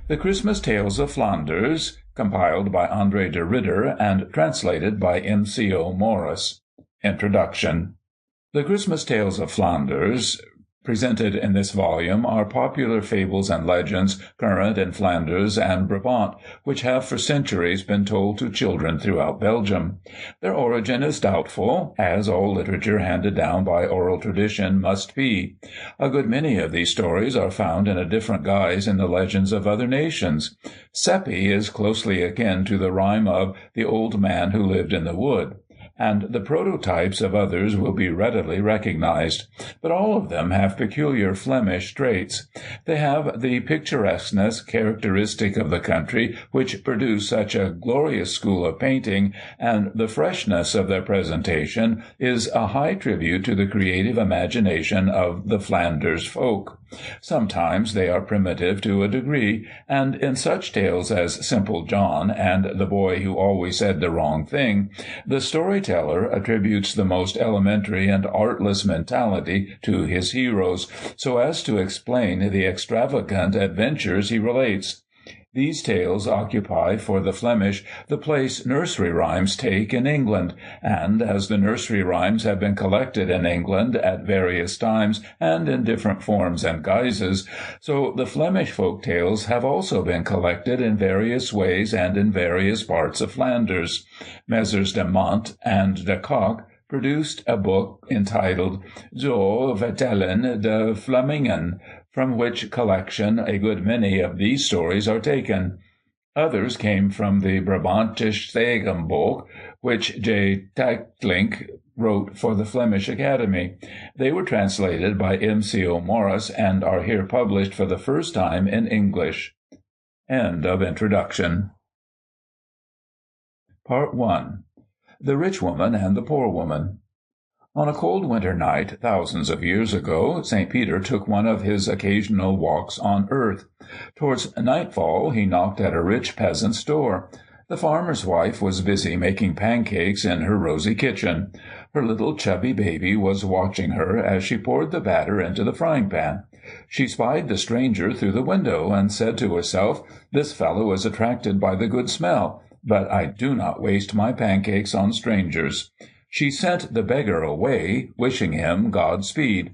The Christmas Tales of Flanders, compiled by André de Ridder and translated by M.C.O. Morris. Introduction. The Christmas Tales of Flanders presented in this volume are popular fables and legends current in Flanders and Brabant, which have for centuries been told to children throughout Belgium. Their origin is doubtful, as all literature handed down by oral tradition must be. A good many of these stories are found in a different guise in the legends of other nations. Seppi is closely akin to the rhyme of "The Old Man Who Lived in the Wood," and the prototypes of others will be readily recognized. But all of them have peculiar Flemish traits. They have the picturesqueness characteristic of the country which produced such a glorious school of painting, and the freshness of their presentation is a high tribute to the creative imagination of the Flanders folk. Sometimes they are primitive to a degree, and in such tales as Simple John and The Boy Who Always Said the Wrong Thing, the storyteller attributes the most elementary and artless mentality to his heroes, so as to explain the extravagant adventures he relates. These tales occupy for the Flemish the place nursery rhymes take in England, and as the nursery rhymes have been collected in England at various times and in different forms and guises, so the Flemish folk tales have also been collected in various ways and in various parts of Flanders. Messrs. de Mont and de Kock produced a book entitled Zo Vertellen de Vlamingen, from which collection a good many of these stories are taken. Others came from the Brabantisch Sagenboek, which J. Twinkling wrote for the Flemish Academy. They were translated by M.C.O. Morris and are here published for the first time in English. End of introduction. Part 1. The Rich Woman and the Poor Woman. On a cold winter night, thousands of years ago, St. Peter took one of his occasional walks on earth. Towards nightfall he knocked at a rich peasant's door. The farmer's wife was busy making pancakes in her rosy kitchen. Her little chubby baby was watching her as she poured the batter into the frying-pan. She spied the stranger through the window and said to herself, "This fellow is attracted by the good smell, but I do not waste my pancakes on strangers." She sent the beggar away, wishing him Godspeed.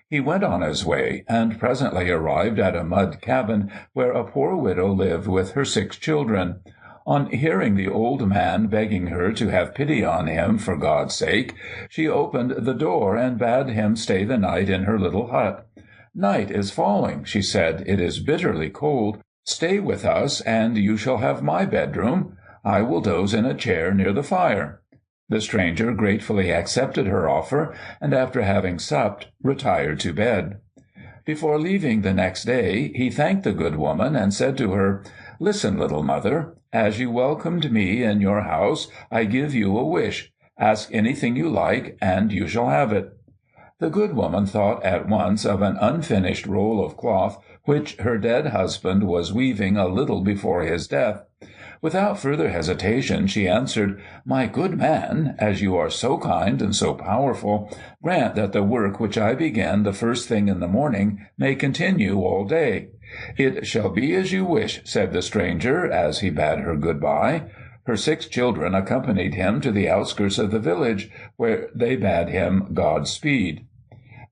He went on his way, and presently arrived at a mud cabin where a poor widow lived with her 6 children. On hearing the old man begging her to have pity on him for God's sake, she opened the door and bade him stay the night in her little hut. "Night is falling," she said. "It is bitterly cold. Stay with us, and you shall have my bedroom. I will doze in a chair near the fire." The stranger gratefully accepted her offer, and after having supped, retired to bed. Before leaving the next day, he thanked the good woman and said to her, "Listen, little mother, as you welcomed me in your house, I give you a wish. Ask anything you like, and you shall have it." The good woman thought at once of an unfinished roll of cloth which her dead husband was weaving a little before his death. Without further hesitation she answered, "My good man, as you are so kind and so powerful, grant that the work which I begin the first thing in the morning may continue all day." "It shall be as you wish," said the stranger, as he bade her good-bye. Her 6 children accompanied him to the outskirts of the village, where they bade him Godspeed.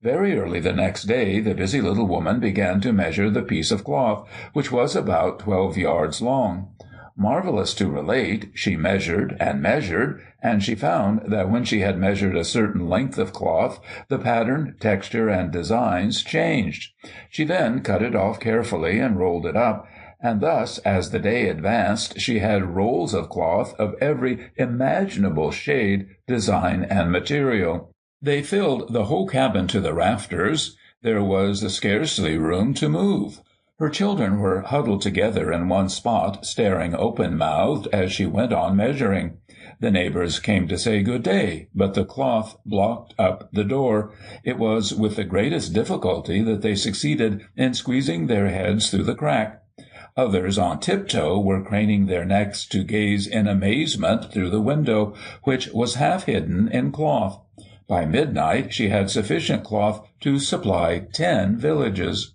Very early the next day the busy little woman began to measure the piece of cloth, which was about 12 yards long. Marvelous to relate, she measured, and she found that when she had measured a certain length of cloth, the pattern, texture, and designs changed. She then cut it off carefully and rolled it up, and thus, as the day advanced, she had rolls of cloth of every imaginable shade, design, and material. They filled the whole cabin to the rafters. There was scarcely room to move. Her children were huddled together in one spot, staring open-mouthed as she went on measuring. The neighbors came to say good day, but the cloth blocked up the door. It was with the greatest difficulty that they succeeded in squeezing their heads through the crack. Others on tiptoe were craning their necks to gaze in amazement through the window, which was half hidden in cloth. By midnight she had sufficient cloth to supply 10 villages.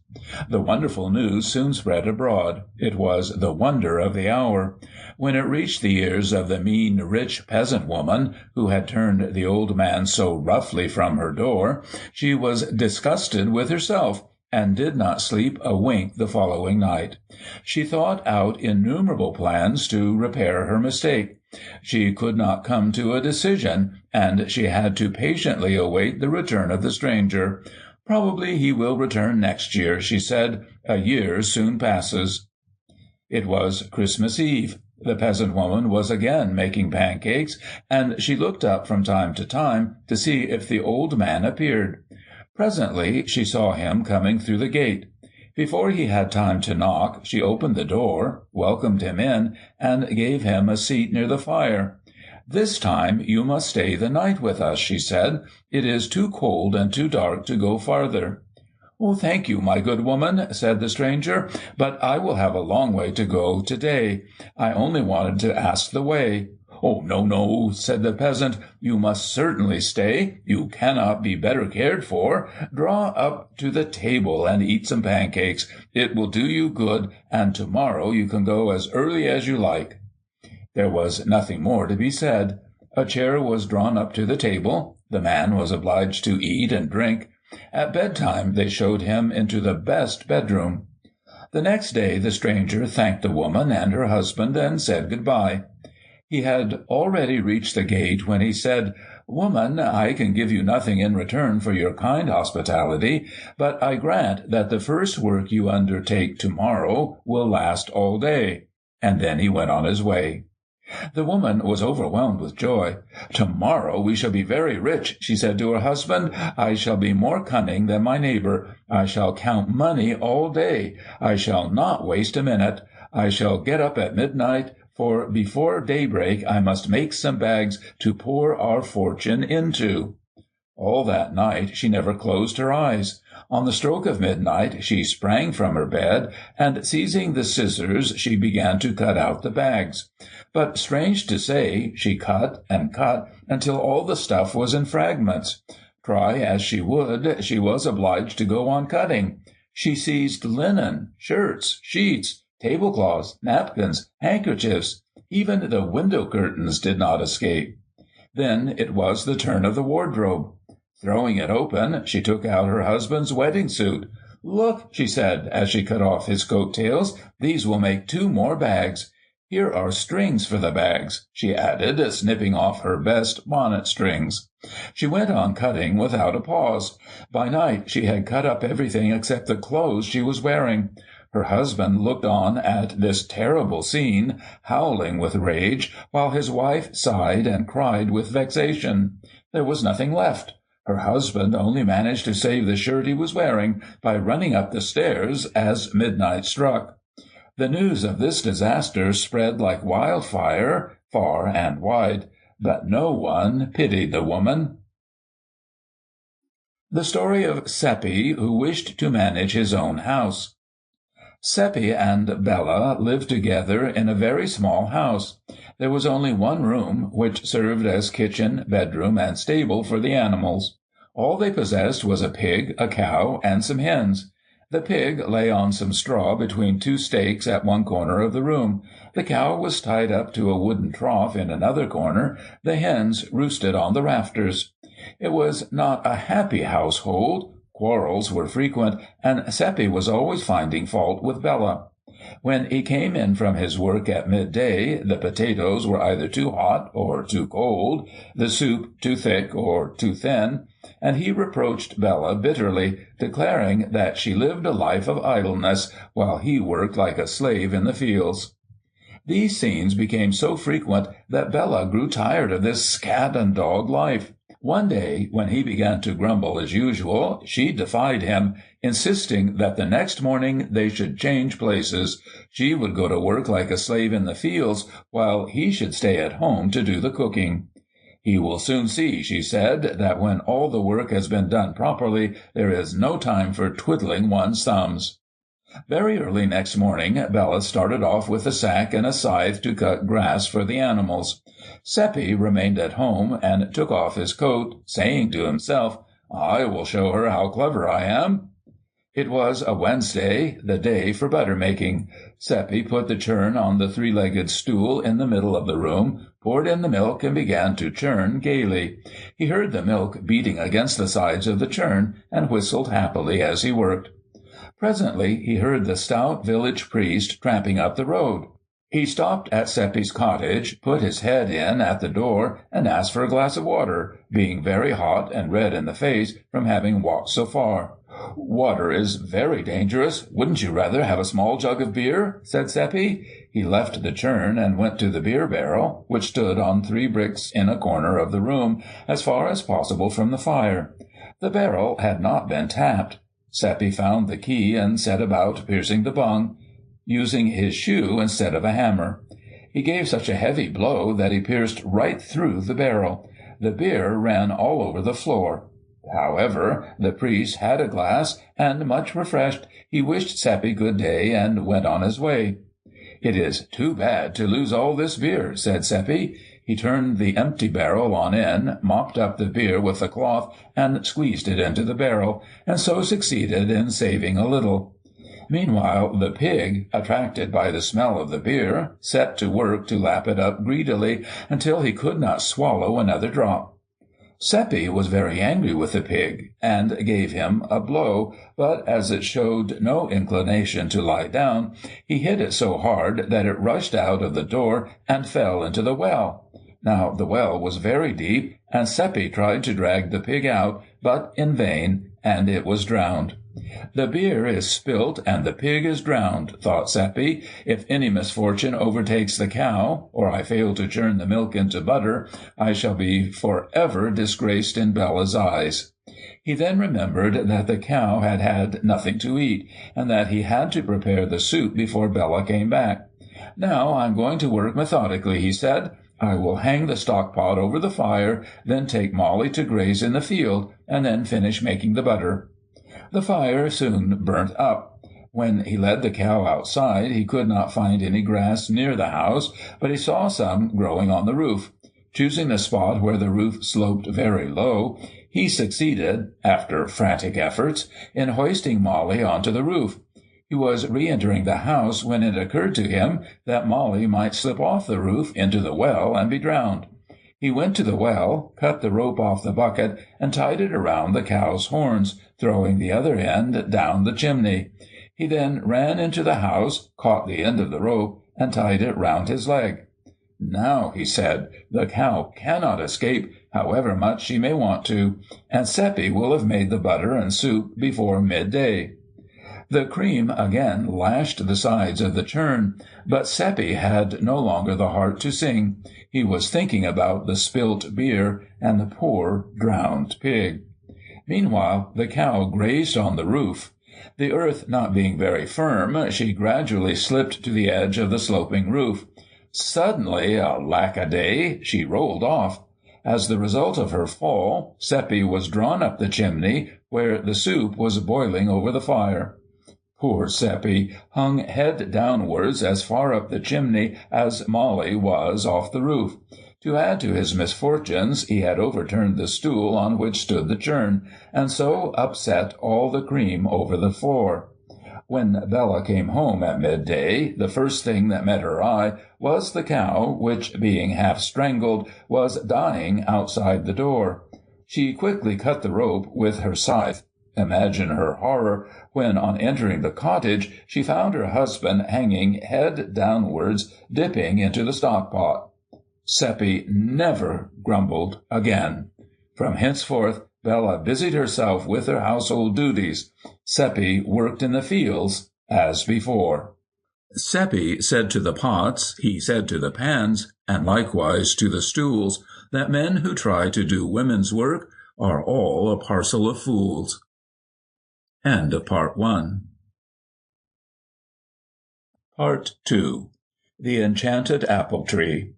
The wonderful news soon spread abroad. It was the wonder of the hour. When it reached the ears of the mean, rich peasant woman, who had turned the old man so roughly from her door, she was disgusted with herself, and did not sleep a wink the following night. She thought out innumerable plans to repair her mistake. She could not come to a decision, and she had to patiently await the return of the stranger. "Probably he will return next year," she said. "A year soon passes." It was Christmas Eve. The peasant woman was again making pancakes, and she looked up from time to see if the old man appeared. Presently she saw him coming through the gate. Before he had time to knock, she opened the door, welcomed him in, and gave him a seat near the fire. "This time you must stay the night with us," she said. "It is too cold and too dark to go farther." "Thank you, my good woman," said the stranger, "but I will have a long way to go to-day. I only wanted to ask the way." "No, no," said the peasant. "You must certainly stay. You cannot be better cared for. Draw up to the table and eat some pancakes. It will do you good, and tomorrow you can go as early as you like." There was nothing more to be said. A chair was drawn up to the table. The man was obliged to eat and drink. At bedtime they showed him into the best bedroom. The next day the stranger thanked the woman and her husband and said good-bye. He had already reached the gate when he said, "Woman, I can give you nothing in return for your kind hospitality, but I grant that the first work you undertake tomorrow will last all day." And then he went on his way. The woman was overwhelmed with joy. "Tomorrow we shall be very rich," she said to her husband. "I shall be more cunning than my neighbor. I shall count money all day. I shall not waste a minute. I shall get up at midnight, for before daybreak I must make some bags to pour our fortune into." All that night she never closed her eyes. On the stroke of midnight she sprang from her bed, and seizing the scissors she began to cut out the bags. But, strange to say, she cut and cut until all the stuff was in fragments. Try as she would, she was obliged to go on cutting. She seized linen, shirts, sheets, tablecloths, napkins, handkerchiefs. Even the window curtains did not escape. Then it was the turn of the wardrobe. Throwing it open, she took out her husband's wedding suit. "Look," she said, as she cut off his coat-tails, "these will make 2 more bags. Here are strings for the bags," she added, snipping off her best bonnet strings. She went on cutting without a pause. By night she had cut up everything except the clothes she was wearing. Her husband looked on at this terrible scene, howling with rage, while his wife sighed and cried with vexation. There was nothing left. Her husband only managed to save the shirt he was wearing by running up the stairs as midnight struck. The news of this disaster spread like wildfire far and wide, but no one pitied the woman. The story of Seppi, who wished to manage his own house. Seppi and Bella lived together in a very small house. There was only one room, which served as kitchen, bedroom, and stable for the animals. All they possessed was a pig, a cow, and some hens. The pig lay on some straw between 2 stakes at one corner of the room. The cow was tied up to a wooden trough in another corner. The hens roosted on the rafters. It was not a happy household. Quarrels were frequent, and Seppi was always finding fault with Bella. When he came in from his work at midday, the potatoes were either too hot or too cold, the soup too thick or too thin, and he reproached Bella bitterly, declaring that she lived a life of idleness, while he worked like a slave in the fields. These scenes became so frequent that Bella grew tired of this cat-and-dog life. One day, when he began to grumble as usual, she defied him, insisting that the next morning they should change places. She would go to work like a slave in the fields, while he should stay at home to do the cooking. "He will soon see," she said, "that when all the work has been done properly, there is no time for twiddling one's thumbs." Very early next morning, Bella started off with a sack and a scythe to cut grass for the animals. Seppi remained at home and took off his coat, saying to himself, "I will show her how clever I am." It was a Wednesday, the day for butter-making. Seppi put the churn on the three-legged stool in the middle of the room, poured in the milk, and began to churn gaily. He heard the milk beating against the sides of the churn, and whistled happily as he worked. Presently he heard the stout village priest tramping up the road. He stopped at Seppi's cottage, put his head in at the door, and asked for a glass of water, being very hot and red in the face from having walked so far. "Water is very dangerous. Wouldn't you rather have a small jug of beer?" said Seppi. He left the churn and went to the beer barrel, which stood on 3 bricks in a corner of the room, as far as possible from the fire. The barrel had not been tapped. Seppi found the key and set about piercing the bung, using his shoe instead of a hammer. He gave such a heavy blow that he pierced right through the barrel. The beer ran all over the floor. However, the priest had a glass, and, much refreshed, he wished Seppi good day and went on his way. "It is too bad to lose all this beer," said Seppi. He turned the empty barrel on end, mopped up the beer with a cloth, and squeezed it into the barrel, and so succeeded in saving a little. Meanwhile, the pig, attracted by the smell of the beer, set to work to lap it up greedily until he could not swallow another drop. Seppi was very angry with the pig, and gave him a blow, but as it showed no inclination to lie down, he hit it so hard that it rushed out of the door and fell into the well. Now the well was very deep, and Seppi tried to drag the pig out, but in vain, and it was drowned. "The beer is spilt and the pig is drowned," thought Seppi. "If any misfortune overtakes the cow, or I fail to churn the milk into butter, I shall be forever disgraced in Bella's eyes." He then remembered that the cow had had nothing to eat, and that he had to prepare the soup before Bella came back. "Now I'm going to work methodically," he said. "I will hang the stock-pot over the fire, then take Molly to graze in the field, and then finish making the butter." The fire soon burnt up. When he led the cow outside, he could not find any grass near the house, but he saw some growing on the roof. Choosing the spot where the roof sloped very low, he succeeded, after frantic efforts, in hoisting Molly onto the roof. He was re-entering the house when it occurred to him that Molly might slip off the roof into the well and be drowned. He went to the well, cut the rope off the bucket, and tied it around the cow's horns, throwing the other end down the chimney. He then ran into the house, caught the end of the rope, and tied it round his leg. "Now," he said, "the cow cannot escape, however much she may want to, and Seppi will have made the butter and soup before midday." The cream again lashed the sides of the churn, but Seppi had no longer the heart to sing. He was thinking about the spilt beer and the poor drowned pig. Meanwhile, the cow grazed on the roof. The earth not being very firm, she gradually slipped to the edge of the sloping roof. Suddenly, alack-a-day, she rolled off. As the result of her fall, Seppi was drawn up the chimney, where the soup was boiling over the fire. Poor Seppi hung head downwards as far up the chimney as Molly was off the roof. To add to his misfortunes, he had overturned the stool on which stood the churn, and so upset all the cream over the floor. When Bella came home at midday, the first thing that met her eye was the cow, which, being half strangled, was dying outside the door. She quickly cut the rope with her scythe. Imagine her horror when, on entering the cottage, she found her husband hanging head downwards, dipping into the stock-pot. Seppi never grumbled again. From henceforth, Bella busied herself with her household duties. Seppi worked in the fields as before. Seppi said to the pots, he said to the pans, and likewise to the stools, that men who try to do women's work are all a parcel of fools. End of Part 1. Part 2. The Enchanted Apple Tree.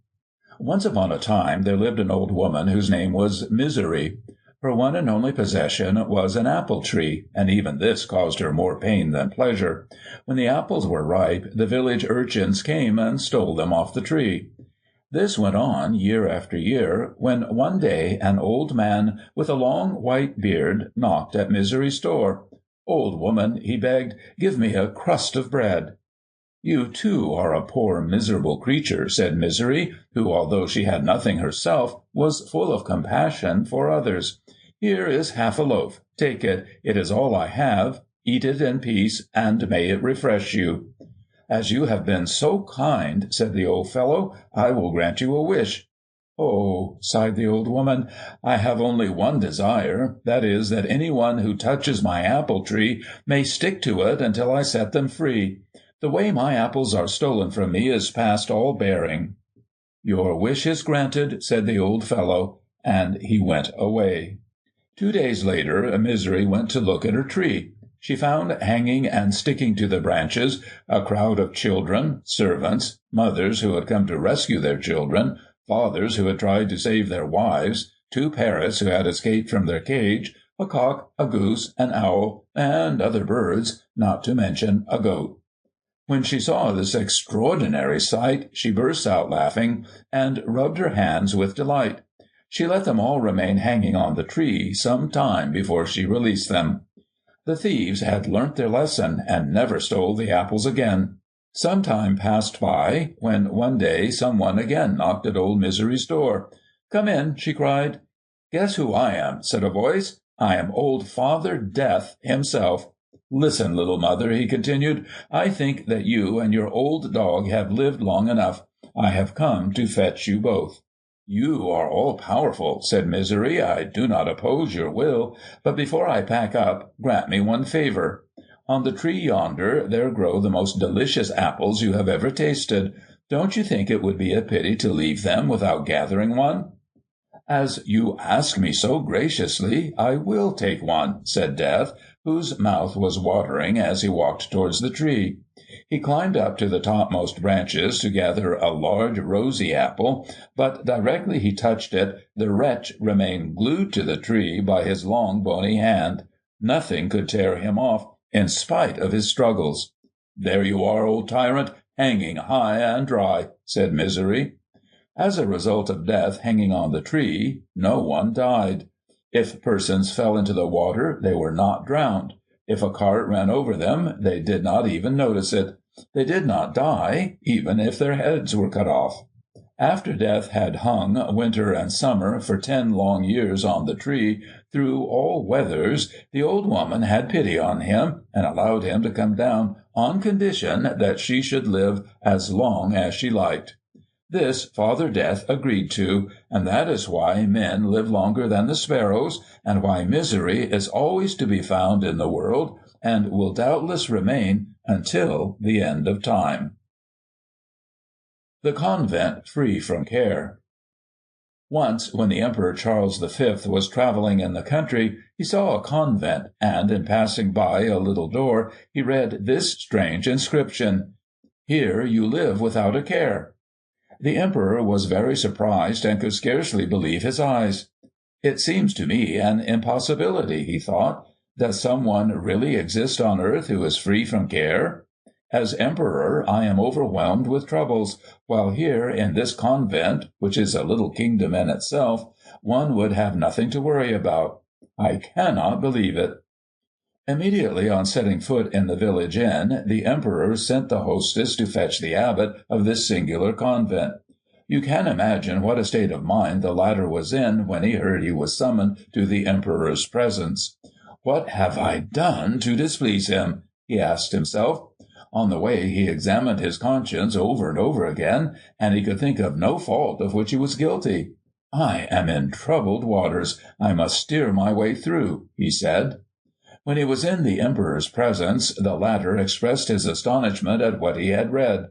Once upon a time there lived an old woman whose name was Misery. Her one and only possession was an apple tree, and even this caused her more pain than pleasure. When the apples were ripe, the village urchins came and stole them off the tree. This went on year after year, when one day an old man with a long white beard knocked at Misery's door. "Old woman," he begged, "give me a crust of bread." "You, too, are a poor, miserable creature," said Misery, who, although she had nothing herself, was full of compassion for others. "Here is half a loaf. Take it. It is all I have. Eat it in peace, and may it refresh you." "As you have been so kind," said the old fellow, "I will grant you a wish." "Oh," sighed the old woman, "I have only one desire, that is, that any one who touches my apple tree may stick to it until I set them free. The way my apples are stolen from me is past all bearing." "Your wish is granted," said the old fellow, and he went away. 2 days later, Misery went to look at her tree. She found hanging and sticking to the branches a crowd of children, servants, mothers who had come to rescue their children, fathers who had tried to save their wives, 2 parrots who had escaped from their cage, a cock, a goose, an owl, and other birds, not to mention a goat. When she saw this extraordinary sight, she burst out laughing and rubbed her hands with delight. She let them all remain hanging on the tree some time before she released them. The thieves had learnt their lesson, and never stole the apples again. Some time passed by, when one day some one again knocked at old Misery's door. "Come in," she cried. "Guess who I am," said a voice. "I am old Father Death himself. Listen, little mother," he continued. "I think that you and your old dog have lived long enough. I have come to fetch you both." "You are all-powerful," said Misery. "I do not oppose your will, but before I pack up, grant me one favor. On the tree yonder there grow the most delicious apples you have ever tasted. Don't you think it would be a pity to leave them without gathering one?" "As you ask me so graciously, I will take one," said Death, whose mouth was watering as he walked towards the tree. He climbed up to the topmost branches to gather a large rosy apple, but directly he touched it, the wretch remained glued to the tree by his long bony hand. Nothing could tear him off, in spite of his struggles. "There you are, old tyrant, hanging high and dry," said Misery. As a result of Death hanging on the tree, no one died. If persons fell into the water, they were not drowned. If a cart ran over them, they did not even notice it. They did not die, even if their heads were cut off. After Death had hung winter and summer for 10 long years on the tree, through all weathers, the old woman had pity on him, and allowed him to come down on condition that she should live as long as she liked. This Father Death agreed to, and that is why men live longer than the sparrows, and why misery is always to be found in the world, and will doubtless remain until the end of time. The Convent Free from Care. Once, when the Emperor Charles V was travelling in the country, he saw a convent, and in passing by a little door, he read this strange inscription: "Here you live without a care." The Emperor was very surprised and could scarcely believe his eyes. "It seems to me an impossibility," he thought. "Does someone really exist on earth who is free from care? As Emperor, I am overwhelmed with troubles, while here in this convent, which is a little kingdom in itself, one would have nothing to worry about. I cannot believe it." Immediately on setting foot in the village inn, the Emperor sent the hostess to fetch the abbot of this singular convent. You can imagine what a state of mind the latter was in when he heard he was summoned to the Emperor's presence. "What have I done to displease him?" he asked himself. On the way he examined his conscience over and over again, and he could think of no fault of which he was guilty. "I am in troubled waters. I must steer my way through," he said. When he was in the Emperor's presence, the latter expressed his astonishment at what he had read.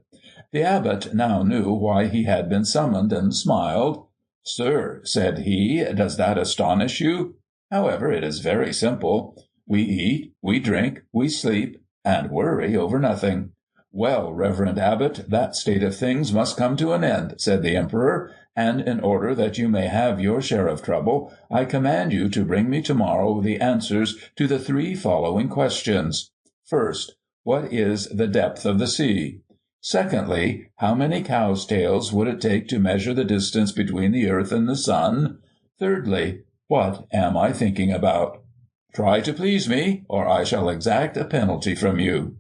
The abbot now knew why he had been summoned, and smiled. "Sir," said he, "does that astonish you? However, it is very simple. We eat, we drink, we sleep, and worry over nothing. "Well, Reverend Abbot, that state of things must come to an end," said the Emperor, "and in order that you may have your share of trouble, I command you to bring me tomorrow the answers to the 3 following questions. First, what is the depth of the sea? Secondly, how many cows' tails would it take to measure the distance between the earth and the sun? Thirdly, what am I thinking about? Try to please me, or I shall exact a penalty from you."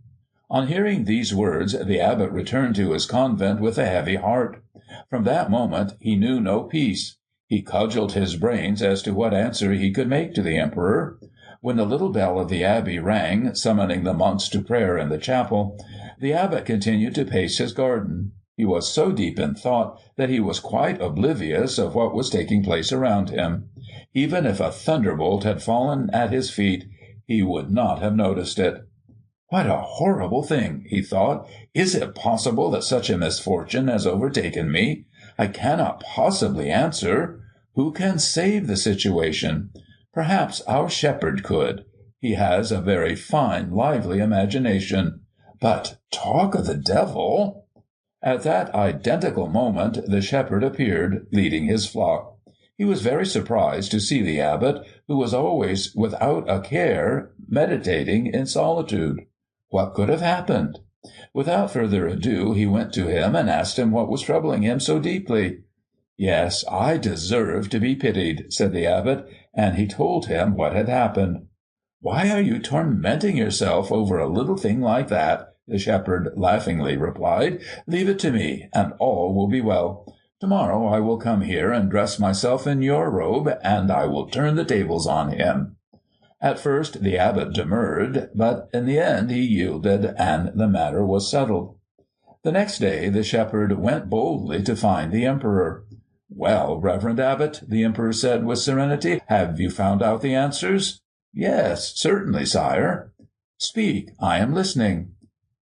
On hearing these words, the abbot returned to his convent with a heavy heart. From that moment he knew no peace. He cudgelled his brains as to what answer he could make to the emperor. When the little bell of the abbey rang, summoning the monks to prayer in the chapel, the abbot continued to pace his garden. He was so deep in thought that he was quite oblivious of what was taking place around him. Even if a thunderbolt had fallen at his feet, he would not have noticed it. "What a horrible thing," he thought. "Is it possible that such a misfortune has overtaken me? I cannot possibly answer. Who can save the situation? Perhaps our shepherd could. He has a very fine, lively imagination. But talk of the devil!" At that identical moment the shepherd appeared, leading his flock. He was very surprised to see the abbot, who was always without a care, meditating in solitude. What could have happened? Without further ado, he went to him and asked him what was troubling him so deeply. "Yes, I deserve to be pitied," said the abbot, and he told him what had happened. "Why are you tormenting yourself over a little thing like that?" the shepherd laughingly replied. "Leave it to me, and all will be well. Tomorrow I will come here and dress myself in your robe, and I will turn the tables on him." At first the abbot demurred, but in the end he yielded, and the matter was settled. The next day the shepherd went boldly to find the emperor. "Well, Reverend Abbot," the emperor said with serenity, "have you found out the answers?" "Yes, certainly, sire." "Speak, I am listening."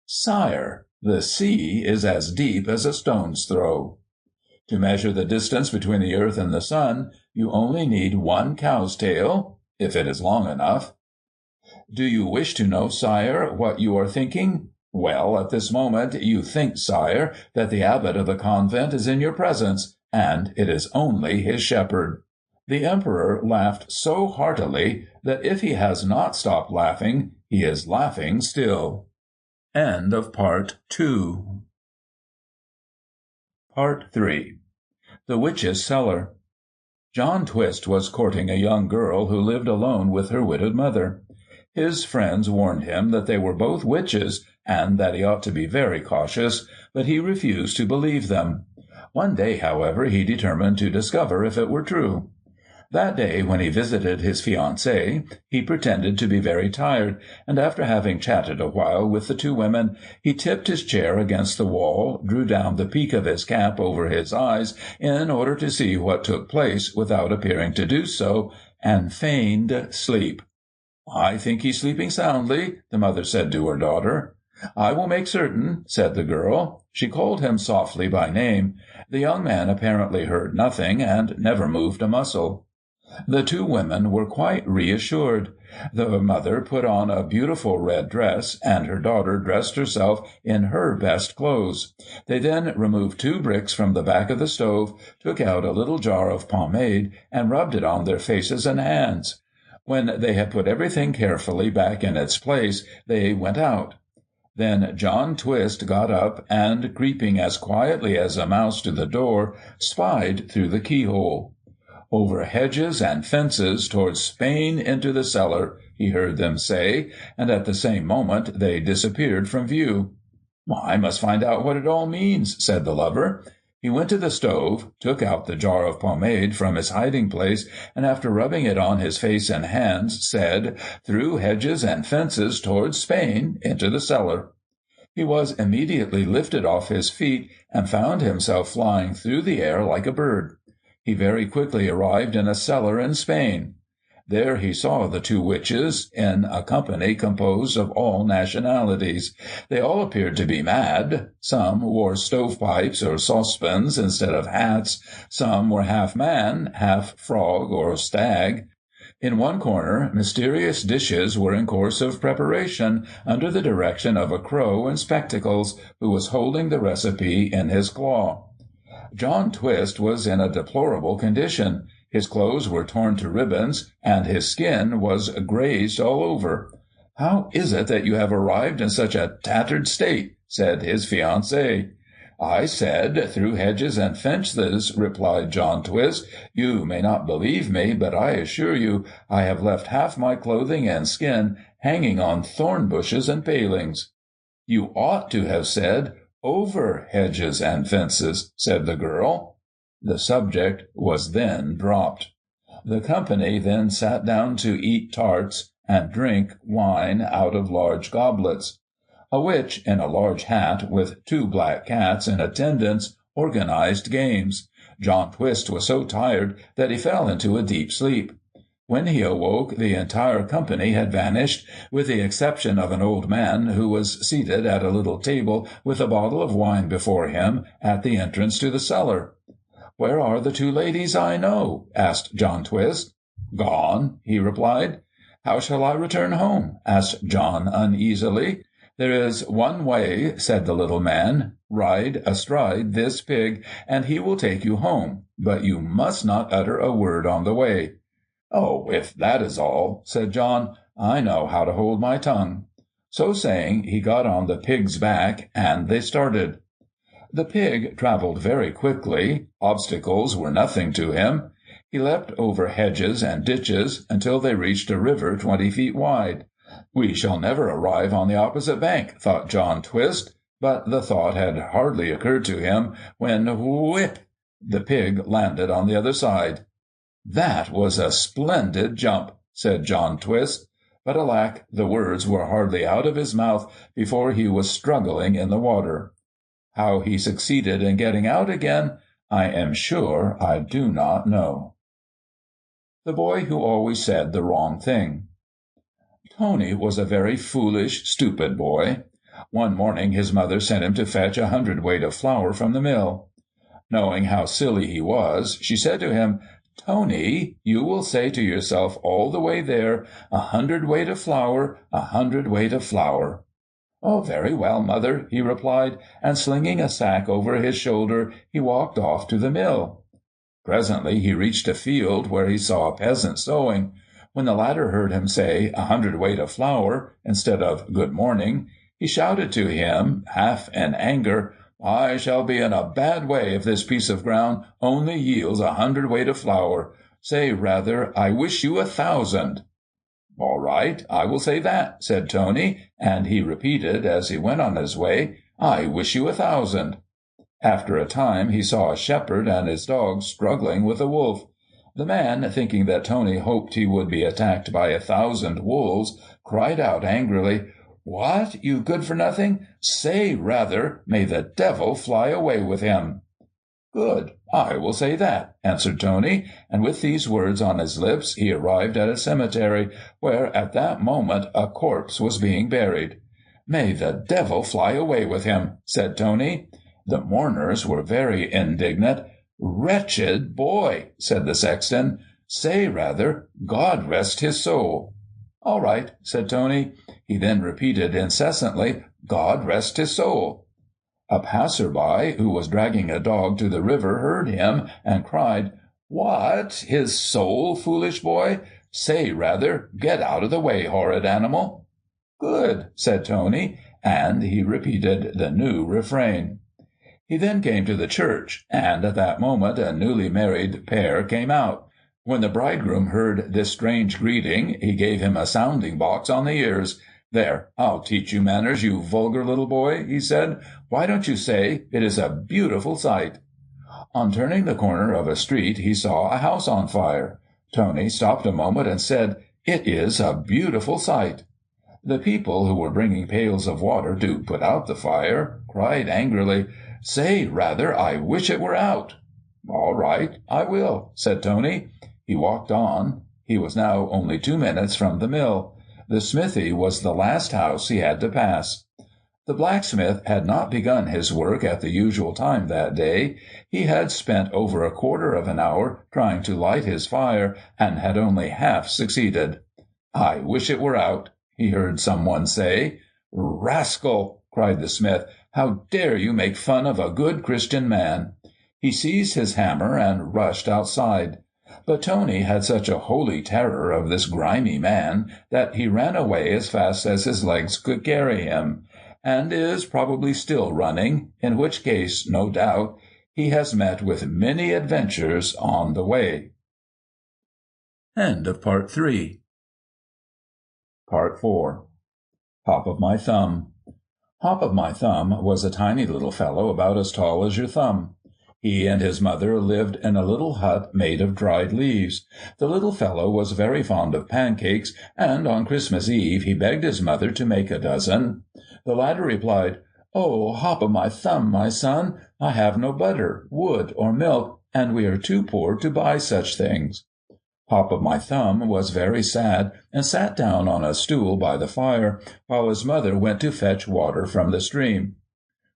"Sire, the sea is as deep as a stone's throw. To measure the distance between the earth and the sun, you only need 1 cow's tail, if it is long enough. Do you wish to know, sire, what you are thinking? Well, at this moment you think, sire, that the abbot of the convent is in your presence, and it is only his shepherd." The emperor laughed so heartily that if he has not stopped laughing, he is laughing still. End of Part 2. Part 3. The Witch's Cellar. John Twist was courting a young girl who lived alone with her widowed mother. His friends warned him that they were both witches, and that he ought to be very cautious, but he refused to believe them. One day, however, he determined to discover if it were true. That day, when he visited his fiancée, he pretended to be very tired, and after having chatted a while with the 2 women, he tipped his chair against the wall, drew down the peak of his cap over his eyes in order to see what took place without appearing to do so, and feigned sleep. "I think he's sleeping soundly," the mother said to her daughter. "I will make certain," said the girl. She called him softly by name. The young man apparently heard nothing, and never moved a muscle. The 2 women were quite reassured. The mother put on a beautiful red dress, and her daughter dressed herself in her best clothes. They then removed 2 bricks from the back of the stove, took out a little jar of pomade, and rubbed it on their faces and hands. When they had put everything carefully back in its place, they went out. Then John Twist got up, and, creeping as quietly as a mouse to the door, spied through the keyhole. "Over hedges and fences towards Spain into the cellar," he heard them say, and at the same moment they disappeared from view. "I must find out what it all means," said the lover. He went to the stove, took out the jar of pomade from his hiding-place, and after rubbing it on his face and hands, said, "Through hedges and fences towards Spain into the cellar." He was immediately lifted off his feet, and found himself flying through the air like a bird. He very quickly arrived in a cellar in Spain. There he saw the 2 witches, in a company composed of all nationalities. They all appeared to be mad. Some wore stovepipes or saucepans instead of hats. Some were half man, half frog or stag. In one corner, mysterious dishes were in course of preparation under the direction of a crow in spectacles, who was holding the recipe in his claw. John Twist was in a deplorable condition. His clothes were torn to ribbons, and his skin was grazed all over. "How is it that you have arrived in such a tattered state?" said his fiancée. "I said, through hedges and fences," replied John Twist. "You may not believe me, but I assure you I have left half my clothing and skin hanging on thorn bushes and palings." "You ought to have said, over hedges and fences," said the girl. The subject was then dropped. The company then sat down to eat tarts and drink wine out of large goblets. A witch in a large hat, with 2 black cats in attendance, organized games. John Twist was so tired that he fell into a deep sleep. When he awoke, the entire company had vanished, with the exception of an old man who was seated at a little table with a bottle of wine before him at the entrance to the cellar. "Where are the 2 ladies I know?" asked John Twist. "Gone," he replied. "How shall I return home?" asked John uneasily. "There is one way," said the little man. "Ride astride this pig, and he will take you home, but you must not utter a word on the way." "Oh, if that is all," said John, "I know how to hold my tongue." So saying, he got on the pig's back, and they started. The pig travelled very quickly. Obstacles were nothing to him. He leapt over hedges and ditches until they reached a river 20 feet wide. "We shall never arrive on the opposite bank," thought John Twist, but the thought had hardly occurred to him when, whip, the pig landed on the other side. "That was a splendid jump," said John Twist, but alack, the words were hardly out of his mouth before he was struggling in the water. How he succeeded in getting out again, I am sure I do not know. The boy who always said the wrong thing. Tony was a very foolish, stupid boy. One morning his mother sent him to fetch 1 hundredweight of flour from the mill. Knowing how silly he was, she said to him, "Tony, you will say to yourself all the way there, 1 hundredweight of flour, 1 hundredweight of flour." "Oh, very well, mother," he replied, and slinging a sack over his shoulder, he walked off to the mill. Presently he reached a field where he saw a peasant sowing. When the latter heard him say 1 hundredweight of flour instead of good morning, he shouted to him, half in anger, "I shall be in a bad way if this piece of ground only yields 1 hundredweight of flour. Say rather, I wish you 1,000. "All right, I will say that," said Tony, and he repeated as he went on his way, "I wish you 1,000. After a time he saw a shepherd and his dog struggling with a wolf. The man, thinking that Tony hoped he would be attacked by 1,000 wolves, cried out angrily, "What, you good-for-nothing? Say rather, may the devil fly away with him." "Good, I will say that," answered Tony, and with these words on his lips he arrived at a cemetery, where at that moment a corpse was being buried. "May the devil fly away with him," said Tony. The mourners were very indignant. "Wretched boy," said the sexton. "Say rather, God rest his soul." "All right," said Tony. He then repeated incessantly, "God rest his soul." A passer-by who was dragging a dog to the river heard him and cried, "What, his soul, foolish boy? Say rather, get out of the way, horrid animal." "Good," said Tony, and he repeated the new refrain. He then came to the church, and at that moment a newly married pair came out. When the bridegroom heard this strange greeting, he gave him a sounding-box on the ears. "There, I'll teach you manners, you vulgar little boy," he said. "Why don't you say, 'It is a beautiful sight'?" On turning the corner of a street, he saw a house on fire. Tony stopped a moment and said, "It is a beautiful sight." The people, who were bringing pails of water to put out the fire, cried angrily, "Say rather, I wish it were out." "All right, I will," said Tony. He walked on. He was now only 2 minutes from the mill. The smithy was the last house he had to pass. The blacksmith had not begun his work at the usual time that day. He had spent over a quarter of an hour trying to light his fire, and had only half succeeded. "I wish it were out," he heard some one say. "Rascal!" cried the smith. "How dare you make fun of a good Christian man?" He seized his hammer and rushed outside. But Tony had such a holy terror of this grimy man that he ran away as fast as his legs could carry him, and is probably still running, in which case, no doubt, he has met with many adventures on the way. End of Part 3. Part 4. Hop of My Thumb. Hop of My Thumb was a tiny little fellow about as tall as your thumb. He and his mother lived in a little hut made of dried leaves. The little fellow was very fond of pancakes, and on Christmas Eve he begged his mother to make a dozen. The latter replied, "Oh, Hop of My Thumb, my son, I have no butter, wood, or milk, and we are too poor to buy such things." Hop of My Thumb was very sad, and sat down on a stool by the fire, while his mother went to fetch water from the stream.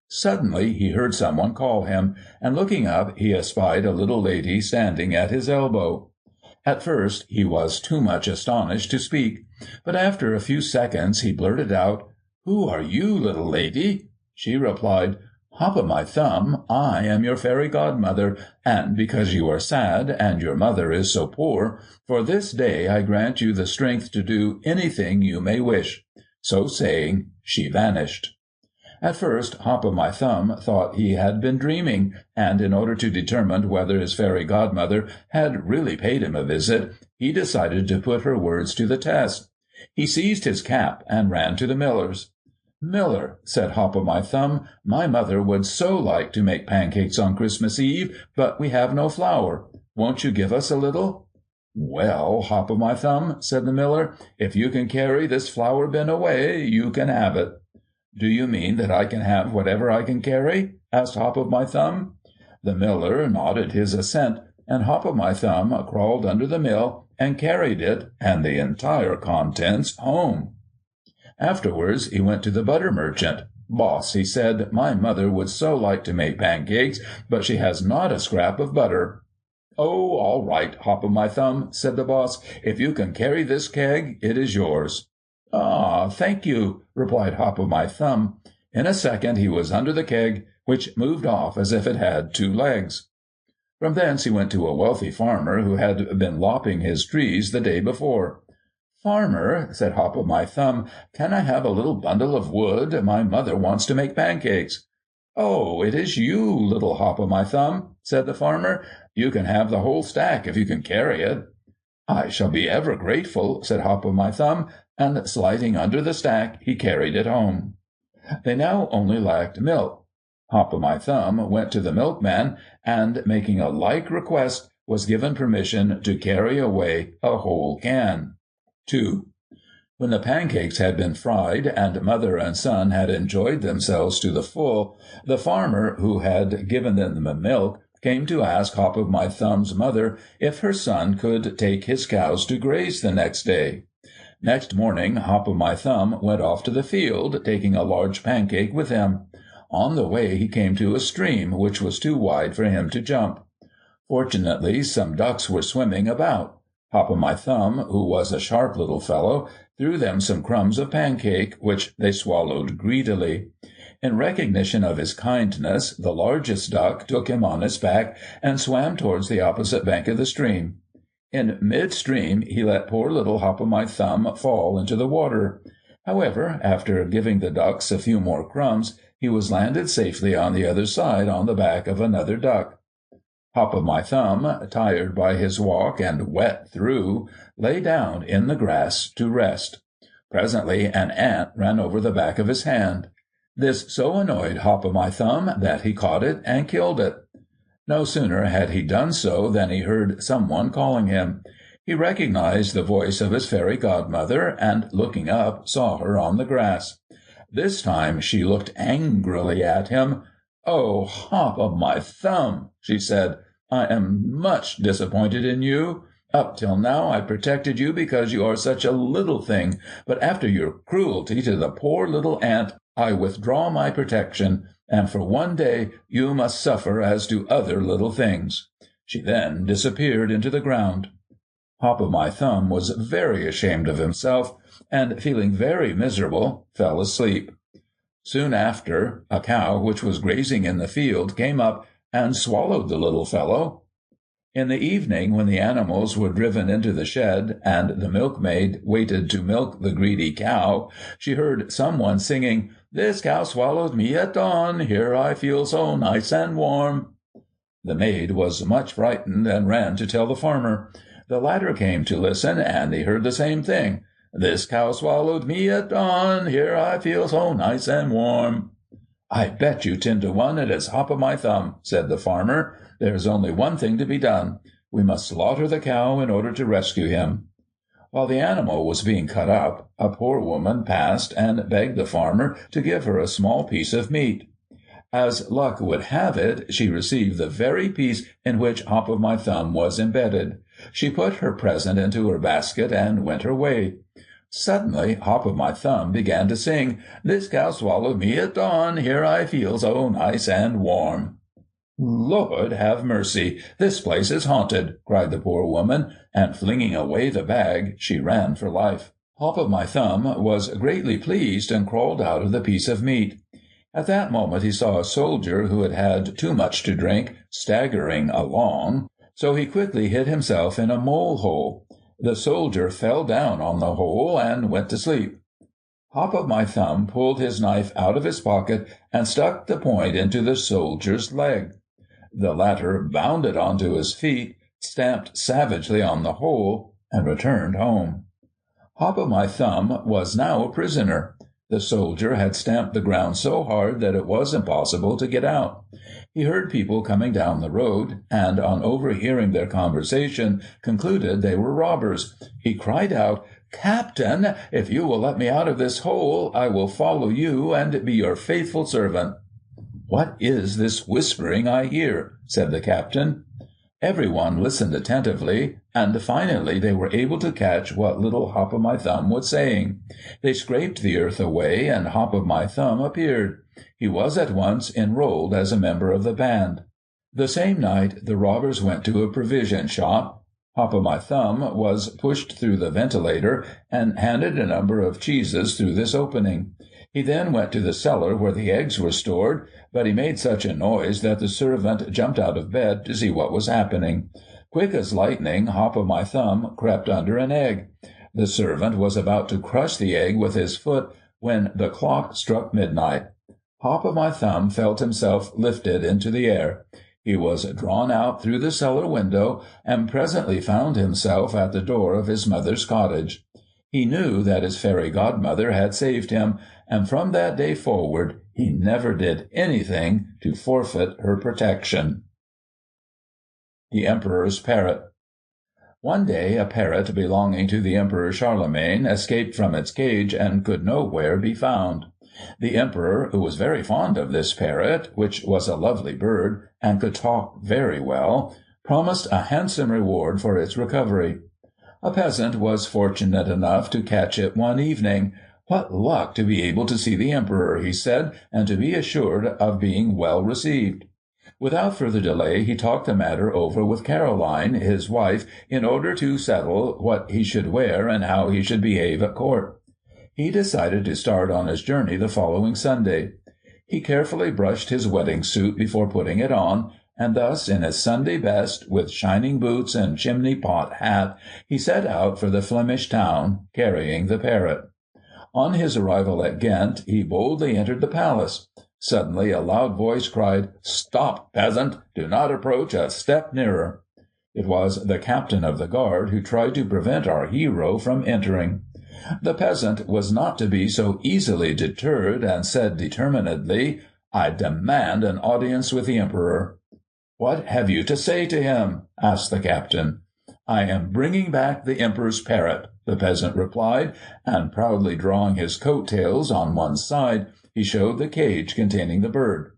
Suddenly he heard someone call him, and looking up he espied a little lady standing at his elbow. At first he was too much astonished to speak, but after a few seconds he blurted out, "Who are you, little lady?" She replied, "Hop of My Thumb, I am your fairy godmother, and because you are sad and your mother is so poor, for this day I grant you the strength to do anything you may wish." So saying, she vanished. At first Hop of My Thumb thought he had been dreaming, and in order to determine whether his fairy godmother had really paid him a visit, he decided to put her words to the test. He seized his cap and ran to the miller's. "Miller," said Hop of My Thumb, "my mother would so like to make pancakes on Christmas Eve, but we have no flour. Won't you give us a little?" "Well, Hop of My Thumb," said the miller, "if you can carry this flour bin away, you can have it." "Do you mean that I can have whatever I can carry?" asked Hop of My Thumb. The miller nodded his assent, and Hop of My Thumb crawled under the mill and carried it and the entire contents home. Afterwards he went to the butter merchant. "Boss," he said, "my mother would so like to make pancakes, but she has not a scrap of butter." "Oh, all right, Hop of My Thumb," said the boss. "If you can carry this keg, it is yours." "Ah, thank you," replied Hop of My Thumb. In a second he was under the keg, which moved off as if it had 2 legs. From thence he went to a wealthy farmer who had been lopping his trees the day before. "Farmer," said Hop of My Thumb, "can I have a little bundle of wood? My mother wants to make pancakes." "Oh, it is you, little Hop of My Thumb," said the farmer. "You can have the whole stack if you can carry it." "I shall be ever grateful," said Hop of My Thumb, and sliding under the stack, he carried it home. They now only lacked milk. Hop of My Thumb went to the milkman, and, making a like request, was given permission to carry away a whole can. 2. When the pancakes had been fried, and mother and son had enjoyed themselves to the full, the farmer, who had given them the milk, came to ask Hop of My Thumb's mother if her son could take his cows to graze the next day. Next morning Hop of My Thumb went off to the field, taking a large pancake with him. On the way he came to a stream which was too wide for him to jump. Fortunately some ducks were swimming about. Hop of My Thumb, who was a sharp little fellow, threw them some crumbs of pancake, which they swallowed greedily. In recognition of his kindness, the largest duck took him on its back and swam towards the opposite bank of the stream. In mid-stream he let poor little Hop of My Thumb fall into the water. However, after giving the ducks a few more crumbs, he was landed safely on the other side on the back of another duck. Hop of My Thumb, tired by his walk and wet through, lay down in the grass to rest. Presently an ant ran over the back of his hand. This so annoyed Hop of My Thumb that he caught it and killed it. No sooner had he done so than he heard some one calling him. He recognized the voice of his fairy godmother, and, looking up, saw her on the grass. This time she looked angrily at him. "Oh, Hop of My Thumb," she said, "I am much disappointed in you. Up till now I protected you because you are such a little thing, but after your cruelty to the poor little ant, I withdraw my protection, and for one day you must suffer as do other little things." She then disappeared into the ground. Hop-o'-my-Thumb was very ashamed of himself, and, feeling very miserable, fell asleep. Soon after, a cow which was grazing in the field came up and swallowed the little fellow. In the evening, when the animals were driven into the shed, and the milkmaid waited to milk the greedy cow, she heard someone singing, "This cow swallowed me at dawn, here I feel so nice and warm." The maid was much frightened and ran to tell the farmer. The latter came to listen, and he heard the same thing. "This cow swallowed me at dawn, here I feel so nice and warm." "I bet you 10 to 1 it is Hop-o'-my-Thumb," said the farmer. "There is only one thing to be done. We must slaughter the cow in order to rescue him." While the animal was being cut up, a poor woman passed and begged the farmer to give her a small piece of meat. As luck would have it, she received the very piece in which Hop-o'-my-Thumb was embedded. She put her present into her basket and went her way. Suddenly Hop-o'-my-Thumb began to sing, "This cow swallowed me at dawn, here I feel so nice and warm." "Lord have mercy, this place is haunted," cried the poor woman, and flinging away the bag, she ran for life. Hop-o'-my-Thumb was greatly pleased and crawled out of the piece of meat. At that moment he saw a soldier who had had too much to drink staggering along, so he quickly hid himself in a mole-hole. The soldier fell down on the hole and went to sleep. Hop-o'-my-Thumb pulled his knife out of his pocket and stuck the point into the soldier's leg. The latter bounded onto his feet, stamped savagely on the hole, and returned home. Hop-o'-my-Thumb was now a prisoner. The soldier had stamped the ground so hard that it was impossible to get out. He heard people coming down the road, and on overhearing their conversation, concluded they were robbers. He cried out, "Captain, if you will let me out of this hole, I will follow you and be your faithful servant." "What is this whispering I hear?" said the captain. Everyone listened attentively, and finally they were able to catch what little Hop-o'-my-Thumb was saying. They scraped the earth away, and Hop-o'-my-Thumb appeared. He was at once enrolled as a member of the band. The same night the robbers went to a provision shop. Hop-o'-my-Thumb was pushed through the ventilator and handed a number of cheeses through this opening. He then went to the cellar where the eggs were stored, but he made such a noise that the servant jumped out of bed to see what was happening. Quick as lightning, Hop-o'-my-Thumb crept under an egg. The servant was about to crush the egg with his foot when the clock struck midnight. Hop-o'-my-Thumb felt himself lifted into the air. He was drawn out through the cellar window, and presently found himself at the door of his mother's cottage. He knew that his fairy godmother had saved him, and from that day forward he never did anything to forfeit her protection. The Emperor's Parrot. One day a parrot belonging to the Emperor Charlemagne escaped from its cage and could nowhere be found. The Emperor, who was very fond of this parrot, which was a lovely bird and could talk very well, promised a handsome reward for its recovery. A peasant was fortunate enough to catch it one evening. "What luck to be able to see the Emperor," he said, "and to be assured of being well received." Without further delay he talked the matter over with Caroline, his wife, in order to settle what he should wear and how he should behave at court. He decided to start on his journey the following Sunday. He carefully brushed his wedding suit before putting it on, and thus, in his Sunday best, with shining boots and chimney-pot hat, he set out for the Flemish town, carrying the parrot. On his arrival at Ghent, he boldly entered the palace. Suddenly a loud voice cried, "Stop, peasant! Do not approach a step nearer." It was the captain of the guard who tried to prevent our hero from entering. The peasant was not to be so easily deterred, and said determinedly, "I demand an audience with the Emperor." "What have you to say to him?" asked the captain. "I am bringing back the Emperor's parrot," the peasant replied, and proudly drawing his coat-tails on one side, he showed the cage containing the bird.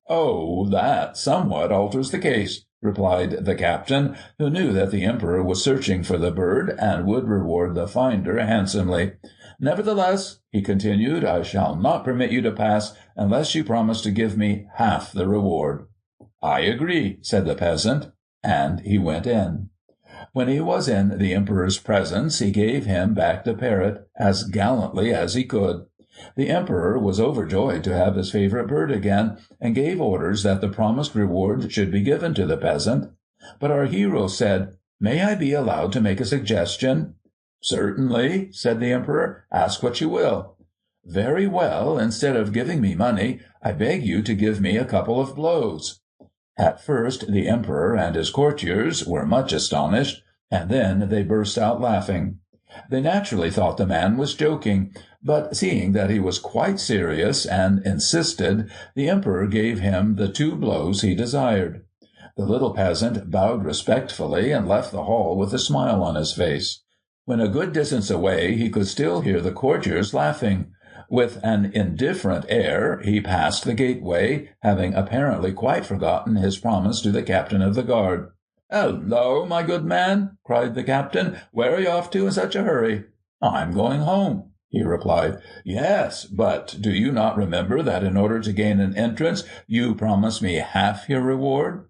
"Oh, that somewhat alters the case," replied the captain, who knew that the Emperor was searching for the bird and would reward the finder handsomely. Nevertheless, he continued, I shall not permit you to pass unless you promise to give me half the reward. I agree, said the peasant, and he went in. When he was in the emperor's presence, he gave him back the parrot as gallantly as he could. The emperor was overjoyed to have his favorite bird again, and gave orders that the promised reward should be given to the peasant. But our hero said, May I be allowed to make a suggestion? Certainly, said the emperor. Ask what you will. Very well, instead of giving me money, I beg you to give me a couple of blows. At first the emperor and his courtiers were much astonished, and then they burst out laughing. They naturally thought the man was joking, but seeing that he was quite serious and insisted, the emperor gave him the 2 blows he desired. The little peasant bowed respectfully and left the hall with a smile on his face. When a good distance away, he could still hear the courtiers laughing. With an indifferent air, he passed the gateway, having apparently quite forgotten his promise to the captain of the guard. "Hello, my good man!" cried the captain. "Where are you off to in such a hurry?" "I'm going home," he replied. "Yes, but do you not remember that in order to gain an entrance you promised me half your reward?"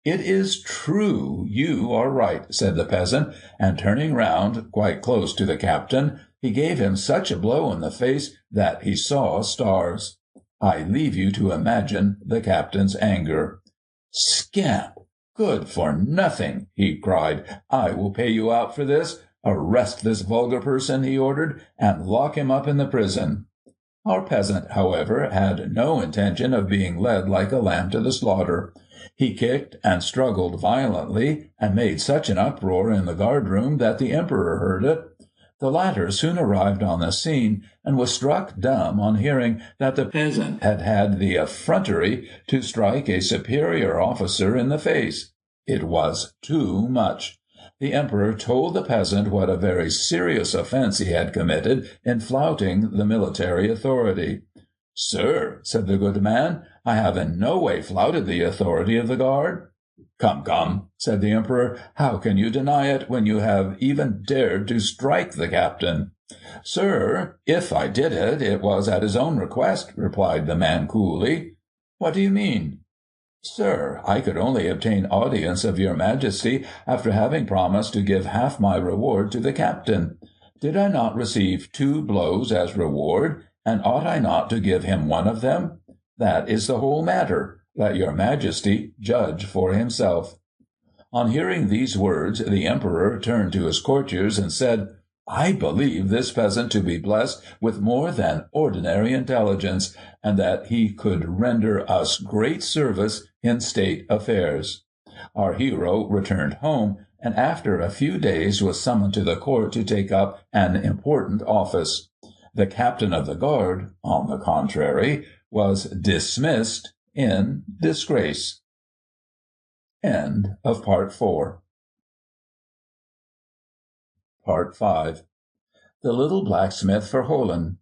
"It is true, you are right," said the peasant, and turning round quite close to the captain, he gave him such a blow in the face that he saw stars. I leave you to imagine the captain's anger. "Scamp! Good for nothing!" he cried. "I will pay you out for this. Arrest this vulgar person," he ordered, "and lock him up in the prison." Our peasant, however, had no intention of being led like a lamb to the slaughter. He kicked and struggled violently, and made such an uproar in the guard-room that the emperor heard it. The latter soon arrived on the scene, and was struck dumb on hearing that the peasant had had the effrontery to strike a superior officer in the face. It was too much. The emperor told the peasant what a very serious offence he had committed in flouting the military authority. "Sir," said the good man, "I have in no way flouted the authority of the guard." "Come, come," said the emperor, "how can you deny it when you have even dared to strike the captain?" "Sir, if I did it, it was at his own request," replied the man coolly. "What do you mean?" "Sir, I could only obtain audience of your majesty after having promised to give half my reward to the captain. Did I not receive 2 blows as reward, and ought I not to give him one of them? That is the whole matter. Let your majesty judge for himself." On hearing these words, the emperor turned to his courtiers and said, "I believe this peasant to be blessed with more than ordinary intelligence, and that he could render us great service in state affairs." Our hero returned home, and after a few days was summoned to the court to take up an important office. The captain of the guard, on the contrary, was dismissed in disgrace. End of Part 4. Part 5. The Little Blacksmith Verholen.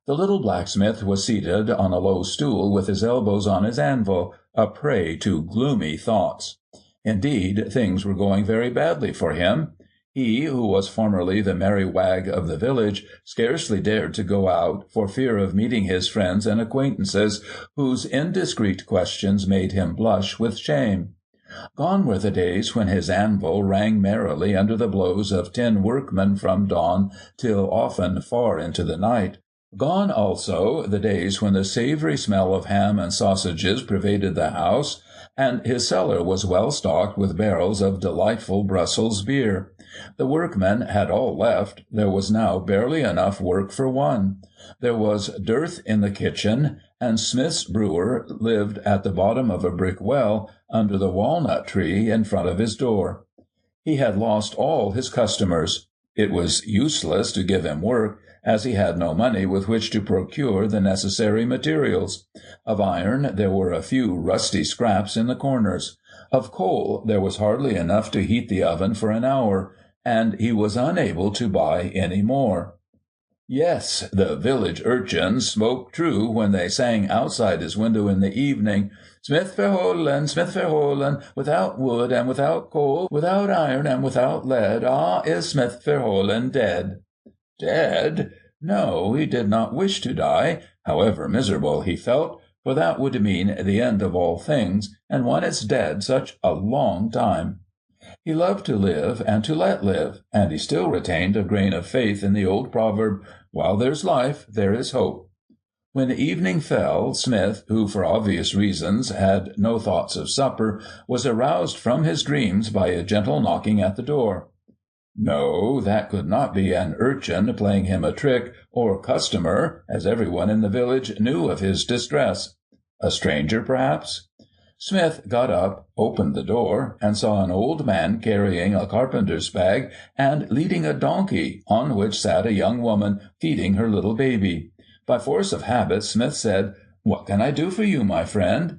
The little blacksmith was seated on a low stool with his elbows on his anvil, a prey to gloomy thoughts. Indeed, things were going very badly for him. He, who was formerly the merry wag of the village, scarcely dared to go out for fear of meeting his friends and acquaintances, whose indiscreet questions made him blush with shame. Gone were the days when his anvil rang merrily under the blows of 10 workmen from dawn till often far into the night. Gone also the days when the savory smell of ham and sausages pervaded the house, and his cellar was well stocked with barrels of delightful Brussels beer. The workmen had all left. There was now barely enough work for one. There was dearth in the kitchen, and Smith's brewer lived at the bottom of a brick well under the walnut tree in front of his door. He had lost all his customers. It was useless to give him work, as he had no money with which to procure the necessary materials. Of iron there were a few rusty scraps in the corners. Of coal there was hardly enough to heat the oven for an hour, and he was unable to buy any more. Yes, the village urchins spoke true when they sang outside his window in the evening, "Smith Verholen, Smith Verholen, without wood and without coal, without iron and without lead, ah, is Smith Verholen dead." Dead? No, he did not wish to die, however miserable he felt, for that would mean the end of all things, and one is dead such a long time. He loved to live and to let live, and he still retained a grain of faith in the old proverb, "While there's life, there is hope." When evening fell, Smith, who for obvious reasons had no thoughts of supper, was aroused from his dreams by a gentle knocking at the door. No, that could not be an urchin playing him a trick, or customer, as everyone in the village knew of his distress. A stranger, perhaps? Smith got up, opened the door, and saw an old man carrying a carpenter's bag and leading a donkey, on which sat a young woman feeding her little baby. By force of habit, Smith said, "What can I do for you, my friend?"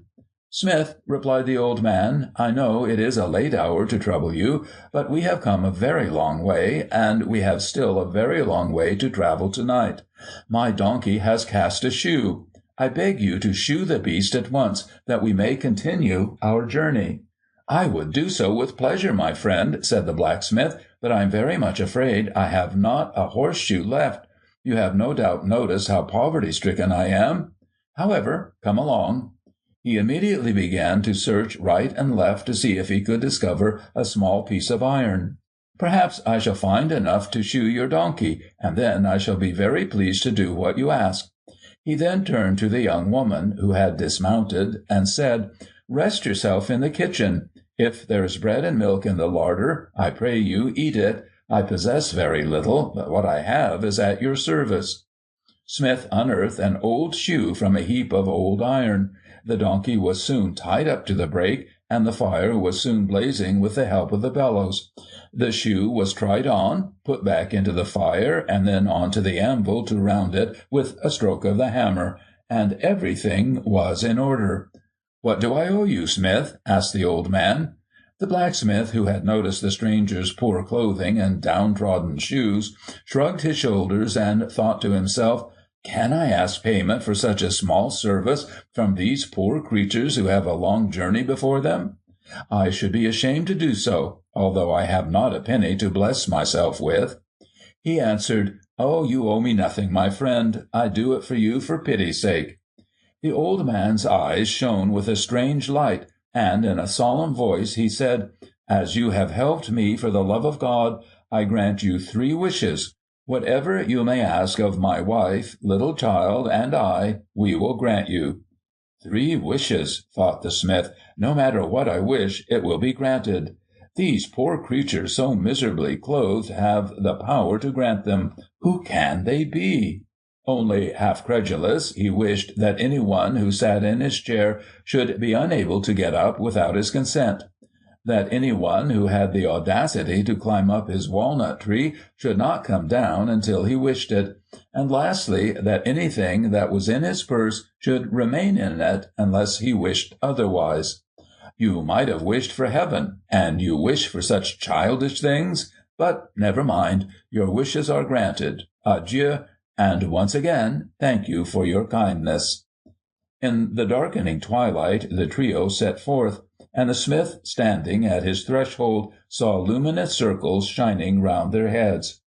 "Smith," replied the old man, "I know it is a late hour to trouble you, but we have come a very long way, and we have still a very long way to travel tonight. My donkey has cast a shoe. I beg you to shoe the beast at once, that we may continue our journey." "I would do so with pleasure, my friend," said the blacksmith, "but I am very much afraid I have not a horseshoe left. You have no doubt noticed how poverty-stricken I am. However, come along." He immediately began to search right and left to see if he could discover a small piece of iron. "Perhaps I shall find enough to shoe your donkey, and then I shall be very pleased to do what you ask." He then turned to the young woman, who had dismounted, and said, "Rest yourself in the kitchen. If there is bread and milk in the larder, I pray you eat it. I possess very little, but what I have is at your service." Smith unearthed an old shoe from a heap of old iron. The donkey was soon tied up to the brake, and the fire was soon blazing with the help of the bellows. The shoe was tried on, put back into the fire, and then on to the anvil to round it with a stroke of the hammer, and everything was in order. "What do I owe you, Smith?" asked the old man. The blacksmith, who had noticed the stranger's poor clothing and downtrodden shoes, shrugged his shoulders and thought to himself, "Can I ask payment for such a small service from these poor creatures who have a long journey before them? I should be ashamed to do so, although I have not a penny to bless myself with." He answered, "Oh, you owe me nothing, my friend. I do it for you for pity's sake." The old man's eyes shone with a strange light, and in a solemn voice he said, "As you have helped me for the love of God, I grant you 3 wishes. Whatever you may ask of my wife, little child, and I, we will grant you." 3 wishes, thought the smith. No matter what I wish, it will be granted. These poor creatures so miserably clothed have the power to grant them. Who can they be? Only half credulous, he wished that any one who sat in his chair should be unable to get up without his consent, that any one who had the audacity to climb up his walnut tree should not come down until he wished it, and lastly, that anything that was in his purse should remain in it unless he wished otherwise. You might have wished for heaven, and you wish for such childish things? But never mind, your wishes are granted. Adieu, and once again, thank you for your kindness. In the darkening twilight, the trio set forth, and the smith, standing at his threshold, saw luminous circles shining round their heads.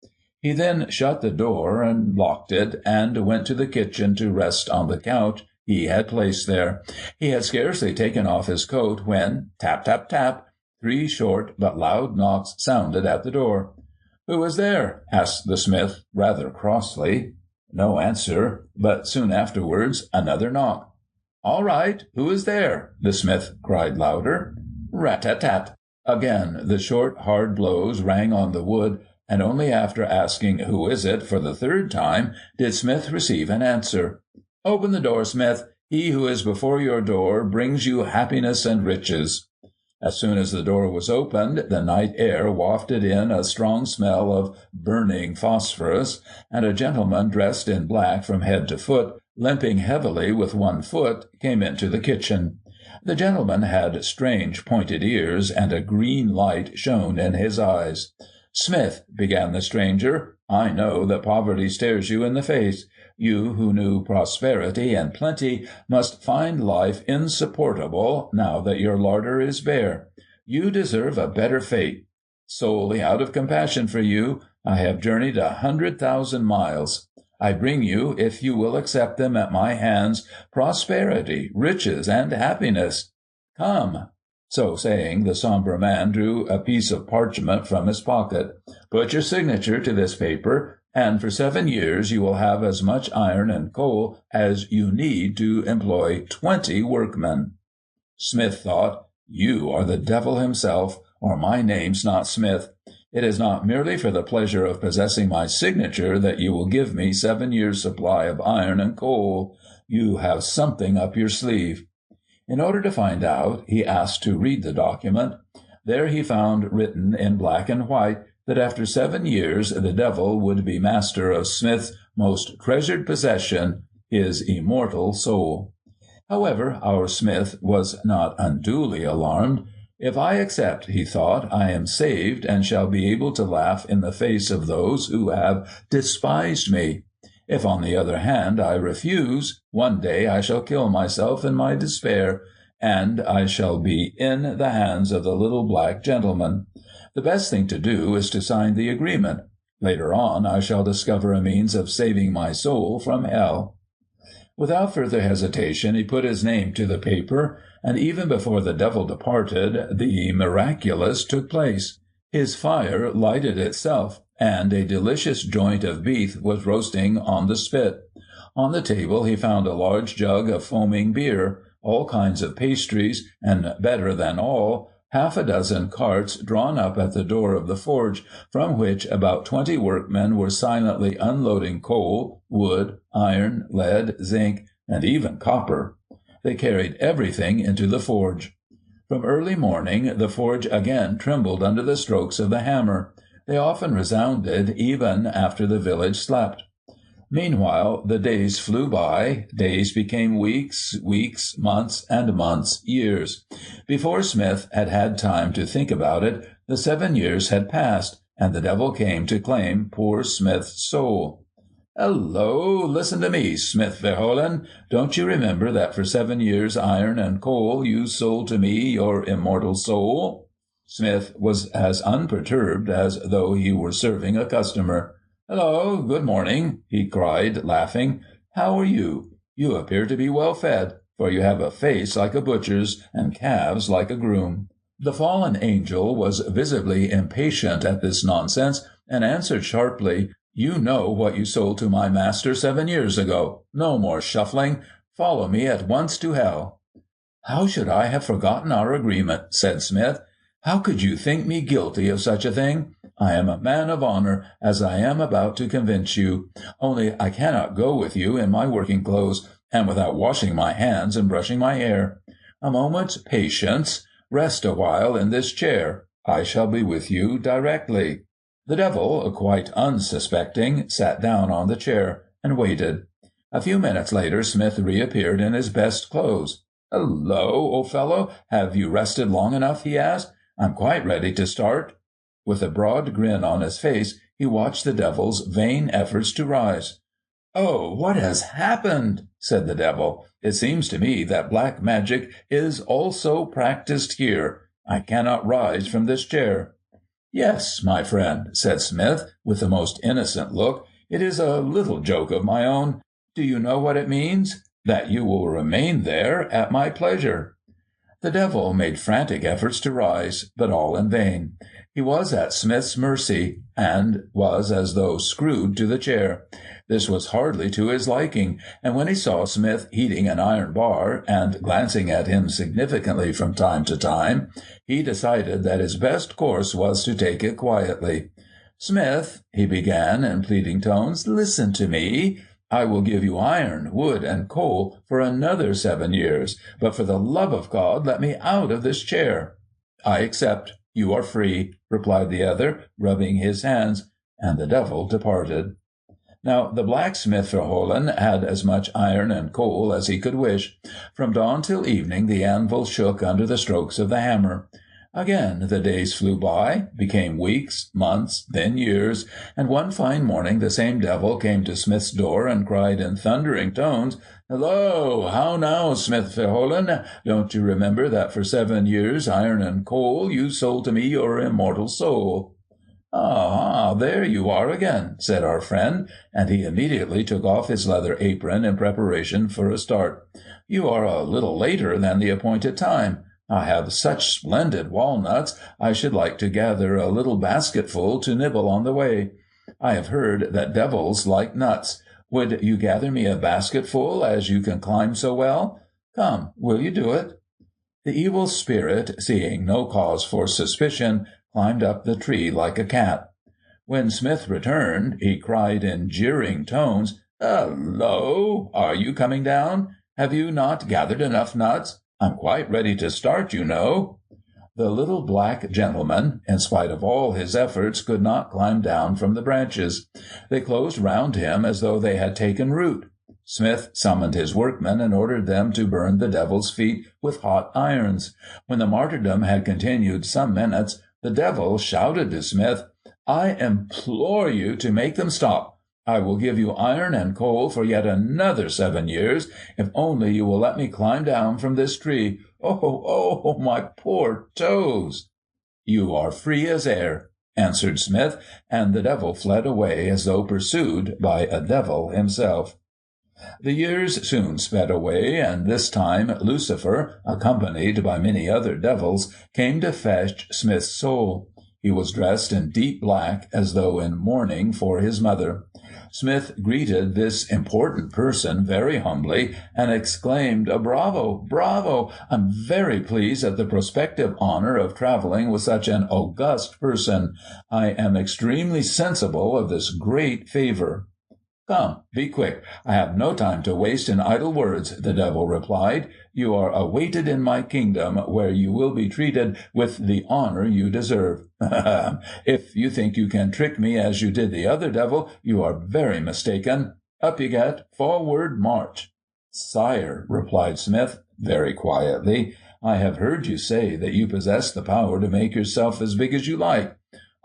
He then shut the door and locked it, and went to the kitchen to rest on the couch he had placed there. He had scarcely taken off his coat when, tap, tap, tap, 3 short but loud knocks sounded at the door. "Who is there?" asked the smith, rather crossly. No answer, but soon afterwards another knock. "All right, who is there?" the smith cried louder. Rat-tat-tat. Again the short, hard blows rang on the wood, and only after asking "Who is it?" for the 3rd time did Smith receive an answer. "Open the door, Smith. He who is before your door brings you happiness and riches." As soon as the door was opened, the night air wafted in a strong smell of burning phosphorus, and a gentleman dressed in black from head to foot, limping heavily with one foot, came into the kitchen. The gentleman had strange pointed ears, and a green light shone in his eyes. "Smith," began the stranger, "I know that poverty stares you in the face. You who knew prosperity and plenty must find life insupportable now that your larder is bare. You deserve a better fate. Solely out of compassion for you, I have journeyed 100,000 miles. I bring you, if you will accept them at my hands, prosperity, riches, and happiness. Come." So saying, the sombre man drew a piece of parchment from his pocket. "Put your signature to this paper, and for 7 years you will have as much iron and coal as you need to employ 20 workmen." Smith thought, "You are the devil himself, or my name's not Smith. It is not merely for the pleasure of possessing my signature that you will give me 7 years' supply of iron and coal. You have something up your sleeve." In order to find out, he asked to read the document. There he found written in black and white that after 7 years the devil would be master of Smith's most treasured possession, his immortal soul. However, our Smith was not unduly alarmed. "If I accept," he thought, "I am saved and shall be able to laugh in the face of those who have despised me. If, on the other hand, I refuse, one day I shall kill myself in my despair, and I shall be in the hands of the little black gentleman. The best thing to do is to sign the agreement. Later on I shall discover a means of saving my soul from hell." Without further hesitation he put his name to the paper, and even before the devil departed, the miraculous took place. His fire lighted itself, and a delicious joint of beef was roasting on the spit. On the table he found a large jug of foaming beer, all kinds of pastries, and, better than all, 6 carts drawn up at the door of the forge, from which about 20 workmen were silently unloading coal, wood, iron, lead, zinc, and even copper. They carried everything into the forge. From early morning the forge again trembled under the strokes of the hammer. They often resounded even after the village slept. Meanwhile the days flew by, days became weeks, weeks, months, and months years. Before Smith had had time to think about it, the 7 years had passed, and the devil came to claim poor Smith's soul. "Hello, listen to me, Smith Verholen. Don't you remember that for 7 years iron and coal you sold to me your immortal soul?" Smith was as unperturbed as though he were serving a customer. "Hello, good morning," he cried, laughing. "How are you? You appear to be well fed, for you have a face like a butcher's and calves like a groom." The fallen angel was visibly impatient at this nonsense, and answered sharply, "You know what you sold to my master 7 years ago. No more shuffling. Follow me at once to hell." "How should I have forgotten our agreement?" said Smith. "How could you think me guilty of such a thing? I am a man of honor, as I am about to convince you. Only I cannot go with you in my working clothes, and without washing my hands and brushing my hair. A moment's patience. Rest a while in this chair. I shall be with you directly." The devil, quite unsuspecting, sat down on the chair and waited. A few minutes later Smith reappeared in his best clothes. "Hello, old fellow, have you rested long enough?" he asked. "I'm quite ready to start." With a broad grin on his face, he watched the devil's vain efforts to rise. "Oh, what has happened?" said the devil. "It seems to me that black magic is also practiced here. I cannot rise from this chair." "Yes, my friend," said Smith, with the most innocent look. "It is a little joke of my own. Do you know what it means? That you will remain there at my pleasure." The devil made frantic efforts to rise, but all in vain. He was at Smith's mercy, and was as though screwed to the chair. This was hardly to his liking, and when he saw Smith heating an iron bar, and glancing at him significantly from time to time, he decided that his best course was to take it quietly. "Smith," he began in pleading tones, "listen to me. I will give you iron, wood, and coal for another 7 years, but for the love of God let me out of this chair." "I accept. You are free," replied the other, rubbing his hands, and the devil departed. Now the blacksmith Verholen had as much iron and coal as he could wish. From dawn till evening the anvil shook under the strokes of the hammer. Again the days flew by, became weeks, months, then years, and one fine morning the same devil came to Smith's door and cried in thundering tones, "Hello! How now, Smith Verholen? Don't you remember that for 7 years iron and coal you sold to me your immortal soul?" "Ah, there you are again," said our friend, and he immediately took off his leather apron in preparation for a start. "You are a little later than the appointed time. I have such splendid walnuts, I should like to gather a little basketful to nibble on the way. I have heard that devils like nuts. Would you gather me a basketful, as you can climb so well? Come, will you do it?" The evil spirit, seeing no cause for suspicion, climbed up the tree like a cat. When Smith returned, he cried in jeering tones, "Hullo! Are you coming down? Have you not gathered enough nuts? I'm quite ready to start, you know." The little black gentleman, in spite of all his efforts, could not climb down from the branches. They closed round him as though they had taken root. Smith summoned his workmen and ordered them to burn the devil's feet with hot irons. When the martyrdom had continued some minutes, the devil shouted to Smith, "I implore you to make them stop. I will give you iron and coal for yet another 7 years, if only you will let me climb down from this tree. Oh, my poor toes!" "You are free as air," answered Smith, and the devil fled away as though pursued by a devil himself. The years soon sped away, and this time Lucifer, accompanied by many other devils, came to fetch Smith's soul. He was dressed in deep black, as though in mourning for his mother. Smith greeted this important person very humbly, and exclaimed, "Bravo, bravo! I'm very pleased at the prospective honor of traveling with such an august person. I am extremely sensible of this great favor." "Come, be quick. I have no time to waste in idle words," the devil replied. "You are awaited in my kingdom, where you will be treated with the honor you deserve. If you think you can trick me as you did the other devil, you are very mistaken. Up you get. Forward, march." "Sire," replied Smith, very quietly, "I have heard you say that you possess the power to make yourself as big as you like.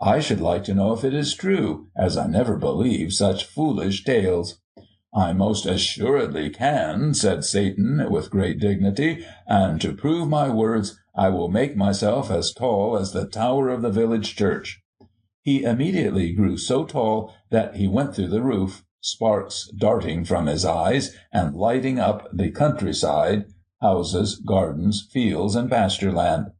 I should like to know if it is true, as I never believe such foolish tales." "I most assuredly can," said Satan with great dignity, "and to prove my words, I will make myself as tall as the tower of the village church." He immediately grew so tall that he went through the roof, sparks darting from his eyes and lighting up the countryside, houses, gardens, fields, and pasture land.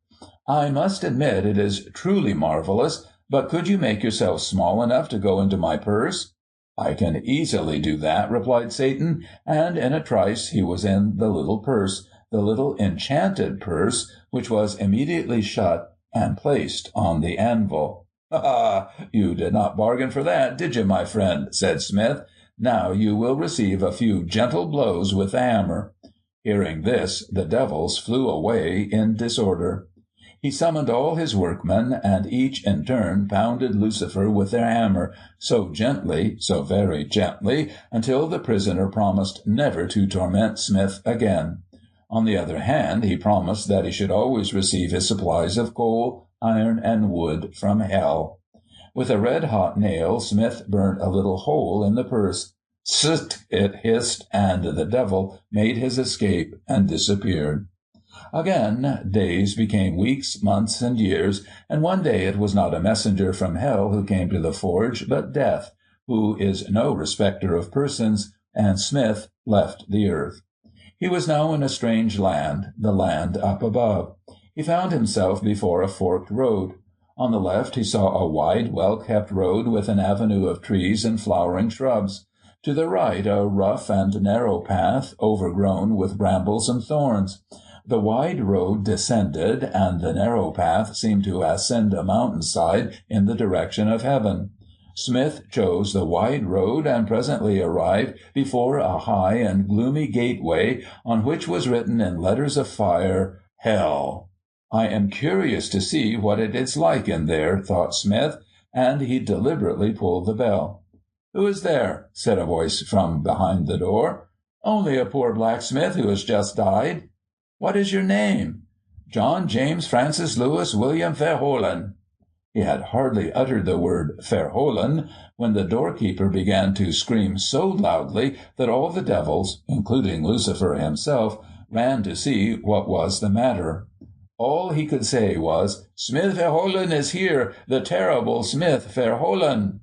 "I must admit it is truly marvelous. But could you make yourself small enough to go into my purse?" "I can easily do that," replied Satan, and in a trice he was in the little purse, the little enchanted purse, which was immediately shut and placed on the anvil. "Ha! You did not bargain for that, did you, my friend?" said Smith. "Now you will receive a few gentle blows with the hammer." Hearing this, the devils flew away in disorder. He summoned all his workmen, and each in turn pounded Lucifer with their hammer, so gently, so very gently, until the prisoner promised never to torment Smith again. On the other hand, he promised that he should always receive his supplies of coal, iron, and wood from hell. With a red-hot nail, Smith burnt a little hole in the purse. "Sst!" it hissed, and the devil made his escape and disappeared. Again, days became weeks, months, and years, and one day it was not a messenger from hell who came to the forge, but Death, who is no respecter of persons, and Smith left the earth. He was now in a strange land, the land up above. He found himself before a forked road. On the left he saw a wide, well-kept road with an avenue of trees and flowering shrubs. To the right a rough and narrow path, overgrown with brambles and thorns. The wide road descended, and the narrow path seemed to ascend a mountainside in the direction of heaven. Smith chose the wide road, and presently arrived before a high and gloomy gateway, on which was written in letters of fire, "Hell." "I am curious to see what it is like in there," thought Smith, and he deliberately pulled the bell. "Who is there?" said a voice from behind the door. "Only a poor blacksmith who has just died." "What is your name?" "John James Francis Louis William Verholen." He had hardly uttered the word Verholen when the doorkeeper began to scream so loudly that all the devils, including Lucifer himself, ran to see what was the matter. All he could say was, "Smith Verholen is here, the terrible Smith Verholen."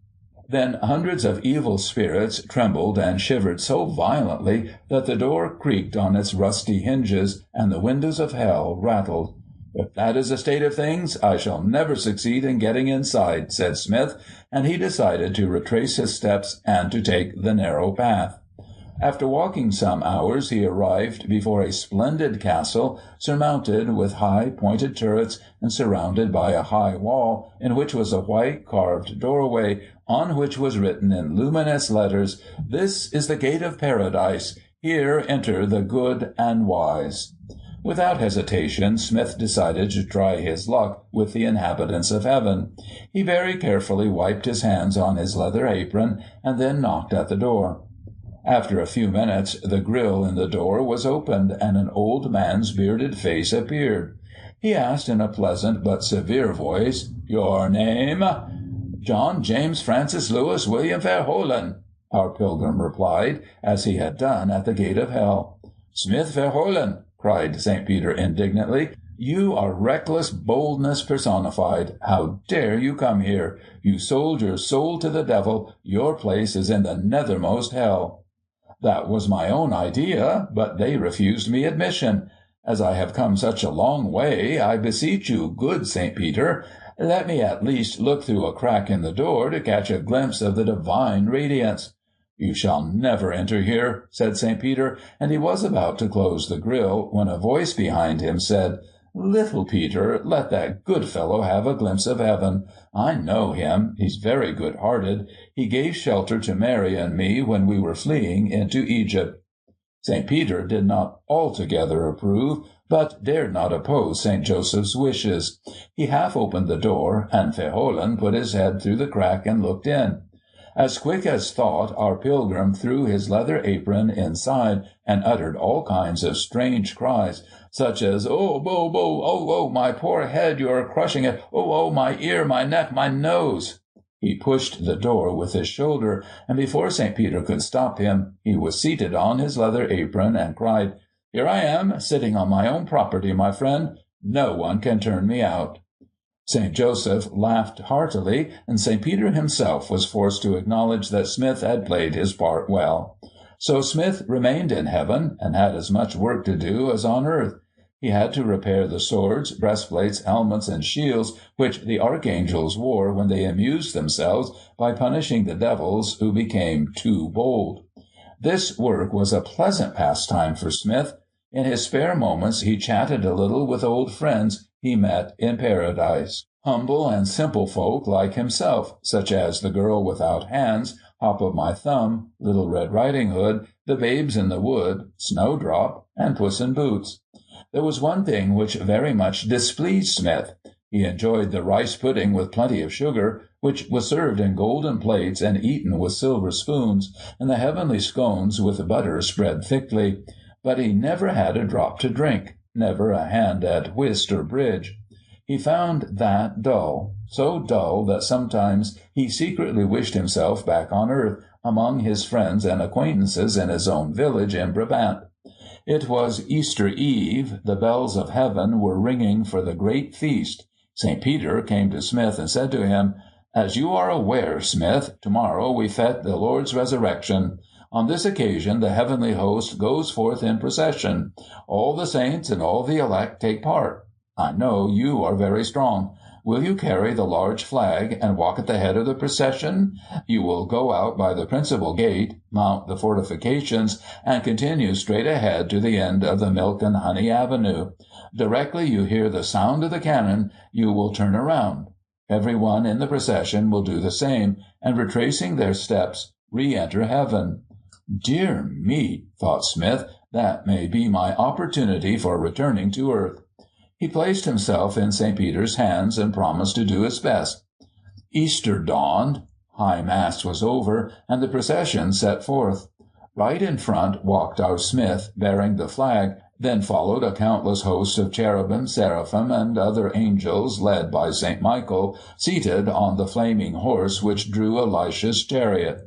Then hundreds of evil spirits trembled and shivered so violently that the door creaked on its rusty hinges and the windows of hell rattled. "If that is the state of things, I shall never succeed in getting inside," said Smith, and he decided to retrace his steps and to take the narrow path. After walking some hours, he arrived before a splendid castle, surmounted with high, pointed turrets and surrounded by a high wall, in which was a white carved doorway, on which was written in luminous letters, "This is the gate of paradise. Here enter the good and wise." Without hesitation, Smith decided to try his luck with the inhabitants of heaven. He very carefully wiped his hands on his leather apron, and then knocked at the door. After a few minutes, the grille in the door was opened, and an old man's bearded face appeared. He asked in a pleasant but severe voice, "Your name?" "John James Francis Louis William Verholen," our pilgrim replied, as he had done at the gate of hell. "Smith Verholen!" cried St. Peter indignantly. "You are reckless boldness personified. How dare you come here? You sold your soul to the devil. Your place is in the nethermost hell." "That was my own idea, but they refused me admission. As I have come such a long way, I beseech you, good St. Peter, let me at least look through a crack in the door to catch a glimpse of the divine radiance." "You shall never enter here," said St. Peter, and he was about to close the grille when a voice behind him said, "Little Peter, let that good fellow have a glimpse of heaven. I know him. He's very good-hearted. He gave shelter to Mary and me when we were fleeing into Egypt." St. Peter did not altogether approve, but dared not oppose St. Joseph's wishes. He half opened the door, and Verholen put his head through the crack and looked in. As quick as thought, our pilgrim threw his leather apron inside and uttered all kinds of strange cries, such as, "Oh, bo, bo, oh, my poor head, you are crushing it, oh, my ear, my neck, my nose." He pushed the door with his shoulder, and before St. Peter could stop him, he was seated on his leather apron and cried, "Here I am, sitting on my own property, my friend. No one can turn me out." St. Joseph laughed heartily, and St. Peter himself was forced to acknowledge that Smith had played his part well. So Smith remained in heaven, and had as much work to do as on earth. He had to repair the swords, breastplates, helmets, and shields which the archangels wore when they amused themselves by punishing the devils who became too bold. This work was a pleasant pastime for Smith. In his spare moments he chatted a little with old friends he met in paradise, humble and simple folk like himself, such as the girl without hands, Hop o' my Thumb, Little Red Riding Hood, the Babes in the Wood, Snowdrop, and Puss in Boots. There was one thing which very much displeased Smith. He enjoyed the rice pudding with plenty of sugar, which was served in golden plates and eaten with silver spoons, and the heavenly scones with butter spread thickly. But he never had a drop to drink, never a hand at whist or bridge. He found that dull, so dull that sometimes he secretly wished himself back on earth, among his friends and acquaintances in his own village in Brabant. It was Easter Eve. The bells of heaven were ringing for the great feast. St. Peter came to Smith and said to him, "As you are aware, Smith, tomorrow we fete the Lord's resurrection. On this occasion the heavenly host goes forth in procession. All the saints and all the elect take part. I know you are very strong. Will you carry the large flag and walk at the head of the procession? You will go out by the principal gate, mount the fortifications, and continue straight ahead to the end of the Milk and Honey Avenue. Directly you hear the sound of the cannon, you will turn around. Everyone in the procession will do the same, and retracing their steps, re-enter heaven." "Dear me," thought Smith, "that may be my opportunity for returning to earth." He placed himself in St. Peter's hands and promised to do his best. Easter dawned. High Mass was over, and the procession set forth. Right in front walked our Smith, bearing the flag, Then followed a countless host of cherubim, seraphim, and other angels, led by St. Michael, seated on the flaming horse which drew Elisha's chariot.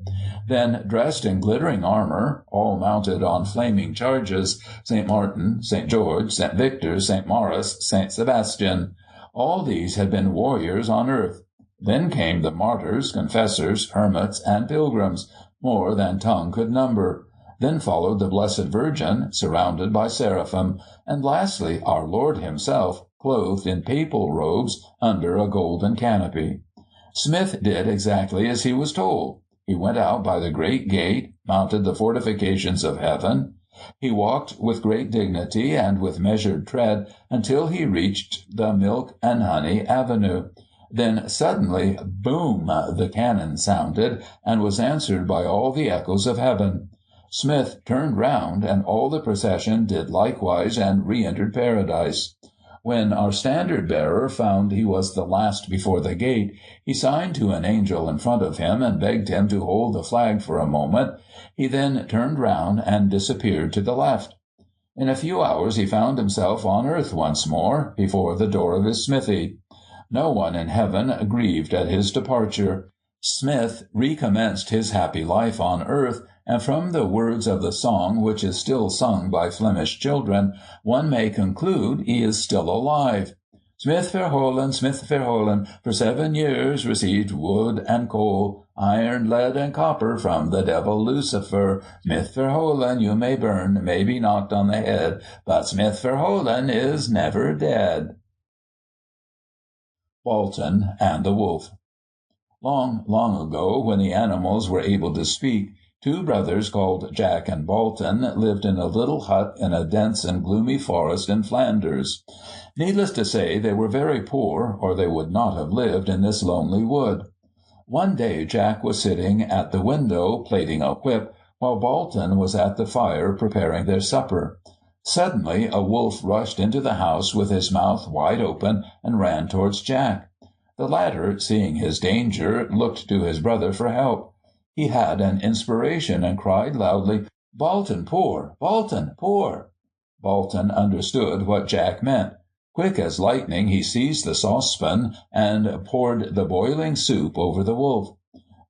Then, dressed in glittering armor, all mounted on flaming charges, St. Martin, St. George, St. Victor, St. Maurice, St. Sebastian. All these had been warriors on earth. Then came the martyrs, confessors, hermits, and pilgrims, more than tongue could number. Then followed the Blessed Virgin, surrounded by seraphim, and lastly our Lord himself, clothed in papal robes under a golden canopy. Smith did exactly as he was told. He went out by the great gate, mounted the fortifications of heaven. He walked with great dignity and with measured tread until he reached the Milk and Honey Avenue. Then suddenly, boom, the cannon sounded, and was answered by all the echoes of heaven. Smith turned round, and all the procession did likewise, and re-entered paradise. When our standard-bearer found he was the last before the gate, he signed to an angel in front of him and begged him to hold the flag for a moment. He then turned round and disappeared to the left. In a few hours he found himself on earth once more, before the door of his smithy. No one in heaven grieved at his departure. Smith recommenced his happy life on earth, and from the words of the song which is still sung by Flemish children, one may conclude he is still alive. Smith Verholen, for 7 years received wood and coal, iron, lead, and copper from the devil Lucifer. Smith Verholen you may burn, may be knocked on the head, but Smith Verholen is never dead. Bolton and the Wolf. Long, long ago, when the animals were able to speak, 2 brothers called Jack and Bolton lived in a little hut in a dense and gloomy forest in Flanders. Needless to say, they were very poor, or they would not have lived in this lonely wood. One day Jack was sitting at the window plaiting a whip, while Bolton was at the fire preparing their supper. Suddenly a wolf rushed into the house with his mouth wide open and ran towards Jack. The latter, seeing his danger, looked to his brother for help. He had an inspiration and cried loudly, "Bolton, pour! Bolton, pour!" Bolton understood what Jack meant. Quick as lightning he seized the saucepan and poured the boiling soup over the wolf.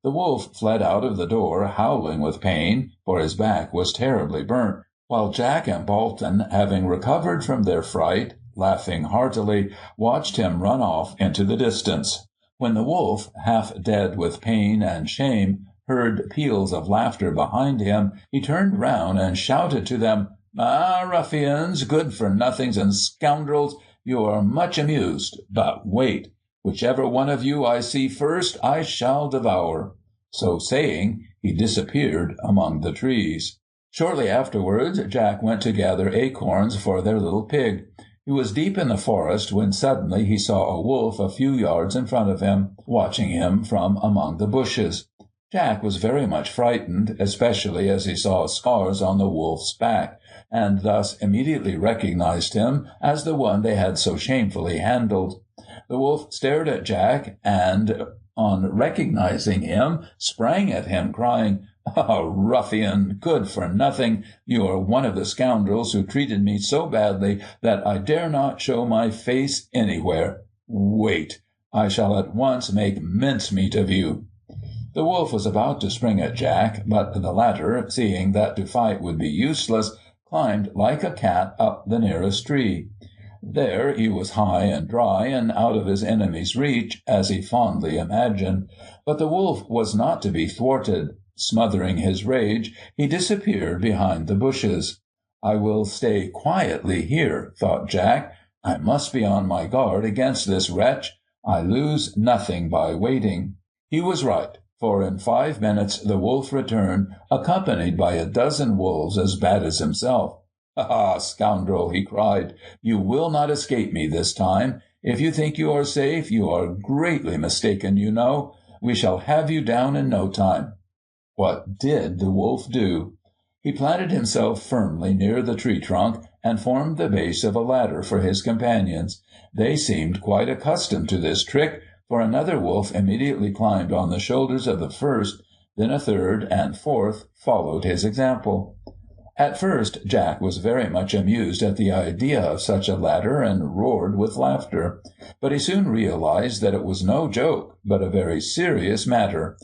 The wolf fled out of the door, howling with pain, for his back was terribly burnt, while Jack and Bolton, having recovered from their fright, laughing heartily, watched him run off into the distance. When the wolf, half dead with pain and shame, heard peals of laughter behind him, he turned round and shouted to them, "Ah, ruffians, good-for-nothings and scoundrels, you are much amused. But wait, whichever one of you I see first, I shall devour." So saying, he disappeared among the trees. Shortly afterwards, Jack went to gather acorns for their little pig. He was deep in the forest when suddenly he saw a wolf a few yards in front of him, watching him from among the bushes. Jack was very much frightened, especially as he saw scars on the wolf's back, and thus immediately recognized him as the one they had so shamefully handled. The wolf stared at Jack, and, on recognizing him, sprang at him, crying, "Ah, ruffian, good-for-nothing, you are one of the scoundrels who treated me so badly that I dare not show my face anywhere. Wait, I shall at once make mincemeat of you." The wolf was about to spring at Jack, but the latter, seeing that to fight would be useless, climbed like a cat up the nearest tree. There he was high and dry and out of his enemy's reach, as he fondly imagined. But the wolf was not to be thwarted. Smothering his rage, he disappeared behind the bushes. "I will stay quietly here," thought Jack. "I must be on my guard against this wretch. I lose nothing by waiting." He was right, for in 5 minutes the wolf returned, accompanied by a dozen wolves as bad as himself. "Ah, scoundrel!" he cried, "you will not escape me this time. If you think you are safe, you are greatly mistaken, you know. We shall have you down in no time." What did the wolf do? He planted himself firmly near the tree trunk and formed the base of a ladder for his companions. They seemed quite accustomed to this trick, for another wolf immediately climbed on the shoulders of the first, then a third and fourth followed his example. At first Jack was very much amused at the idea of such a ladder and roared with laughter. But he soon realized that it was no joke, but a very serious matter.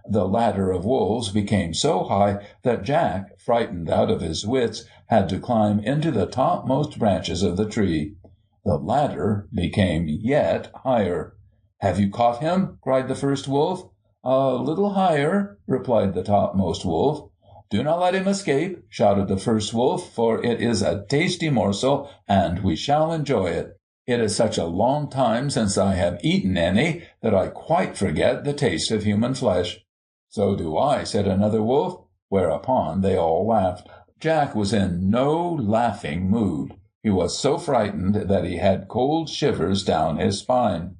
The ladder of wolves became so high that Jack, frightened out of his wits, had to climb into the topmost branches of the tree. The ladder became yet higher. "Have you caught him?" cried the first wolf. "A little higher," replied the topmost wolf. "Do not let him escape," shouted the first wolf, "for it is a tasty morsel, and we shall enjoy it. It is such a long time since I have eaten any that I quite forget the taste of human flesh." "So do I," said another wolf, whereupon they all laughed. Jack was in no laughing mood. He was so frightened that he had cold shivers down his spine.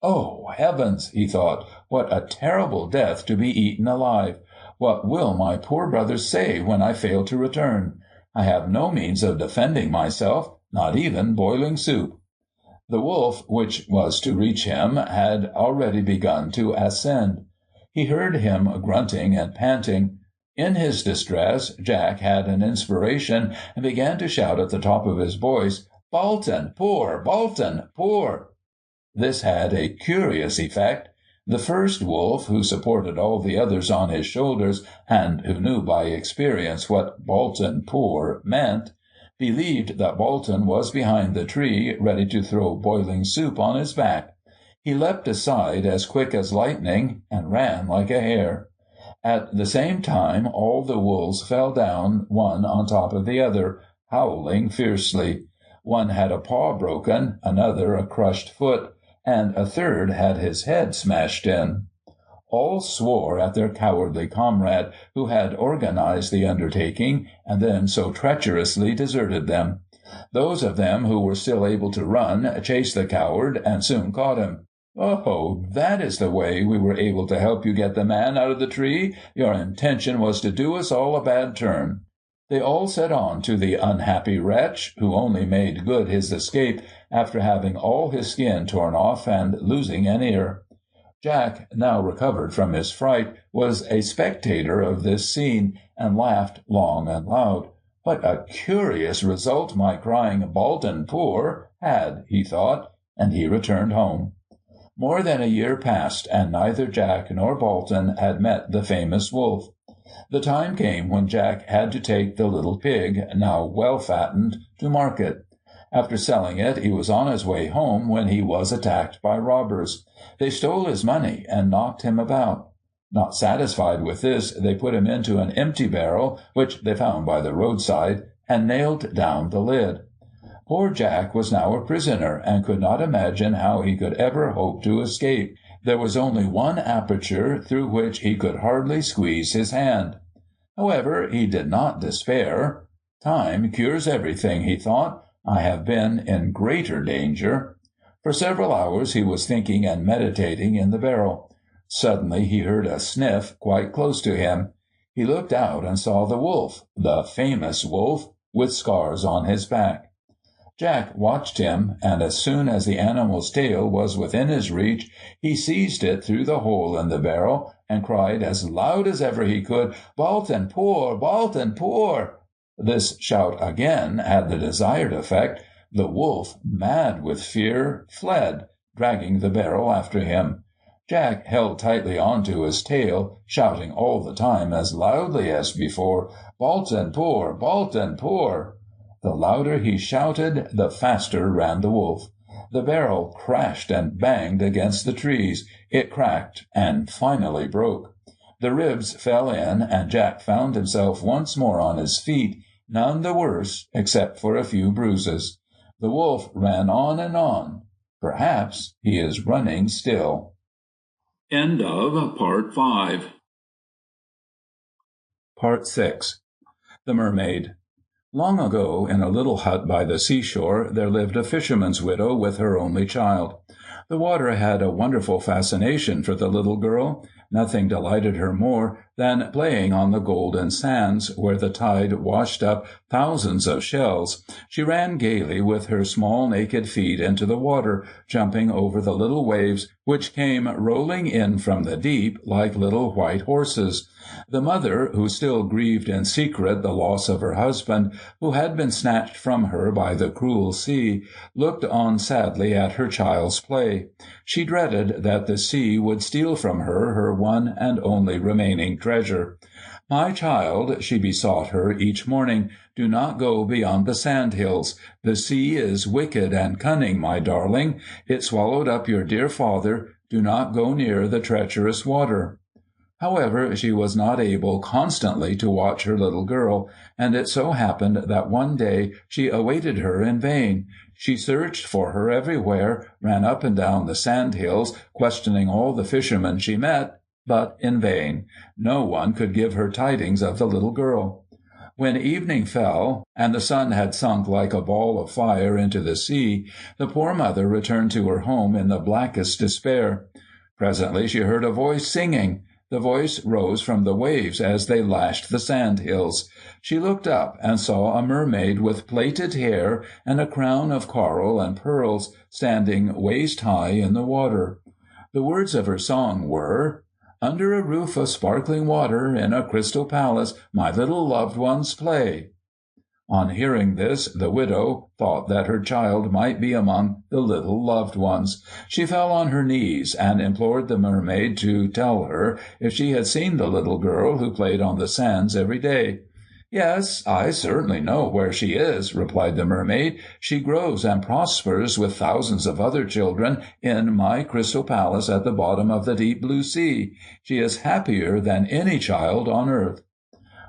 "Oh, heavens!" he thought, "what a terrible death to be eaten alive! What will my poor brothers say when I fail to return? I have no means of defending myself, not even boiling soup." The wolf, which was to reach him, had already begun to ascend. He heard him grunting and panting. In his distress, Jack had an inspiration and began to shout at the top of his voice, "Bolton, poor! Bolton, poor!" This had a curious effect. The first wolf, who supported all the others on his shoulders, and who knew by experience what "Bolton, poor" meant, believed that Bolton was behind the tree, ready to throw boiling soup on his back. He leapt aside as quick as lightning, and ran like a hare. At the same time all the wolves fell down, one on top of the other, howling fiercely. One had a paw broken, another a crushed foot, and a third had his head smashed in. All swore at their cowardly comrade, who had organized the undertaking, and then so treacherously deserted them. Those of them who were still able to run chased the coward and soon caught him. "Oh, that is the way we were able to help you get the man out of the tree. Your intention was to do us all a bad turn." They all set on to the unhappy wretch, who only made good his escape after having all his skin torn off and losing an ear. Jack, now recovered from his fright, was a spectator of this scene, and laughed long and loud. What a curious result my crying "Bolton, poor" had, he thought, and he returned home. More than a year passed, and neither Jack nor Bolton had met the famous wolf. The time came when Jack had to take the little pig, now well fattened, to market. After selling it, he was on his way home when he was attacked by robbers. They stole his money and knocked him about. Not satisfied with this, they put him into an empty barrel, which they found by the roadside, and nailed down the lid. Poor Jack was now a prisoner, and could not imagine how he could ever hope to escape. There was only one aperture through which he could hardly squeeze his hand. However, he did not despair. "Time cures everything," he thought. "I have been in greater danger." For several hours he was thinking and meditating in the barrel. Suddenly he heard a sniff quite close to him. He looked out and saw the wolf, the famous wolf, with scars on his back. Jack watched him, and as soon as the animal's tail was within his reach, he seized it through the hole in the barrel, and cried as loud as ever he could, "Bolton, poor! Bolton, poor!" This shout again had the desired effect. The wolf, mad with fear, fled, dragging the barrel after him. Jack held tightly on to his tail, shouting all the time as loudly as before, "Bolton, poor! Bolton, poor!" The louder he shouted, the faster ran the wolf. The barrel crashed and banged against the trees. It cracked and finally broke. The ribs fell in, and Jack found himself once more on his feet, none the worse except for a few bruises. The wolf ran on and on. Perhaps he is running still. End of Part 5. Part 6. The Mermaid. Long ago, in a little hut by the seashore, there lived a fisherman's widow with her only child. The water had a wonderful fascination for the little girl. Nothing delighted her more than playing on the golden sands, where the tide washed up thousands of shells. She ran gaily with her small naked feet into the water, jumping over the little waves which came rolling in from the deep like little white horses. The mother, who still grieved in secret the loss of her husband, who had been snatched from her by the cruel sea, looked on sadly at her child's play. She dreaded that the sea would steal from her her one and only remaining treasure. "My child," she besought her each morning, "do not go beyond the sand-hills. The sea is wicked and cunning, my darling. It swallowed up your dear father. Do not go near the treacherous water." However, she was not able constantly to watch her little girl, and it so happened that one day she awaited her in vain. She searched for her everywhere, ran up and down the sand-hills, questioning all the fishermen she met, but in vain. No one could give her tidings of the little girl. When evening fell, and the sun had sunk like a ball of fire into the sea, the poor mother returned to her home in the blackest despair. Presently she heard a voice singing. The voice rose from the waves as they lashed the sand-hills. She looked up and saw a mermaid with plaited hair and a crown of coral and pearls standing waist-high in the water. The words of her song were, "Under a roof of sparkling water, in a crystal palace, my little loved ones play." On hearing this, the widow thought that her child might be among the little loved ones. She fell on her knees and implored the mermaid to tell her if she had seen the little girl who played on the sands every day. "Yes, I certainly know where she is," replied the mermaid. "She grows and prospers with thousands of other children in my crystal palace at the bottom of the deep blue sea. She is happier than any child on earth."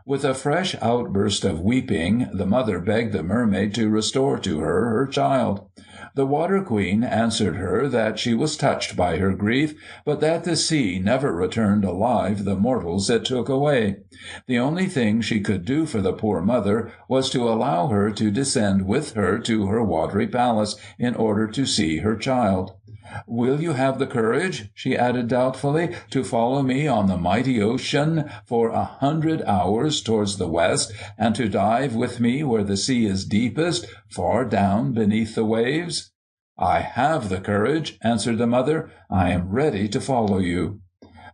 With a fresh outburst of weeping, the mother begged the mermaid to restore to her child. The Water Queen answered her that she was touched by her grief, but that the sea never returned alive the mortals it took away. The only thing she could do for the poor mother was to allow her to descend with her to her watery palace in order to see her child. "Will you have the courage," she added doubtfully, "to follow me on the mighty ocean for 100 hours towards the west, and to dive with me where the sea is deepest, far down beneath the waves?" "I have the courage," answered the mother. "I am ready to follow you."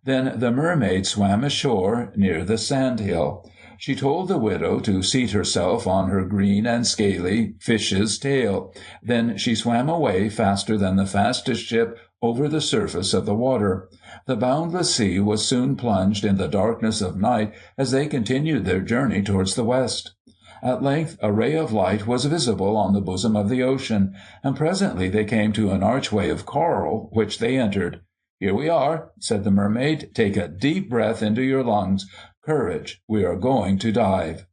Then the mermaid swam ashore near the sand-hill. She told the widow to seat herself on her green and scaly fish's tail. Then she swam away faster than the fastest ship over the surface of the water. The boundless sea was soon plunged in the darkness of night as they continued their journey towards the west. At length a ray of light was visible on the bosom of the ocean, and presently they came to an archway of coral, which they entered. "Here we are," said the mermaid. "Take a deep breath into your lungs. Courage, we are going to dive."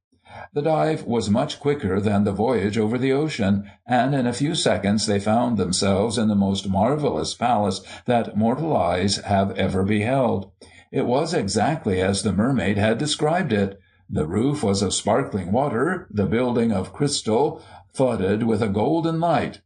The dive was much quicker than the voyage over the ocean, and in a few seconds they found themselves in the most marvelous palace that mortal eyes have ever beheld. It was exactly as the mermaid had described it. The roof was of sparkling water, the building of crystal, flooded with a golden light.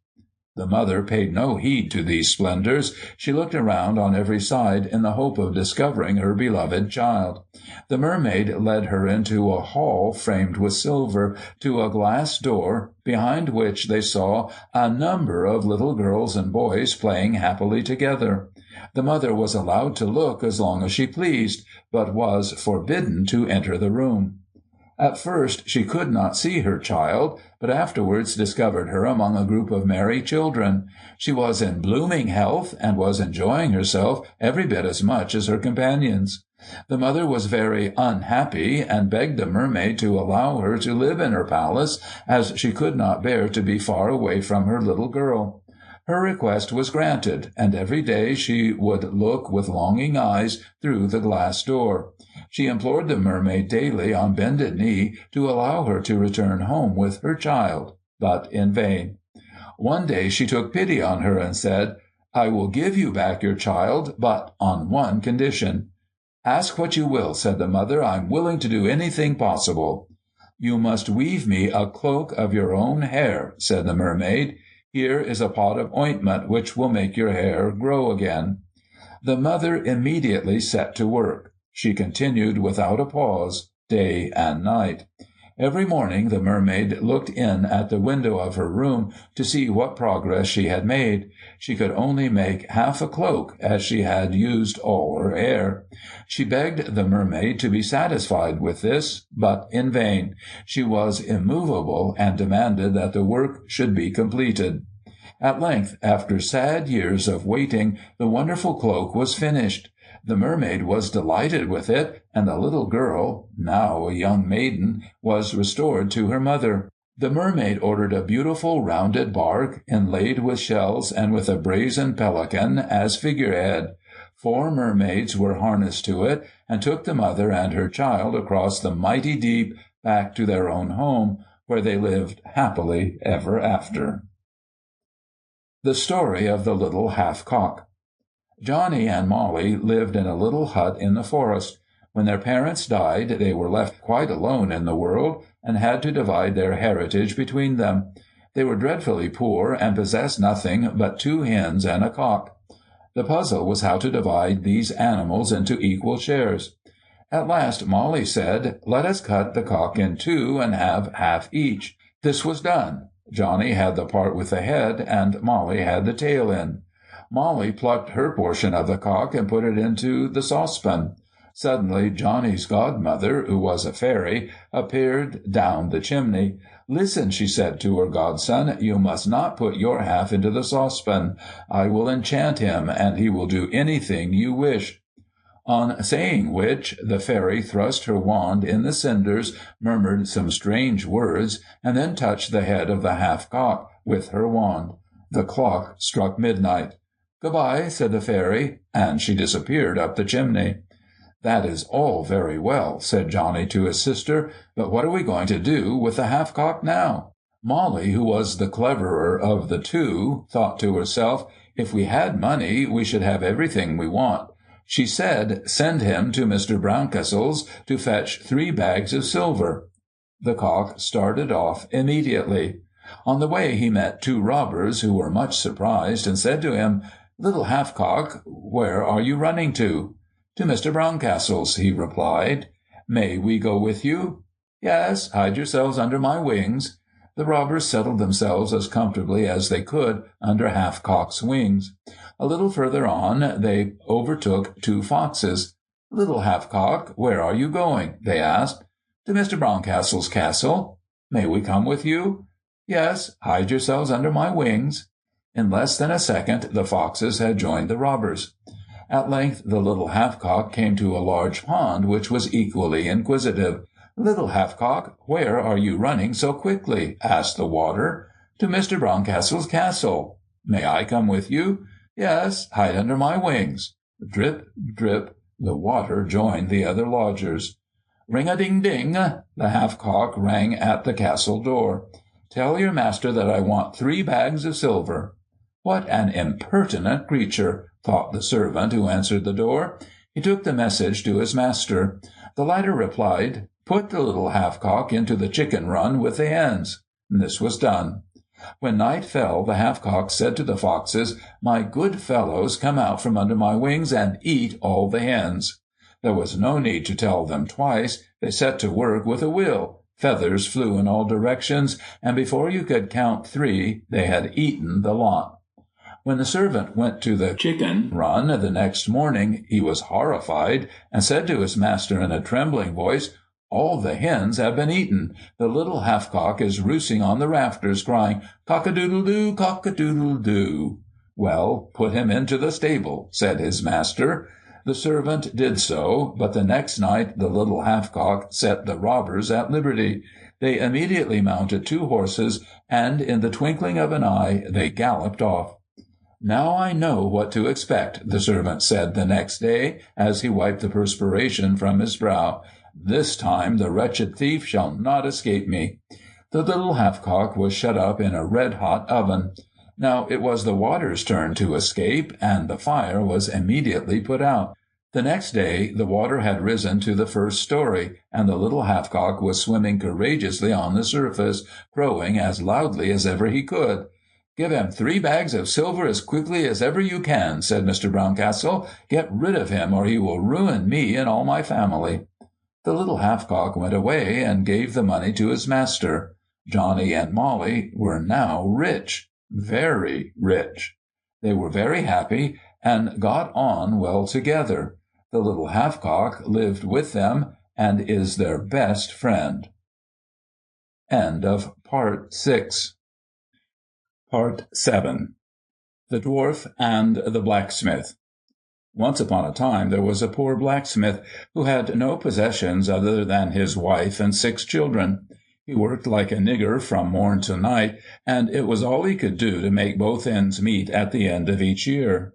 The mother paid no heed to these splendors. She looked around on every side in the hope of discovering her beloved child. The mermaid led her into a hall framed with silver, to a glass door, behind which they saw a number of little girls and boys playing happily together. The mother was allowed to look as long as she pleased, but was forbidden to enter the room. At first she could not see her child, but afterwards discovered her among a group of merry children. She was in blooming health, and was enjoying herself every bit as much as her companions. The mother was very unhappy, and begged the mermaid to allow her to live in her palace, as she could not bear to be far away from her little girl. Her request was granted, and every day she would look with longing eyes through the glass door. She implored the mermaid daily on bended knee to allow her to return home with her child, but in vain. One day she took pity on her and said, "I will give you back your child, but on one condition." "Ask what you will," said the mother. "I am willing to do anything possible." "You must weave me a cloak of your own hair," said the mermaid. "Here is a pot of ointment which will make your hair grow again." The mother immediately set to work. She continued without a pause, day and night. Every morning the mermaid looked in at the window of her room to see what progress she had made. She could only make half a cloak, as she had used all her air. She begged the mermaid to be satisfied with this, but in vain. She was immovable and demanded that the work should be completed. At length, after sad years of waiting, the wonderful cloak was finished. The mermaid was delighted with it, and the little girl, now a young maiden, was restored to her mother. The mermaid ordered a beautiful rounded bark, inlaid with shells and with a brazen pelican as figurehead. 4 mermaids were harnessed to it, and took the mother and her child across the mighty deep back to their own home, where they lived happily ever after. The Story of the Little Half-Cock. Johnny and Molly lived in a little hut in the forest. When their parents died, they were left quite alone in the world, and had to divide their heritage between them. They were dreadfully poor, and possessed nothing but 2 hens and a cock. The puzzle was how to divide these animals into equal shares. At last Molly said, "Let us cut the cock in 2 and have half each." This was done. Johnny had the part with the head, and Molly had the tail end. Molly plucked her portion of the cock and put it into the saucepan. Suddenly Johnny's godmother, who was a fairy, appeared down the chimney. "Listen," she said to her godson, "you must not put your half into the saucepan. I will enchant him, and he will do anything you wish." On saying which, the fairy thrust her wand in the cinders, murmured some strange words, and then touched the head of the half-cock with her wand. The clock struck midnight. "Good-bye," said the fairy, and she disappeared up the chimney. "That is all very well," said Johnny to his sister, "but what are we going to do with the half-cock now?" Molly, who was the cleverer of the 2, thought to herself, "If we had money, we should have everything we want." She said, "Send him to Mr. Browncastle's to fetch 3 bags of silver." The cock started off immediately. On the way he met 2 robbers, who were much surprised, and said to him, "Little half-cock, where are you running to?" "To Mr. Browncastle's," he replied. "May we go with you?" "Yes, hide yourselves under my wings." The robbers settled themselves as comfortably as they could under Half-Cock's wings. A little further on they overtook 2 foxes. "Little Half-Cock, where are you going?" they asked. "To Mr. Browncastle's castle." "May we come with you?" "Yes, hide yourselves under my wings." In less than a second the foxes had joined the robbers. At length the little half-cock came to a large pond which was equally inquisitive. "Little half-cock, where are you running so quickly?" asked the water. "To Mr. Browncastle's castle." "May I come with you?" "Yes, hide under my wings." Drip, drip, the water joined the other lodgers. "Ring-a-ding-ding!" the half-cock rang at the castle door. "Tell your master that I want 3 bags of silver." "What an impertinent creature!" thought the servant who answered the door. He took the message to his master. The latter replied, "Put the little half-cock into the chicken run with the hens." This was done. When night fell, the half-cock said to the foxes, "My good fellows, come out from under my wings and eat all the hens." There was no need to tell them twice. They set to work with a will. Feathers flew in all directions, and before you could count 3, they had eaten the lot. When the servant went to the chicken run the next morning, he was horrified, and said to his master in a trembling voice, "All the hens have been eaten. The little half-cock is roosting on the rafters, crying, 'Cock-a-doodle-doo, cock-a-doodle-doo.'" "Well, put him into the stable," said his master. The servant did so, but the next night the little half-cock set the robbers at liberty. They immediately mounted 2 horses, and in the twinkling of an eye they galloped off. "Now I know what to expect," the servant said the next day, as he wiped the perspiration from his brow. "This time the wretched thief shall not escape me." The little half-cock was shut up in a red-hot oven. Now it was the water's turn to escape, and the fire was immediately put out. The next day the water had risen to the 1st story, and the little half-cock was swimming courageously on the surface, crowing as loudly as ever he could. "Give him 3 bags of silver as quickly as ever you can," said Mr. Browncastle. "Get rid of him, or he will ruin me and all my family." The little half-cock went away and gave the money to his master. Johnny and Molly were now rich, very rich. They were very happy and got on well together. The little half-cock lived with them and is their best friend. End of Part 6. Part 7. The Dwarf and the Blacksmith. Once upon a time there was a poor blacksmith who had no possessions other than his wife and 6 children. He worked like a nigger from morn to night, and it was all he could do to make both ends meet at the end of each year.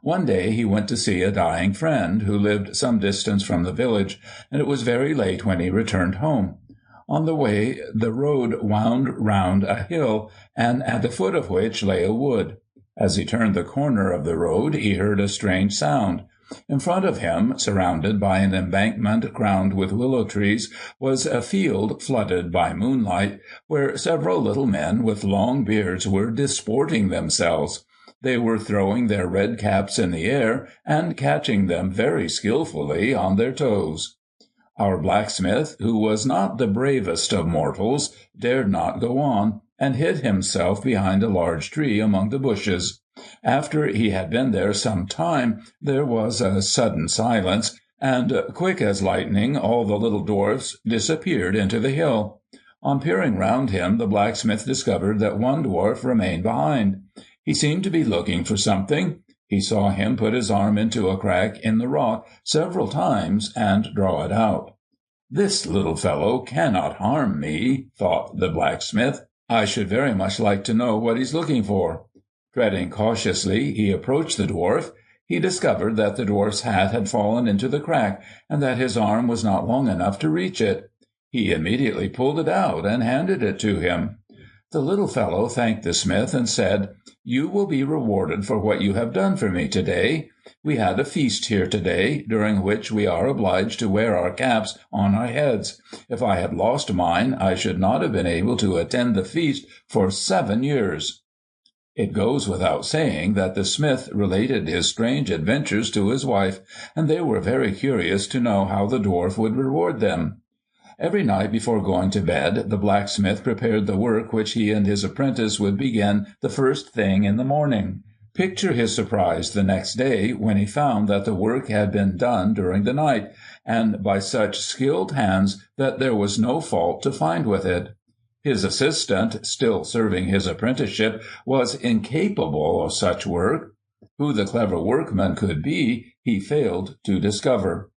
One day he went to see a dying friend who lived some distance from the village, and it was very late when he returned home. On the way the road wound round a hill, and at the foot of which lay a wood. As he turned the corner of the road he heard a strange sound. In front of him, surrounded by an embankment crowned with willow trees, was a field flooded by moonlight, where several little men with long beards were disporting themselves. They were throwing their red caps in the air and catching them very skillfully on their toes. Our blacksmith, who was not the bravest of mortals, dared not go on, and hid himself behind a large tree among the bushes. After he had been there some time, there was a sudden silence, and quick as lightning all the little dwarfs disappeared into the hill. On peering round him, the blacksmith discovered that one dwarf remained behind. He seemed to be looking for something. He saw him put his arm into a crack in the rock several times and draw it out. "This little fellow cannot harm me," thought the blacksmith. "I should very much like to know what he's looking for." Treading cautiously, he approached the dwarf. He discovered that the dwarf's hat had fallen into the crack, and that his arm was not long enough to reach it. He immediately pulled it out and handed it to him. The little fellow thanked the smith and said, "You will be rewarded for what you have done for me today. We had a feast here today, during which we are obliged to wear our caps on our heads. If I had lost mine, I should not have been able to attend the feast for 7 years." It goes without saying that the smith related his strange adventures to his wife, and they were very curious to know how the dwarf would reward them. Every night before going to bed, the blacksmith prepared the work which he and his apprentice would begin the first thing in the morning. Picture his surprise the next day when he found that the work had been done during the night, and by such skilled hands that there was no fault to find with it. His assistant, still serving his apprenticeship, was incapable of such work. Who the clever workman could be, he failed to discover.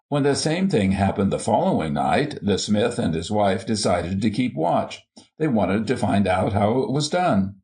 When the same thing happened the following night, the smith and his wife decided to keep watch. They wanted to find out how it was done.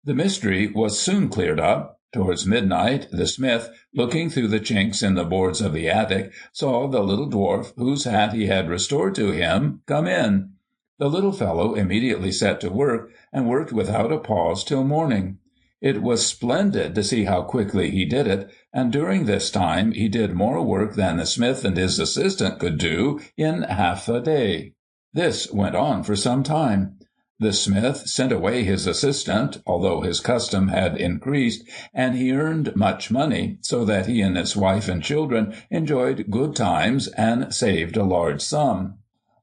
The mystery was soon cleared up. Towards midnight, the smith, looking through the chinks in the boards of the attic, saw the little dwarf, whose hat he had restored to him, come in. The little fellow immediately set to work, and worked without a pause till morning. It was splendid to see how quickly he did it, and during this time he did more work than the smith and his assistant could do in half a day. This went on for some time. The smith sent away his assistant, although his custom had increased, and he earned much money, so that he and his wife and children enjoyed good times and saved a large sum.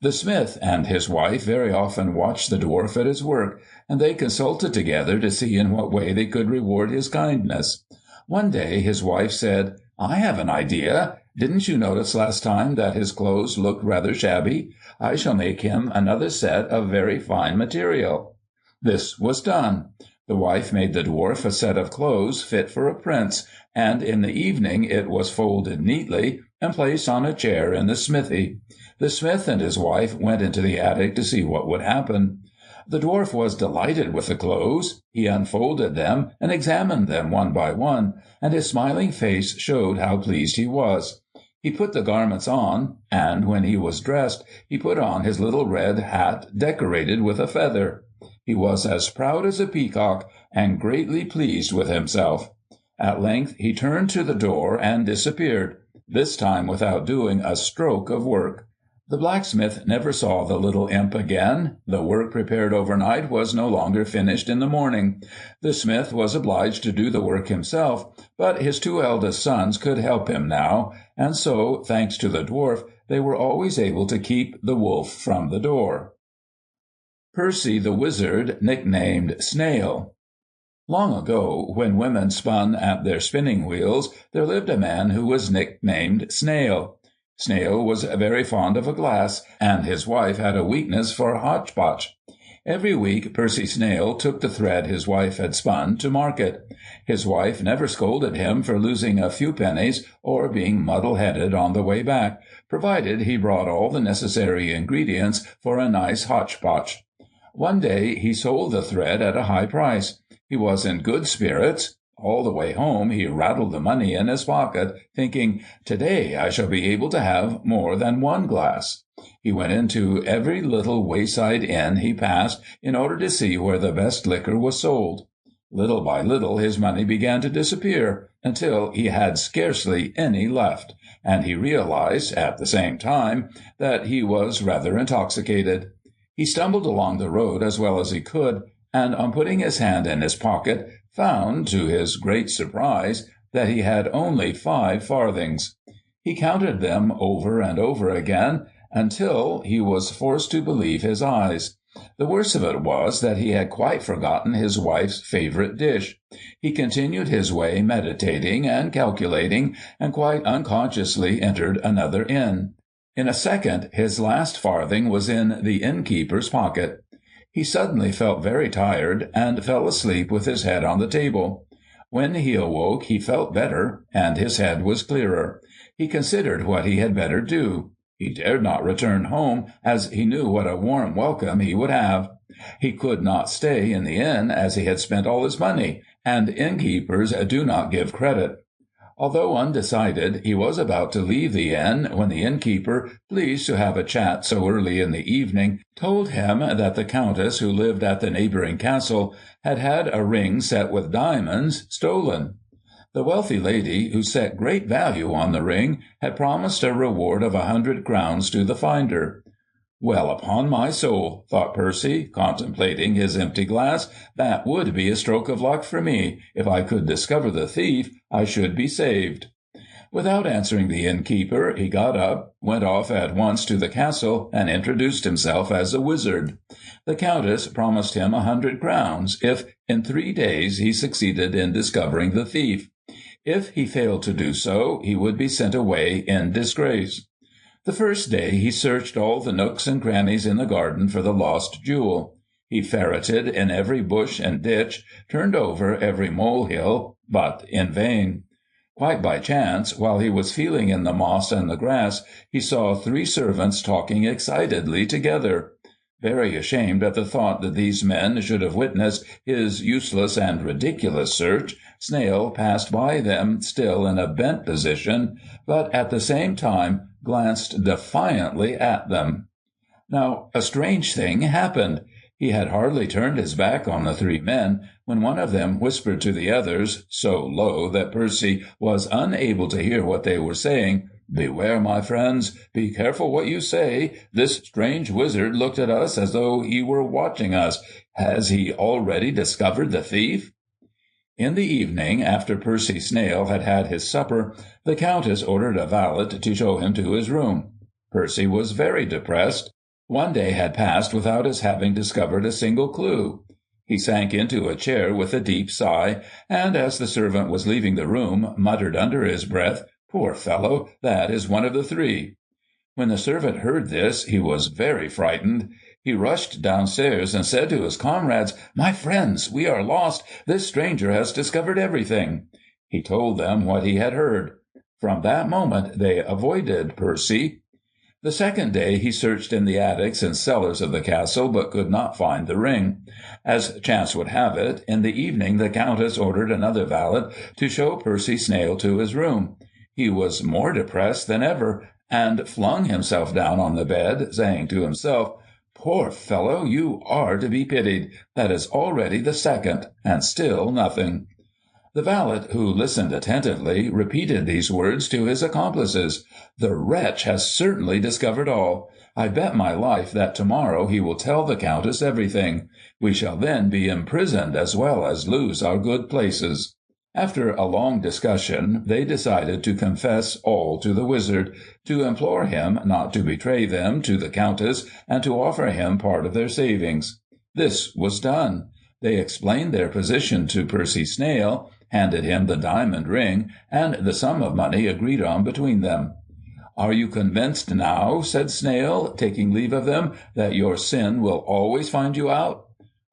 The smith and his wife very often watched the dwarf at his work, and they consulted together to see in what way they could reward his kindness. One day his wife said, "I have an idea. Didn't you notice last time that his clothes looked rather shabby? I shall make him another set of very fine material." This was done. The wife made the dwarf a set of clothes fit for a prince, and in the evening it was folded neatly and placed on a chair in the smithy. The smith and his wife went into the attic to see what would happen. The dwarf was delighted with the clothes. He unfolded them and examined them one by one, and his smiling face showed how pleased he was. He put the garments on, and when he was dressed, he put on his little red hat decorated with a feather. He was as proud as a peacock, and greatly pleased with himself. At length he turned to the door and disappeared, this time without doing a stroke of work. The blacksmith never saw the little imp again. The work prepared overnight was no longer finished in the morning. The smith was obliged to do the work himself, but his 2 eldest sons could help him now, and so, thanks to the dwarf, they were always able to keep the wolf from the door. Percy the Wizard, nicknamed Snail. Long ago, when women spun at their spinning wheels, there lived a man who was nicknamed Snail. Snail was very fond of a glass, and his wife had a weakness for hotchpotch. Every week Percy Snail took the thread his wife had spun to market. His wife never scolded him for losing a few pennies or being muddle-headed on the way back, provided he brought all the necessary ingredients for a nice hotchpotch. One day he sold the thread at a high price. He was in good spirits. All the way home he rattled the money in his pocket, thinking, "Today I shall be able to have more than 1 glass." He went into every little wayside inn he passed in order to see where the best liquor was sold. Little by little his money began to disappear, until he had scarcely any left, and he realized, at the same time, that he was rather intoxicated. He stumbled along the road as well as he could, and on putting his hand in his pocket, found, to his great surprise, that he had only 5 farthings. He counted them over and over again, until he was forced to believe his eyes. The worst of it was that he had quite forgotten his wife's favorite dish. He continued his way meditating and calculating, and quite unconsciously entered another inn. In a second his last farthing was in the innkeeper's pocket. He suddenly felt very tired, and fell asleep with his head on the table. When he awoke he felt better, and his head was clearer. He considered what he had better do. He dared not return home, as he knew what a warm welcome he would have. He could not stay in the inn, as he had spent all his money, and innkeepers do not give credit. Although undecided, he was about to leave the inn when the innkeeper, pleased to have a chat so early in the evening, told him that the countess who lived at the neighboring castle had had a ring set with diamonds stolen. The wealthy lady, who set great value on the ring, had promised a reward of 100 crowns to the finder. "Well, upon my soul," thought Percy, contemplating his empty glass, "that would be a stroke of luck for me. If I could discover the thief, I should be saved." Without answering the innkeeper, he got up, went off at once to the castle, and introduced himself as a wizard. The countess promised him 100 crowns, if in 3 days he succeeded in discovering the thief. If he failed to do so, he would be sent away in disgrace. The first day he searched all the nooks and crannies in the garden for the lost jewel. He ferreted in every bush and ditch, turned over every molehill, but in vain. Quite by chance, while he was feeling in the moss and the grass, he saw 3 servants talking excitedly together. Very ashamed at the thought that these men should have witnessed his useless and ridiculous search, Snail passed by them still in a bent position, but at the same time glanced defiantly at them. Now, a strange thing happened. He had hardly turned his back on the 3 men, when one of them whispered to the others, so low that Percy was unable to hear what they were saying, "Beware, my friends. Be careful what you say. This strange wizard looked at us as though he were watching us. Has he already discovered the thief?" In the evening, after Percy Snail had had his supper, the countess ordered a valet to show him to his room. Percy was very depressed. One day had passed without his having discovered a single clue. He sank into a chair with a deep sigh, and as the servant was leaving the room, muttered under his breath, "Poor fellow, that is one of the 3. When the servant heard this, he was very frightened. He rushed downstairs and said to his comrades, "My friends, we are lost. This stranger has discovered everything." He told them what he had heard. From that moment they avoided Percy. The second day he searched in the attics and cellars of the castle, but could not find the ring. As chance would have it, in the evening the countess ordered another valet to show Percy Snail to his room. He was more depressed than ever, and flung himself down on the bed, saying to himself, "Poor fellow, you are to be pitied. That is already the 2nd, and still nothing." The valet, who listened attentively, repeated these words to his accomplices. "The wretch has certainly discovered all. I bet my life that tomorrow he will tell the Countess everything. We shall then be imprisoned as well as lose our good places." After a long discussion, they decided to confess all to the wizard, to implore him not to betray them to the Countess, and to offer him part of their savings. This was done. They explained their position to Percy Snail, handed him the diamond ring, and the sum of money agreed on between them. "Are you convinced now," said Snail, taking leave of them, "that your sin will always find you out?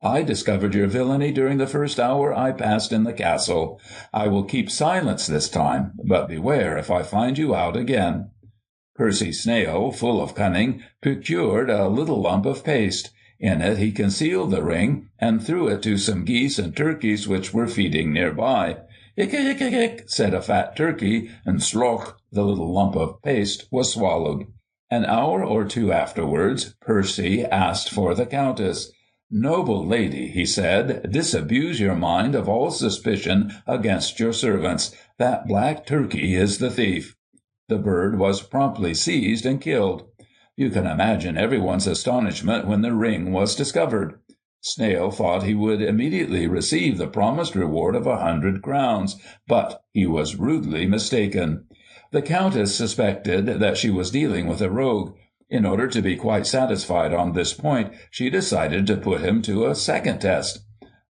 I discovered your villainy during the first hour I passed in the castle. I will keep silence this time, but beware if I find you out again." Percy Snail, full of cunning, procured a little lump of paste. In it he concealed the ring, and threw it to some geese and turkeys which were feeding near by. "Ick, ick, ick, ick," said a fat turkey, and sloch, the little lump of paste was swallowed. An hour or two afterwards, Percy asked for the Countess. "Noble lady," he said, "disabuse your mind of all suspicion against your servants. That black turkey is the thief." The bird was promptly seized and killed. You can imagine everyone's astonishment when the ring was discovered. Snail thought he would immediately receive the promised reward of 100 crowns, but he was rudely mistaken. The Countess suspected that she was dealing with a rogue. In order to be quite satisfied on this point, she decided to put him to a second test.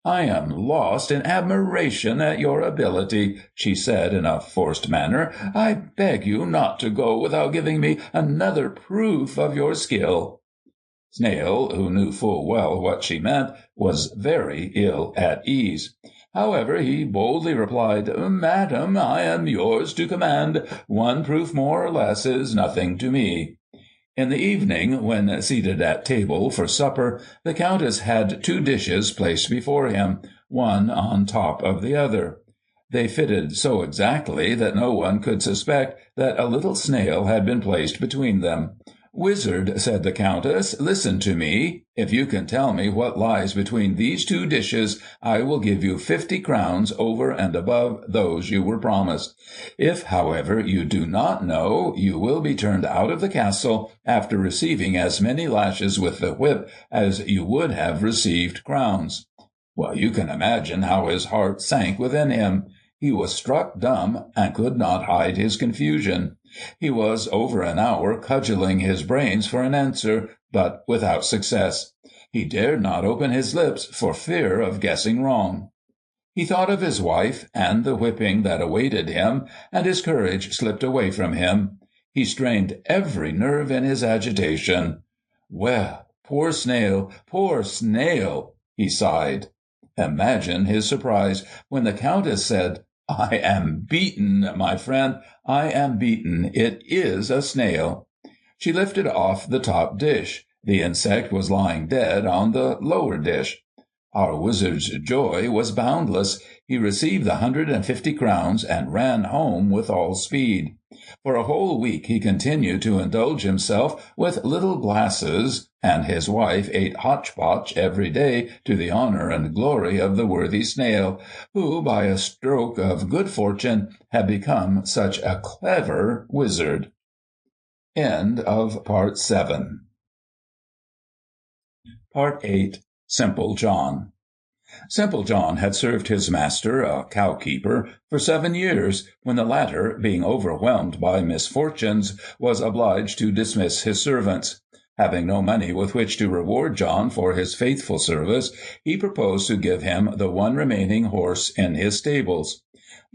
"I am lost in admiration at your ability," she said in a forced manner. "I beg you not to go without giving me another proof of your skill." Snail, who knew full well what she meant, was very ill at ease. However, he boldly replied, "Madam, I am yours to command. One proof more or less is nothing to me." In the evening, when seated at table for supper, the Countess had 2 dishes placed before him, one on top of the other. They fitted so exactly that no one could suspect that a little snail had been placed between them. "Wizard," said the Countess, "listen to me. If you can tell me what lies between these 2 dishes, I will give you 50 crowns over and above those you were promised. If, however, you do not know, you will be turned out of the castle after receiving as many lashes with the whip as you would have received crowns." Well, you can imagine how his heart sank within him. He was struck dumb and could not hide his confusion. He was over an hour cudgelling his brains for an answer, but without success. He dared not open his lips for fear of guessing wrong. He thought of his wife and the whipping that awaited him, and his courage slipped away from him. He strained every nerve in his agitation. "Well, poor Snail, he sighed. Imagine his surprise when the Countess said, "I am beaten, my friend. I am beaten. It is a snail." She lifted off the top dish. The insect was lying dead on the lower dish. Our wizard's joy was boundless. He received the 150 crowns and ran home with all speed. For a whole week he continued to indulge himself with little glasses, and his wife ate hotchpotch every day to the honor and glory of the worthy snail, who, by a stroke of good fortune, had become such a clever wizard. End of Part 7. Part 8. Simple John. Simple John had served his master, a cow-keeper, for 7 years, when the latter, being overwhelmed by misfortunes, was obliged to dismiss his servants. Having no money with which to reward John for his faithful service, he proposed to give him the one remaining horse in his stables.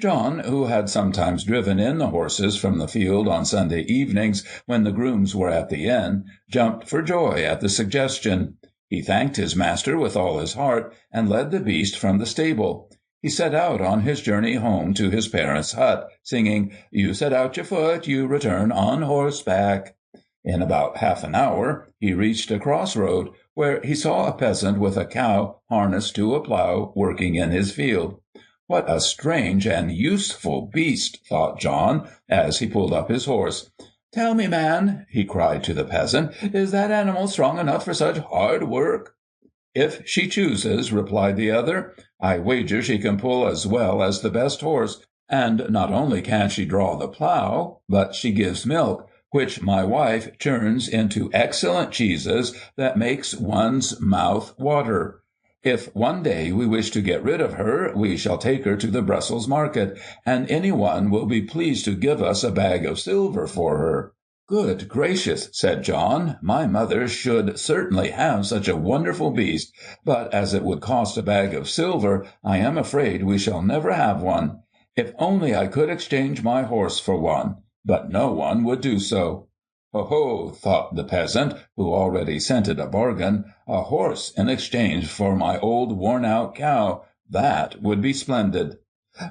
John, who had sometimes driven in the horses from the field on Sunday evenings when the grooms were at the inn, jumped for joy at the suggestion. He thanked his master with all his heart, and led the beast from the stable. He set out on his journey home to his parents' hut, singing, "You set out your foot, you return on horseback." In about half an hour he reached a crossroad, where he saw a peasant with a cow harnessed to a plough working in his field. What a strange and useful beast, thought John, as he pulled up his horse. "Tell me, man," he cried to the peasant, "is that animal strong enough for such hard work?" "If she chooses," replied the other. "I wager she can pull as well as the best horse, and not only can she draw the plough, but she gives milk, which my wife churns into excellent cheeses that makes one's mouth water. If one day we wish to get rid of her, we shall take her to the Brussels market, and any one will be pleased to give us a bag of silver for her." "Good gracious," said John, "my mother should certainly have such a wonderful beast, but as it would cost a bag of silver, I am afraid we shall never have one. If only I could exchange my horse for one, but no one would do so." "Ho, thought the peasant, who already scented a bargain, "a horse in exchange for my old worn-out cow. That would be splendid."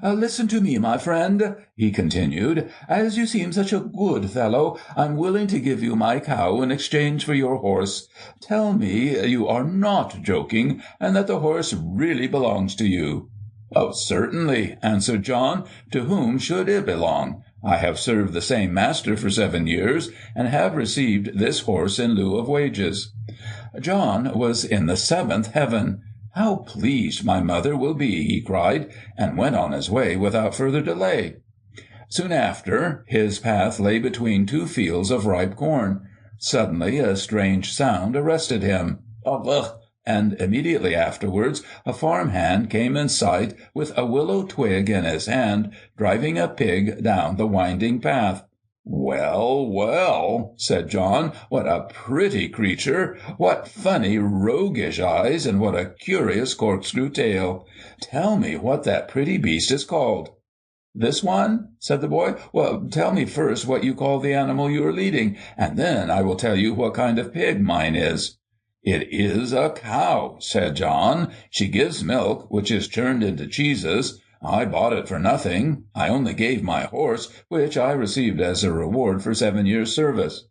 "Listen to me, my friend," he continued. "As you seem such a good fellow, I'm willing to give you my cow in exchange for your horse. Tell me you are not joking, and that the horse really belongs to you." "Oh, certainly," answered John. "To whom should it belong? I have served the same master for 7 years, and have received this horse in lieu of wages." John was in the 7th heaven. "How pleased my mother will be," he cried, and went on his way without further delay. Soon after, his path lay between 2 fields of ripe corn. Suddenly a strange sound arrested him. Ugh! And immediately afterwards a farm hand came in sight with a willow twig in his hand, driving a pig down the winding path. "Well, well," said John, "what a pretty creature! What funny roguish eyes, and what a curious corkscrew tail! Tell me what that pretty beast is called." "This one?" said the boy. "Well, tell me first what you call the animal you are leading, and then I will tell you what kind of pig mine is." "It is a cow," said John. "She gives milk, which is churned into cheeses. I bought it for nothing. I only gave my horse, which I received as a reward for 7 years' service."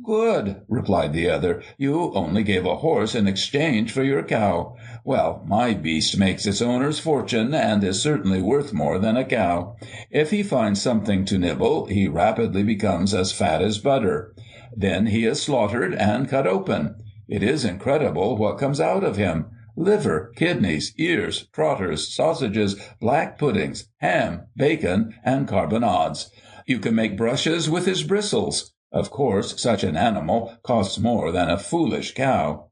"Good," replied the other. "You only gave a horse in exchange for your cow. Well, my beast makes its owner's fortune, and is certainly worth more than a cow. If he finds something to nibble, he rapidly becomes as fat as butter. Then he is slaughtered and cut open. It is incredible what comes out of him. Liver, kidneys, ears, trotters, sausages, black puddings, ham, bacon, and carbonades. You can make brushes with his bristles. Of course, such an animal costs more than a foolish cow."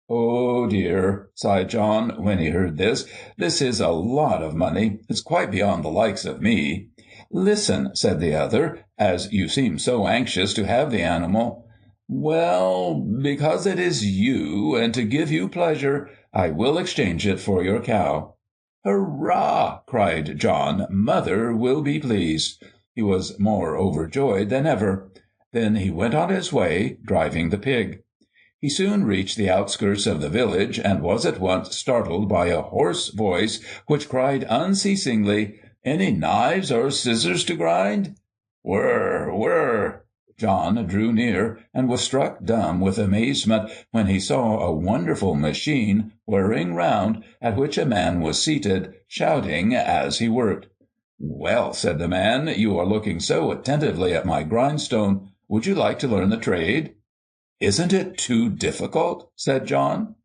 "Oh, dear," sighed John, when he heard this. "This is a lot of money. It's quite beyond the likes of me." "Listen," said the other, "as you seem so anxious to have the animal. Well, because it is you, and to give you pleasure, I will exchange it for your cow." "Hurrah!" cried John. "Mother will be pleased." He was more overjoyed than ever. Then he went on his way, driving the pig. He soon reached the outskirts of the village, and was at once startled by a hoarse voice which cried unceasingly, "Any knives or scissors to grind?" "Whirr, whirr!" John drew near, and was struck dumb with amazement when he saw a wonderful machine whirring round, at which a man was seated, shouting as he worked. "Well," said the man, "you are looking so attentively at my grindstone. Would you like to learn the trade?" "Isn't it too difficult?" said John.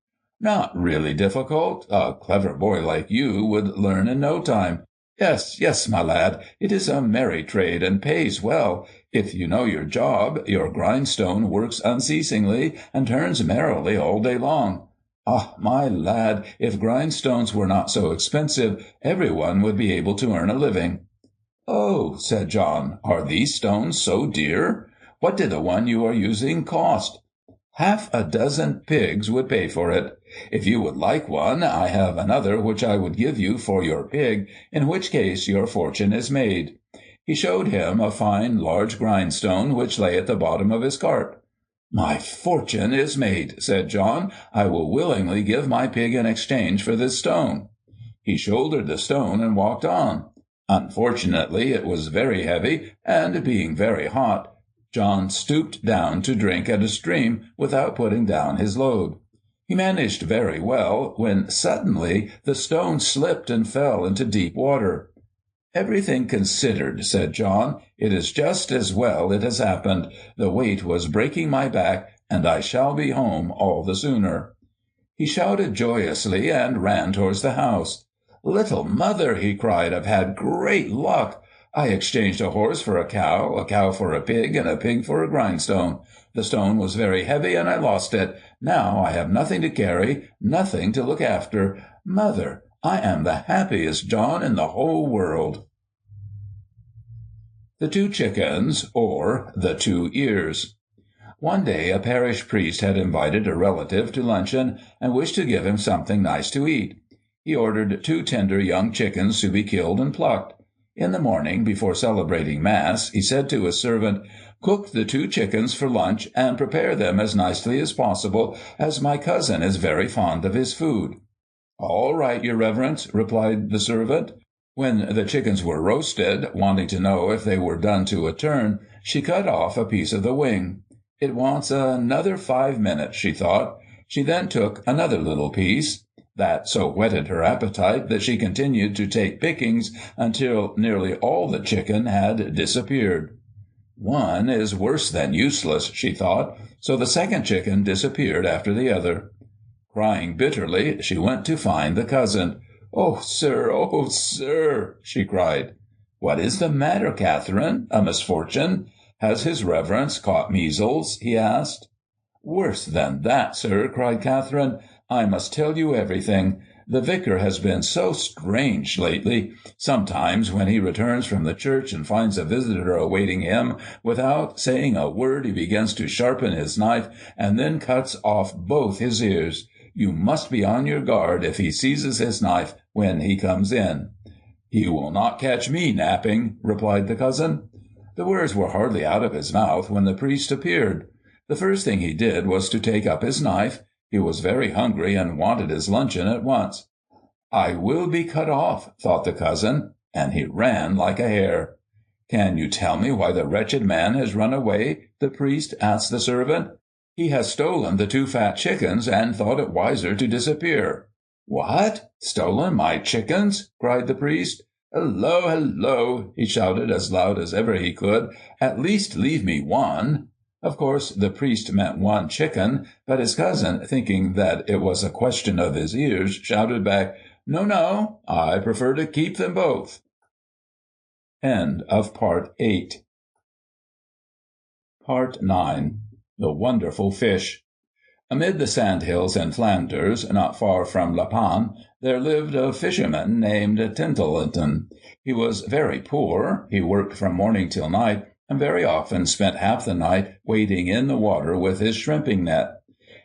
"Not really difficult. A clever boy like you would learn in no time. Yes, my lad, it is a merry trade, and pays well. If you know your job, your grindstone works unceasingly, and turns merrily all day long. Ah, my lad, if grindstones were not so expensive, everyone would be able to earn a living." "Oh," said John, "are these stones so dear? What did the one you are using cost?" "Half a dozen pigs would pay for it. If you would like one, I have another which I would give you for your pig, in which case your fortune is made." He showed him a fine large grindstone which lay at the bottom of his cart. "My fortune is made," said John. "I will willingly give my pig in exchange for this stone." He shouldered the stone and walked on. Unfortunately, it was very heavy, and being very hot, John stooped down to drink at a stream without putting down his load. He managed very well, when suddenly the stone slipped and fell into deep water. "Everything considered," said John, "it is just as well it has happened. The weight was breaking my back, and I shall be home all the sooner." He shouted joyously and ran towards the house. "Little mother," he cried, "I've had great luck. I exchanged a horse for a cow for a pig, and a pig for a grindstone. The stone was very heavy, and I lost it. Now I have nothing to carry, nothing to look after. Mother, I am the happiest John in the whole world." The Two Chickens, or the Two Ears. One day a parish priest had invited a relative to luncheon and wished to give him something nice to eat. He ordered 2 tender young chickens to be killed and plucked. In the morning, before celebrating Mass, he said to his servant, "Cook the 2 chickens for lunch and prepare them as nicely as possible, as my cousin is very fond of his food." "All right, your reverence," replied the servant. When the chickens were roasted, wanting to know if they were done to a turn, she cut off a piece of the wing. "It wants another 5 minutes," she thought. She then took another little piece. That so whetted her appetite that she continued to take pickings until nearly all the chicken had disappeared. "One is worse than useless," she thought, so the second chicken disappeared after the other. Crying bitterly, she went to find the cousin. "Oh, sir," she cried. "What is the matter, Catherine? A misfortune? Has his reverence caught measles?" he asked. "Worse than that, sir," cried Catherine. "I must tell you everything. The vicar has been so strange lately. Sometimes when he returns from the church and finds a visitor awaiting him, without saying a word he begins to sharpen his knife and then cuts off both his ears. You must be on your guard if he seizes his knife when he comes in." "He will not catch me napping," replied the cousin. The words were hardly out of his mouth when the priest appeared. The first thing he did was to take up his knife. He was very hungry and wanted his luncheon at once. "I will be cut off," thought the cousin, and he ran like a hare. "Can you tell me why the wretched man has run away?" the priest asked the servant. "He has stolen the 2 fat chickens and thought it wiser to disappear." "What? Stolen my chickens?" cried the priest. "Hello, hello!" he shouted as loud as ever he could. "At least leave me one." Of course, the priest meant 1 chicken, but his cousin, thinking that it was a question of his ears, shouted back, No, I prefer to keep them both." End of Part 8. Part 9. The Wonderful Fish. Amid the sandhills in Flanders, not far from La Panne, there lived a fisherman named Tintleton. He was very poor. He worked from morning till night, and very often spent half the night wading in the water with his shrimping net.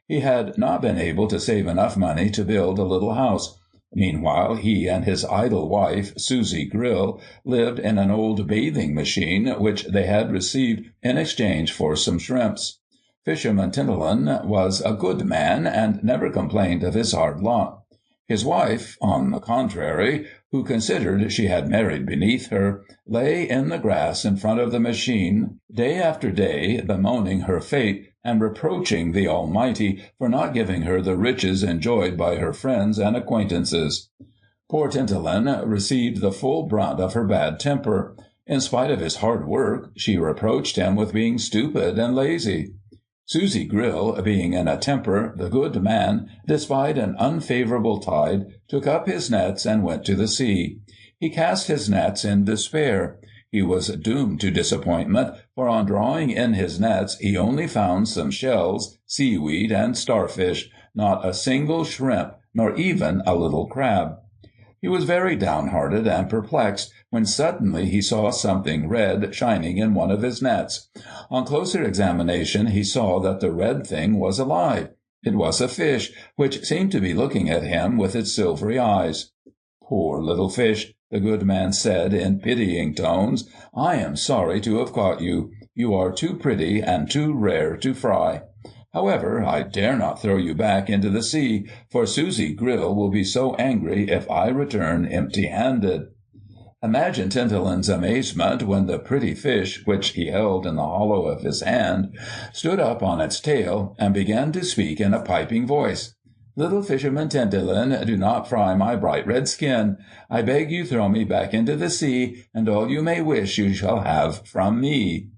He had not been able to save enough money to build a little house. Meanwhile, he and his idle wife, Susie Grill, lived in an old bathing machine which they had received in exchange for some shrimps. Fisherman Tintleton was a good man and never complained of his hard lot. His wife, on the contrary, who considered she had married beneath her, lay in the grass in front of the machine day after day, bemoaning her fate and reproaching the Almighty for not giving her the riches enjoyed by her friends and acquaintances. Poor Tintleton received the full brunt of her bad temper. In spite of his hard work, she reproached him with being stupid and lazy. Susie Grill, being in a temper, the good man, despite an unfavorable tide, took up his nets and went to the sea. He cast his nets in despair. He was doomed to disappointment, for on drawing in his nets he only found some shells, seaweed, and starfish, not a single shrimp, nor even a little crab. He was very downhearted and perplexed, when suddenly he saw something red shining in one of his nets. On closer examination he saw that the red thing was alive. It was a fish, which seemed to be looking at him with its silvery eyes. "Poor little fish," the good man said in pitying tones, "I am sorry to have caught you. You are too pretty and too rare to fry. However, I dare not throw you back into the sea, for Susie Grill will be so angry if I return empty-handed." Imagine Tintleton's amazement when the pretty fish, which he held in the hollow of his hand, stood up on its tail and began to speak in a piping voice. "Little fisherman Tintleton, do not fry my bright red skin. I beg you throw me back into the sea, and all you may wish you shall have from me."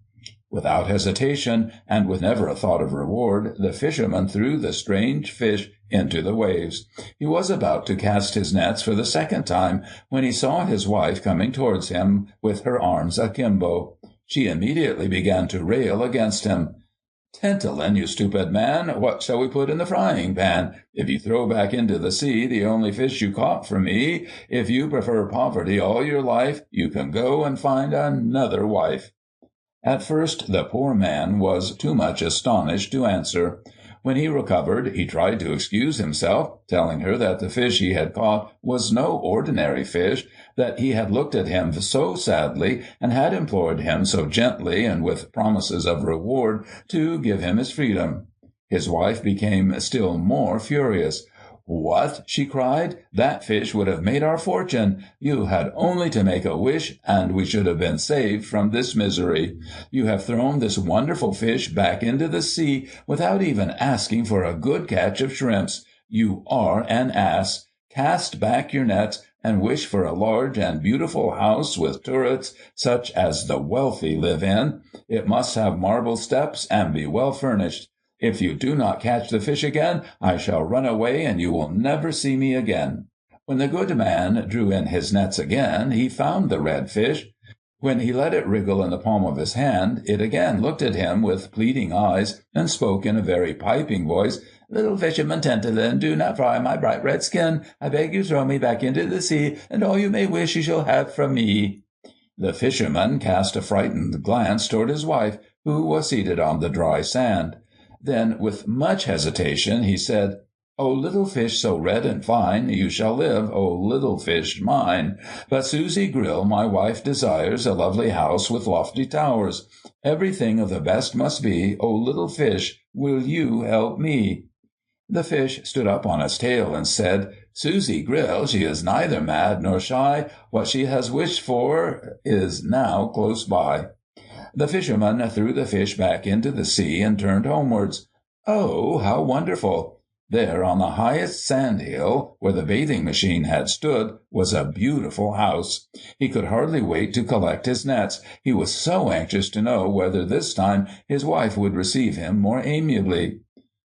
Without hesitation, and with never a thought of reward, the fisherman threw the strange fish into the waves. He was about to cast his nets for the second time when he saw his wife coming towards him with her arms akimbo. She immediately began to rail against him. "Tintagel, you stupid man, what shall we put in the frying pan? If you throw back into the sea the only fish you caught for me, if you prefer poverty all your life, you can go and find another wife." At first the poor man was too much astonished to answer. When he recovered, he tried to excuse himself, telling her that the fish he had caught was no ordinary fish, that he had looked at him so sadly and had implored him so gently and with promises of reward to give him his freedom. His wife became still more furious. "What?" she cried. "That fish would have made our fortune. You had only to make a wish, and we should have been saved from this misery. You have thrown this wonderful fish back into the sea without even asking for a good catch of shrimps. You are an ass. Cast back your nets and wish for a large and beautiful house with turrets such as the wealthy live in. It must have marble steps and be well furnished. If you do not catch the fish again, I shall run away and you will never see me again." When the good man drew in his nets again, he found the red fish. When he let it wriggle in the palm of his hand, it again looked at him with pleading eyes and spoke in a very piping voice. "Little fisherman Tintagel, do not fry my bright red skin. I beg you throw me back into the sea, and all you may wish you shall have from me." The fisherman cast a frightened glance toward his wife, who was seated on the dry sand. Then, with much hesitation, he said, "O little fish so red and fine, you shall live, O little fish mine. But Susie Grill, my wife, desires a lovely house with lofty towers. Everything of the best must be, O little fish, will you help me?" The fish stood up on its tail and said, "Susie Grill, she is neither mad nor shy. What she has wished for is now close by." The fisherman threw the fish back into the sea and turned homewards. Oh, how wonderful! There, on the highest sand-hill, where the bathing machine had stood, was a beautiful house. He could hardly wait to collect his nets. He was so anxious to know whether this time his wife would receive him more amiably.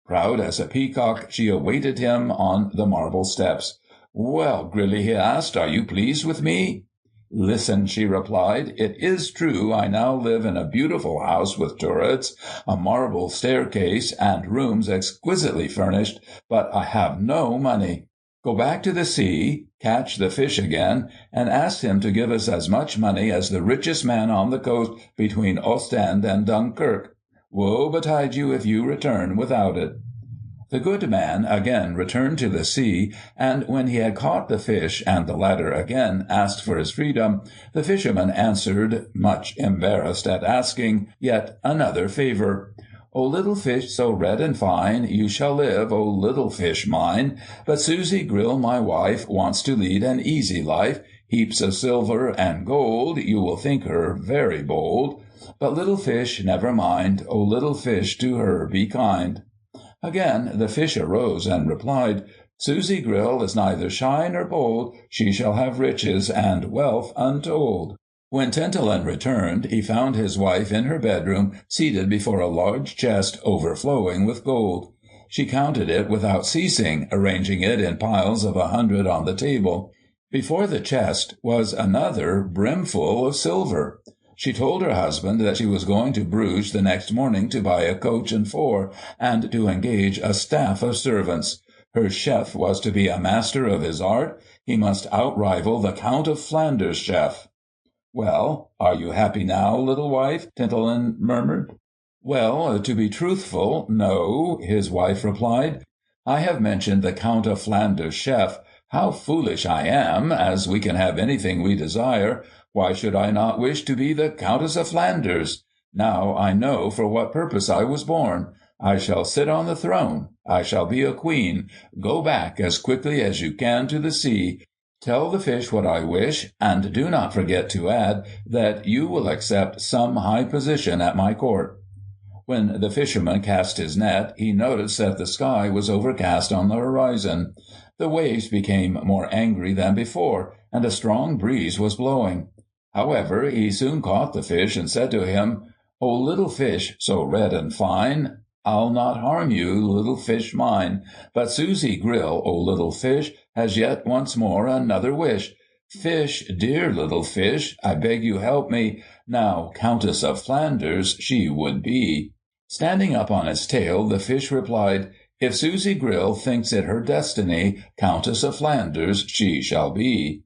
Proud as a peacock, she awaited him on the marble steps. "Well, Grilly," he asked, "are you pleased with me?" "Listen," she replied. "It is true I now live in a beautiful house with turrets, a marble staircase, and rooms exquisitely furnished, but I have no money. Go back to the sea, catch the fish again, and ask him to give us as much money as the richest man on the coast between Ostend and Dunkirk. Woe betide you if you return without it." The good man again returned to the sea, and when he had caught the fish and the latter again asked for his freedom, the fisherman answered, much embarrassed at asking yet another favour. "O little fish so red and fine, you shall live, O little fish mine. But Susie Grill, my wife, wants to lead an easy life. Heaps of silver and gold, you will think her very bold. But little fish, never mind, O little fish, to her be kind." Again the fish arose and replied, "Susie Grill is neither shy nor bold. She shall have riches and wealth untold." When Tintagel returned, he found his wife in her bedroom, seated before a large chest overflowing with gold. She counted it without ceasing, arranging it in piles of 100 on the table. Before the chest was another brimful of silver. She told her husband that she was going to Bruges the next morning to buy a coach and four, and to engage a staff of servants. Her chef was to be a master of his art. He must outrival the Count of Flanders' chef. "Well, are you happy now, little wife?" Tintagel murmured. "Well, to be truthful, no," his wife replied. "I have mentioned the Count of Flanders' chef. How foolish I am, as we can have anything we desire. Why should I not wish to be the Countess of Flanders? Now I know for what purpose I was born. I shall sit on the throne. I shall be a queen. Go back as quickly as you can to the sea. Tell the fish what I wish, and do not forget to add that you will accept some high position at my court." When the fisherman cast his net, he noticed that the sky was overcast on the horizon. The waves became more angry than before, and a strong breeze was blowing. However, he soon caught the fish and said to him, "O little fish, so red and fine, I'll not harm you, little fish mine. But Susie Grill, O little fish, has yet once more another wish. Fish, dear little fish, I beg you help me. Now Countess of Flanders she would be. Standing up on its tail, the fish replied, If Susie Grill thinks it her destiny, Countess of Flanders she shall be.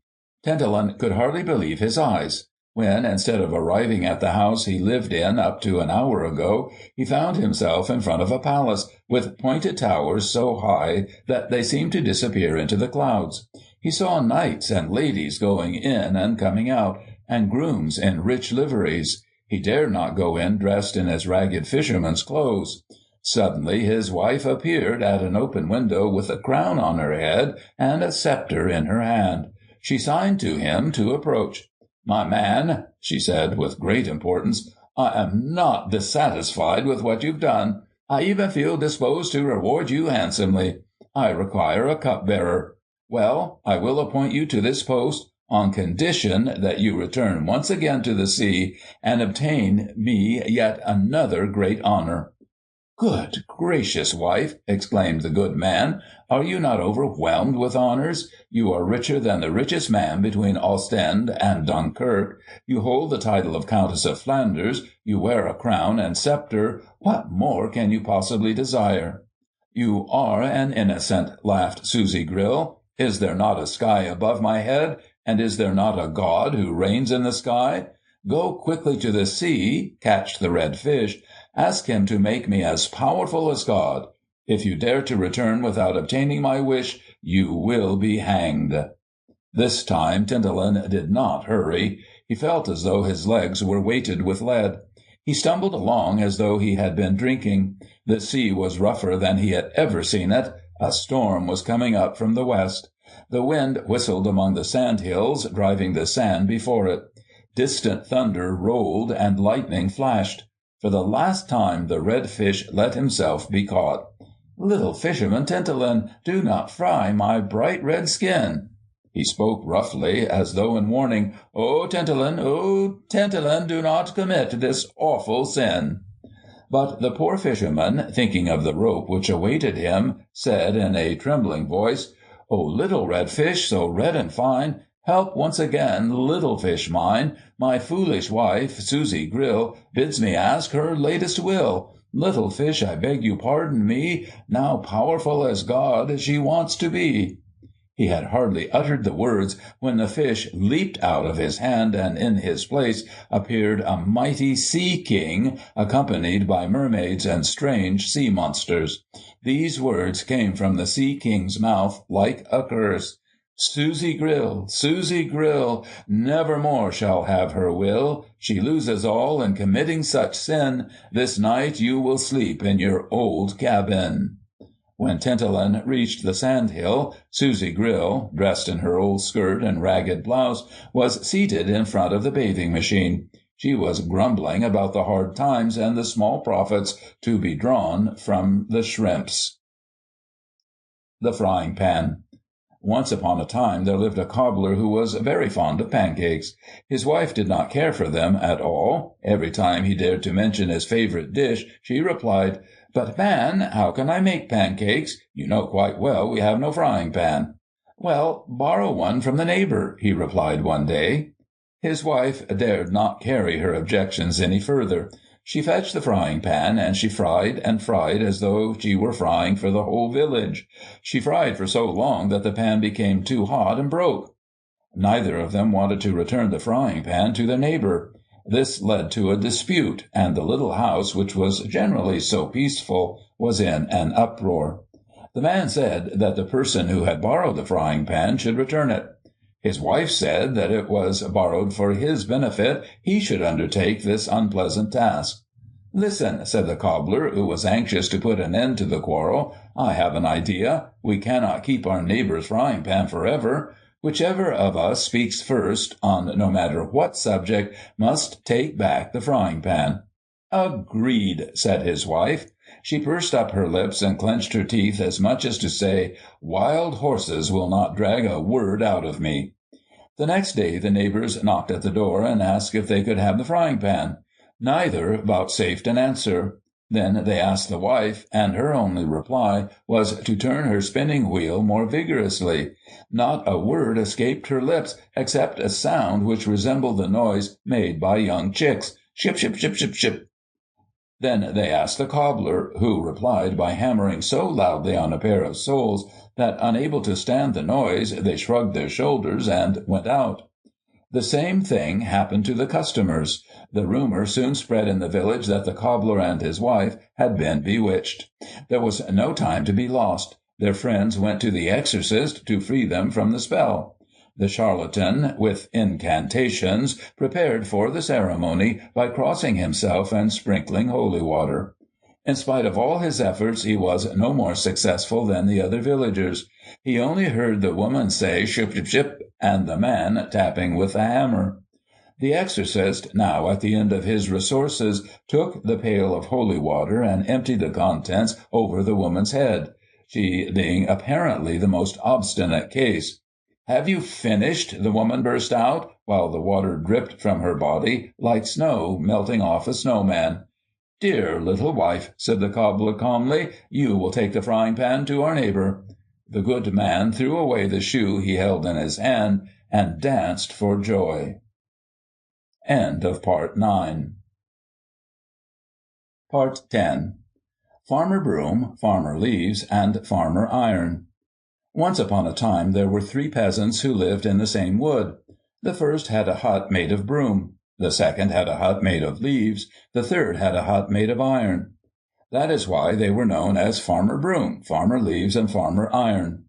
Tintelen could hardly believe his eyes. When, instead of arriving at the house he lived in up to an hour ago, he found himself in front of a palace, with pointed towers so high that they seemed to disappear into the clouds. He saw knights and ladies going in and coming out, and grooms in rich liveries. He dared not go in dressed in his ragged fisherman's clothes. Suddenly his wife appeared at an open window with a crown on her head and a sceptre in her hand. She signed to him to approach. My man, she said with great importance, I am not dissatisfied with what you've done. I even feel disposed to reward you handsomely. I require a cupbearer. Well, I will appoint you to this post on condition that you return once again to the sea and obtain me yet another great honor. Good gracious, wife, exclaimed the good man, are you not overwhelmed with honors? You are richer than the richest man between Ostend and Dunkirk. You hold the title of Countess of Flanders. You wear a crown and sceptre. What more can you possibly desire? You are an innocent, laughed Susie Grill. Is there not a sky above my head? And is there not a God who reigns in the sky? Go quickly to the sea, catch the red fish, ask him to make me as powerful as God. If you dare to return without obtaining my wish, you will be hanged. This time Tintelen did not hurry. He felt as though his legs were weighted with lead. He stumbled along as though he had been drinking. The sea was rougher than he had ever seen it. A storm was coming up from the west. The wind whistled among the sand-hills, driving the sand before it. Distant thunder rolled and lightning flashed. For the last time the red fish let himself be caught. Little fisherman Tintelen, do not fry my bright red skin. He spoke roughly, as though in warning. O Tintelen, do not commit this awful sin. But the poor fisherman, thinking of the rope which awaited him, said in a trembling voice, O little red fish, so red and fine, help once again, little fish mine. My foolish wife, Susie Grill, bids me ask her latest will. Little fish, I beg you pardon me. Now powerful as God she wants to be. He had hardly uttered the words when the fish leaped out of his hand, and in his place appeared a mighty sea-king, accompanied by mermaids and strange sea monsters. These words came from the sea-king's mouth like a curse. Susie Grill, never more shall have her will. She loses all in committing such sin. This night you will sleep in your old cabin. When Tintelen reached the sand-hill, Susie Grill, dressed in her old skirt and ragged blouse, was seated in front of the bathing machine. She was grumbling about the hard times and the small profits to be drawn from the shrimps. The frying pan. Once upon a time there lived a cobbler who was very fond of pancakes. His wife did not care for them at all. Every time he dared to mention his favorite dish, she replied, But, man, how can I make pancakes? You know quite well we have no frying pan. Well, borrow one from the neighbor, he replied one day. His wife dared not carry her objections any further. She fetched the frying pan, and she fried and fried as though she were frying for the whole village. She fried for so long that the pan became too hot and broke. Neither of them wanted to return the frying pan to their neighbor. This led to a dispute, and the little house, which was generally so peaceful, was in an uproar. The man said that the person who had borrowed the frying pan should return it. His wife said that it was borrowed for his benefit. He should undertake this unpleasant task. Listen, said the cobbler, who was anxious to put an end to the quarrel. I have an idea. We cannot keep our neighbor's frying pan forever. Whichever of us speaks first, on no matter what subject, must take back the frying pan. Agreed, said his wife. She pursed up her lips and clenched her teeth as much as to say, Wild horses will not drag a word out of me. The next day the neighbors knocked at the door and asked if they could have the frying pan. Neither vouchsafed an answer. Then they asked the wife, and her only reply was to turn her spinning wheel more vigorously. Not a word escaped her lips, except a sound which resembled the noise made by young chicks. Ship, ship, ship, ship, ship. Then they asked the cobbler, who replied by hammering so loudly on a pair of soles that, unable to stand the noise, they shrugged their shoulders and went out. The same thing happened to the customers. The rumor soon spread in the village that the cobbler and his wife had been bewitched. There was no time to be lost. Their friends went to the exorcist to free them from the spell. The charlatan, with incantations, prepared for the ceremony by crossing himself and sprinkling holy water. In spite of all his efforts, he was no more successful than the other villagers. He only heard the woman say ship, ship, ship, and the man tapping with the hammer. The exorcist, now at the end of his resources, took the pail of holy water and emptied the contents over the woman's head, she being apparently the most obstinate case. "Have you finished?" the woman burst out, while the water dripped from her body like snow melting off a snowman. "Dear little wife," said the cobbler calmly, "you will take the frying pan to our neighbor." The good man threw away the shoe he held in his hand and danced for joy. End of Part 9. Part 10. Farmer Broom, Farmer Leaves, and Farmer Iron. Once upon a time there were 3 peasants who lived in the same wood. The first had a hut made of broom. The second had a hut made of leaves. The third had a hut made of iron. That is why they were known as Farmer Broom, Farmer Leaves, and Farmer Iron.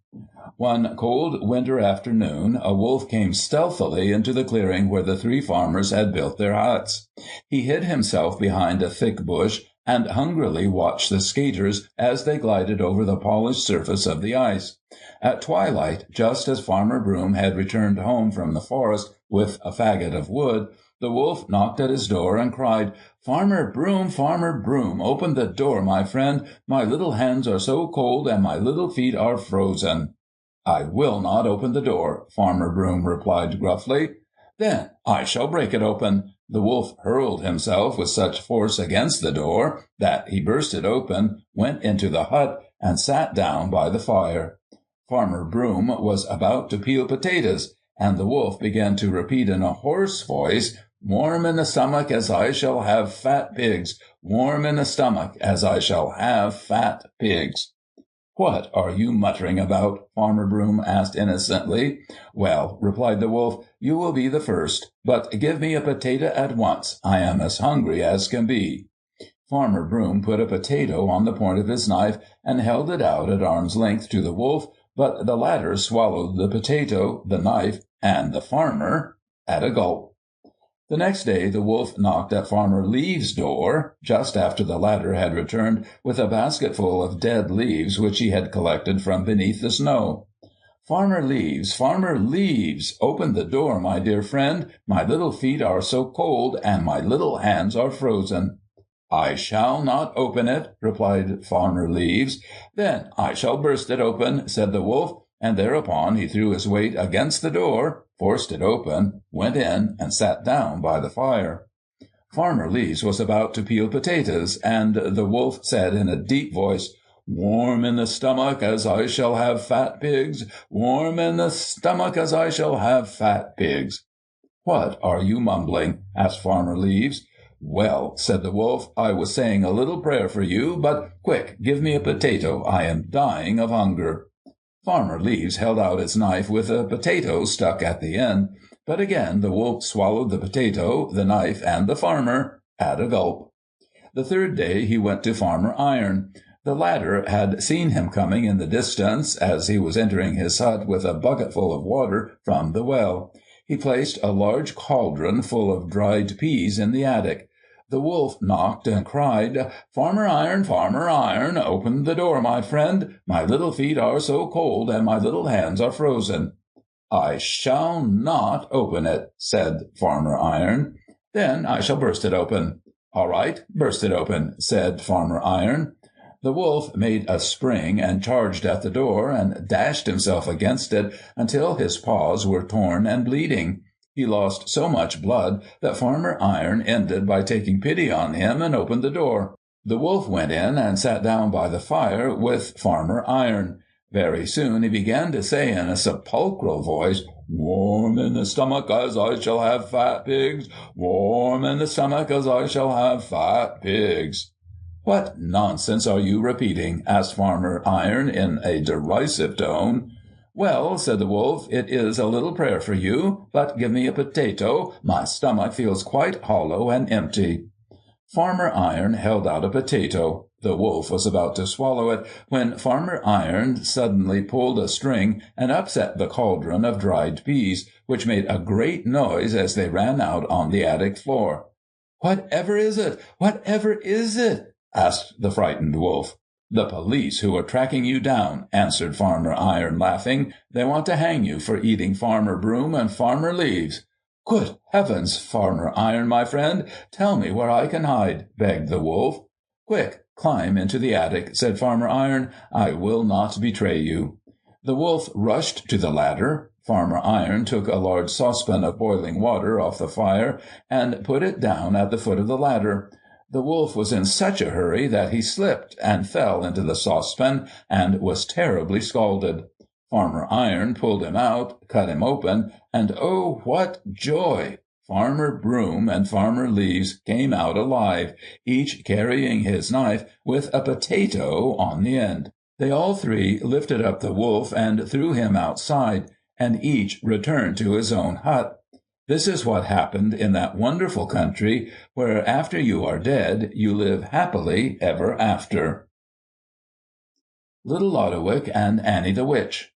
One cold winter afternoon, a wolf came stealthily into the clearing where the 3 farmers had built their huts. He hid himself behind a thick bush and hungrily watched the skaters as they glided over the polished surface of the ice. At twilight, just as Farmer Broom had returned home from the forest with a faggot of wood, the wolf knocked at his door and cried, Farmer Broom, open the door, my friend. My little hands are so cold and my little feet are frozen." "I will not open the door," Farmer Broom replied gruffly. "Then I shall break it open." The wolf hurled himself with such force against the door that he burst it open, went into the hut, and sat down by the fire. Farmer Broom was about to peel potatoes, and the wolf began to repeat in a hoarse voice, "Warm in the stomach as I shall have fat pigs. Warm in the stomach as I shall have fat pigs." "What are you muttering about?" Farmer Broom asked innocently. "Well," replied the wolf, "you will be the first. But give me a potato at once. I am as hungry as can be." Farmer Broom put a potato on the point of his knife and held it out at arm's length to the wolf, but the latter swallowed the potato, the knife, and the farmer at a gulp. The next day the wolf knocked at Farmer Leaves' door, just after the latter had returned with a basketful of dead leaves which he had collected from beneath the snow. Farmer Leaves, open the door, my dear friend. My little feet are so cold, and my little hands are frozen." "I shall not open it," replied Farmer Leaves. "Then I shall burst it open," said the wolf, and thereupon he threw his weight against the door, forced it open, went in, and sat down by the fire. Farmer Leaves was about to peel potatoes, and the wolf said in a deep voice, "Warm in the stomach as I shall have fat pigs. Warm in the stomach as I shall have fat pigs." "What are you mumbling?" asked Farmer Leaves. "Well," said the wolf, "I was saying a little prayer for you, but quick, give me a potato. I am dying of hunger." Farmer Leaves held out its knife with a potato stuck at the end, but again the wolf swallowed the potato, the knife, and the farmer at a gulp. The third day he went to Farmer Iron. The latter had seen him coming in the distance as he was entering his hut with a bucketful of water from the well. He placed a large cauldron full of dried peas in the attic. The wolf knocked and cried, Farmer Iron, open the door, my friend. My little feet are so cold and my little hands are frozen." "I shall not open it," said Farmer Iron. "Then I shall burst it open." "All right, burst it open," said Farmer Iron. The wolf made a spring and charged at the door and dashed himself against it until his paws were torn and bleeding. He lost so much blood that Farmer Iron ended by taking pity on him and opened the door. The wolf went in and sat down by the fire with Farmer Iron. Very soon he began to say in a sepulchral voice, "Warm in the stomach as I shall have fat pigs, warm in the stomach as I shall have fat pigs." "What nonsense are you repeating?" asked Farmer Iron in a derisive tone. "Well," said the wolf, "it is a little prayer for you, but give me a potato. My stomach feels quite hollow and empty." Farmer Iron held out a potato. The wolf was about to swallow it when Farmer Iron suddenly pulled a string and upset the cauldron of dried peas, which made a great noise as they ran out on the attic floor. "Whatever is it? Whatever is it?" asked the frightened wolf. "The police who are tracking you down," answered Farmer Iron, laughing. "They want to hang you for eating Farmer Broom and Farmer Leaves." "Good heavens, Farmer Iron, my friend, tell me where I can hide," begged the wolf. "Quick, climb into the attic," said Farmer Iron. "I will not betray you." The wolf rushed to the ladder. Farmer Iron took a large saucepan of boiling water off the fire and put it down at the foot of the ladder. The wolf was in such a hurry that he slipped and fell into the saucepan and was terribly scalded. Farmer Iron pulled him out, cut him open, and oh, what joy! Farmer Broom and Farmer Leaves came out alive, each carrying his knife with a potato on the end. They all three lifted up the wolf and threw him outside, and each returned to his own hut. This is what happened in that wonderful country where after you are dead, you live happily ever after. Little Lodowick and Annie the Witch.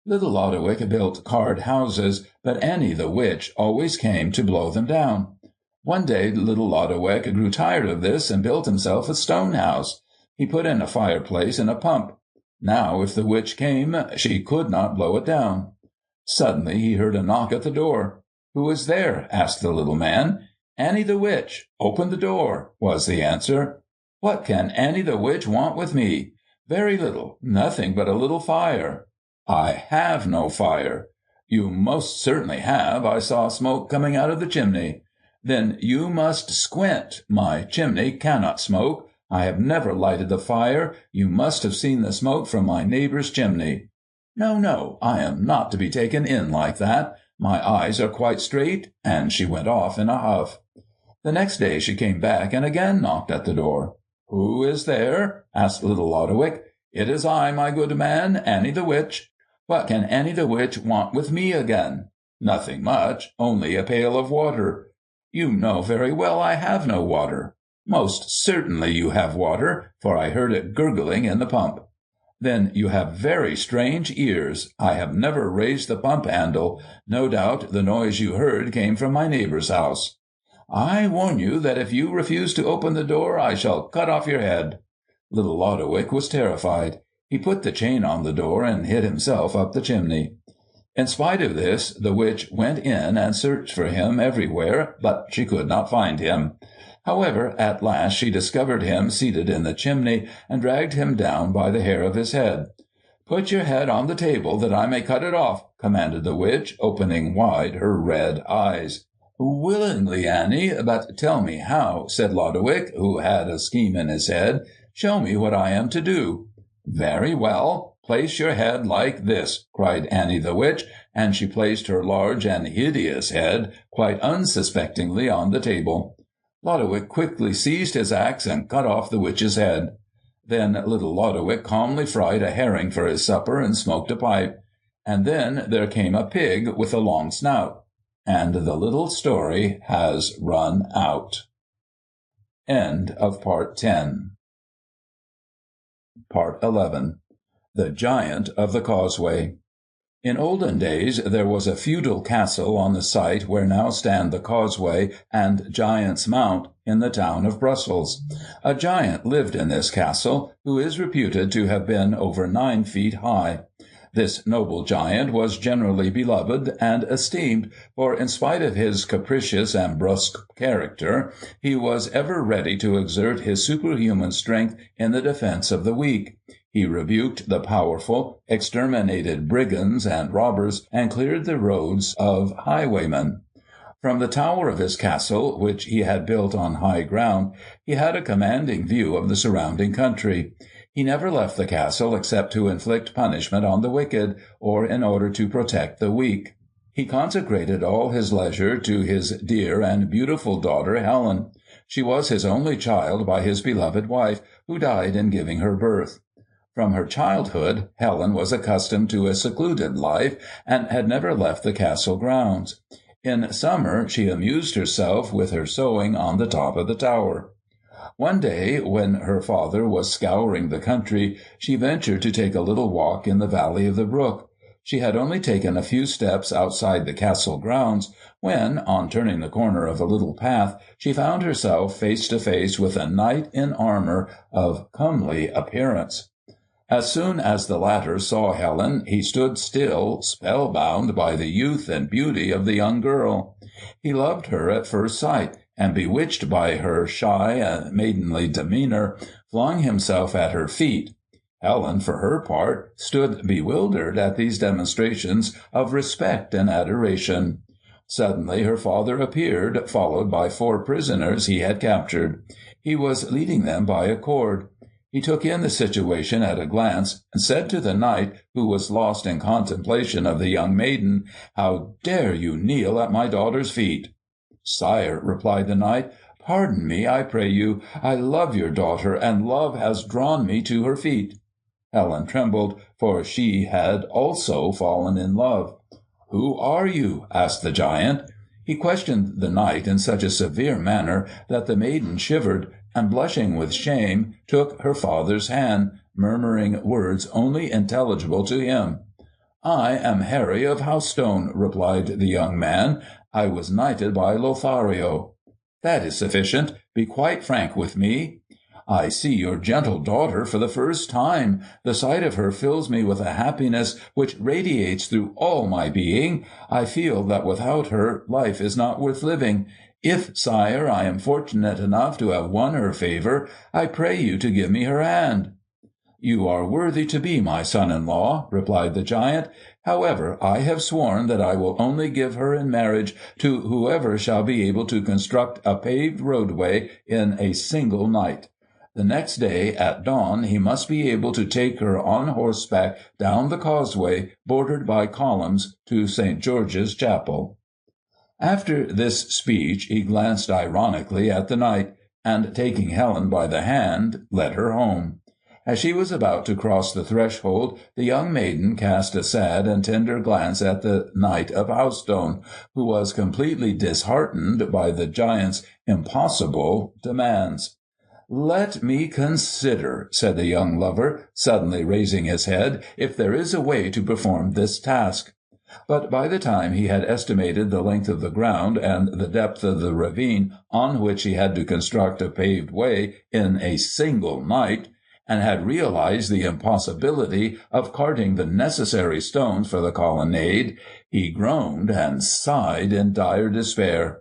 Little Lodowick built carved houses, but Annie the Witch always came to blow them down. One day little Lodowick grew tired of this and built himself a stone house. He put in a fireplace and a pump. Now if the witch came, she could not blow it down. Suddenly he heard a knock at the door. "Who is there?" asked the little man. "Annie the Witch. Open the door," was the answer. "What can Annie the Witch want with me?" "Very little. Nothing but a little fire." "I have no fire." "You most certainly have. I saw smoke coming out of the chimney." "Then you must squint. My chimney cannot smoke. I have never lighted the fire. You must have seen the smoke from my neighbor's chimney." "No, no, I am not to be taken in like that. My eyes are quite straight," and she went off in a huff. The next day she came back and again knocked at the door. "Who is there?" asked little Lodowick. "It is I, my good man, Annie the Witch." "What can Annie the Witch want with me again?" "Nothing much, only a pail of water." "You know very well I have no water." "Most certainly you have water, for I heard it gurgling in the pump." "Then you have very strange ears. I have never raised the pump handle. No doubt the noise you heard came from my neighbor's house." "I warn you that if you refuse to open the door, I shall cut off your head." Little Lodowick was terrified. He put the chain on the door and hid himself up the chimney. In spite of this, the witch went in and searched for him everywhere, but she could not find him. However, at last she discovered him seated in the chimney and dragged him down by the hair of his head. "Put your head on the table that I may cut it off," commanded the witch, opening wide her red eyes. "Willingly, Annie, but tell me how," said Lodowick, who had a scheme in his head. "Show me what I am to do." "Very well. Place your head like this," cried Annie the Witch, and she placed her large and hideous head quite unsuspectingly on the table. Lodowick quickly seized his axe and cut off the witch's head. Then little Lodowick calmly fried a herring for his supper and smoked a pipe. And then there came a pig with a long snout. And the little story has run out. End of Part 10. Part 11. The Giant of the Causeway. In olden days there was a feudal castle on the site where now stand the Causeway and Giant's Mount in the town of Brussels. A giant lived in this castle, who is reputed to have been over 9 feet high. This noble giant was generally beloved and esteemed, for in spite of his capricious and brusque character, he was ever ready to exert his superhuman strength in the defense of the weak. He rebuked the powerful, exterminated brigands and robbers, and cleared the roads of highwaymen. From the tower of his castle, which he had built on high ground, he had a commanding view of the surrounding country. He never left the castle except to inflict punishment on the wicked, or in order to protect the weak. He consecrated all his leisure to his dear and beautiful daughter Helen. She was his only child by his beloved wife, who died in giving her birth. From her childhood, Helen was accustomed to a secluded life, and had never left the castle grounds. In summer she amused herself with her sewing on the top of the tower. One day, when her father was scouring the country, she ventured to take a little walk in the valley of the brook. She had only taken a few steps outside the castle grounds, when, on turning the corner of a little path, she found herself face to face with a knight in armour of comely appearance. As soon as the latter saw Helen, he stood still, spellbound by the youth and beauty of the young girl. He loved her at first sight, and bewitched by her shy and maidenly demeanour, flung himself at her feet. Helen, for her part, stood bewildered at these demonstrations of respect and adoration. Suddenly her father appeared, followed by 4 prisoners he had captured. He was leading them by a cord. He took in the situation at a glance, and said to the knight, who was lost in contemplation of the young maiden, "How dare you kneel at my daughter's feet?" "Sire," replied the knight, "pardon me, I pray you. I love your daughter, and love has drawn me to her feet." Helen trembled, for she had also fallen in love. "Who are you?" asked the giant. He questioned the knight in such a severe manner that the maiden shivered, and blushing with shame, took her father's hand, murmuring words only intelligible to him. "I am Harry of Housestone," replied the young man. "I was knighted by Lothario." "That is sufficient. Be quite frank with me." "I see your gentle daughter for the first time. The sight of her fills me with a happiness which radiates through all my being. I feel that without her life is not worth living. If, sire, I am fortunate enough to have won her favour, I pray you to give me her hand." "You are worthy to be my son-in-law," replied the giant. "However, I have sworn that I will only give her in marriage to whoever shall be able to construct a paved roadway in a single night. The next day at dawn he must be able to take her on horseback down the causeway bordered by columns to St. George's Chapel." After this speech he glanced ironically at the knight, and taking Helen by the hand, led her home. As she was about to cross the threshold, the young maiden cast a sad and tender glance at the Knight of Housestone, who was completely disheartened by the giant's impossible demands. "Let me consider," said the young lover, suddenly raising his head, "if there is a way to perform this task." But by the time he had estimated the length of the ground and the depth of the ravine on which he had to construct a paved way in a single night, and had realized the impossibility of carting the necessary stones for the colonnade, he groaned and sighed in dire despair.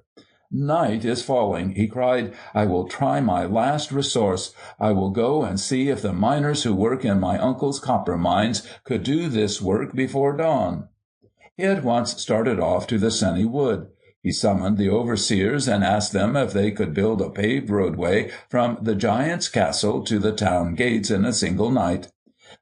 "Night is falling," he cried. "I will try my last resource. I will go and see if the miners who work in my uncle's copper mines could do this work before dawn." He at once started off to the sunny wood. He summoned the overseers and asked them if they could build a paved roadway from the giant's castle to the town gates in a single night.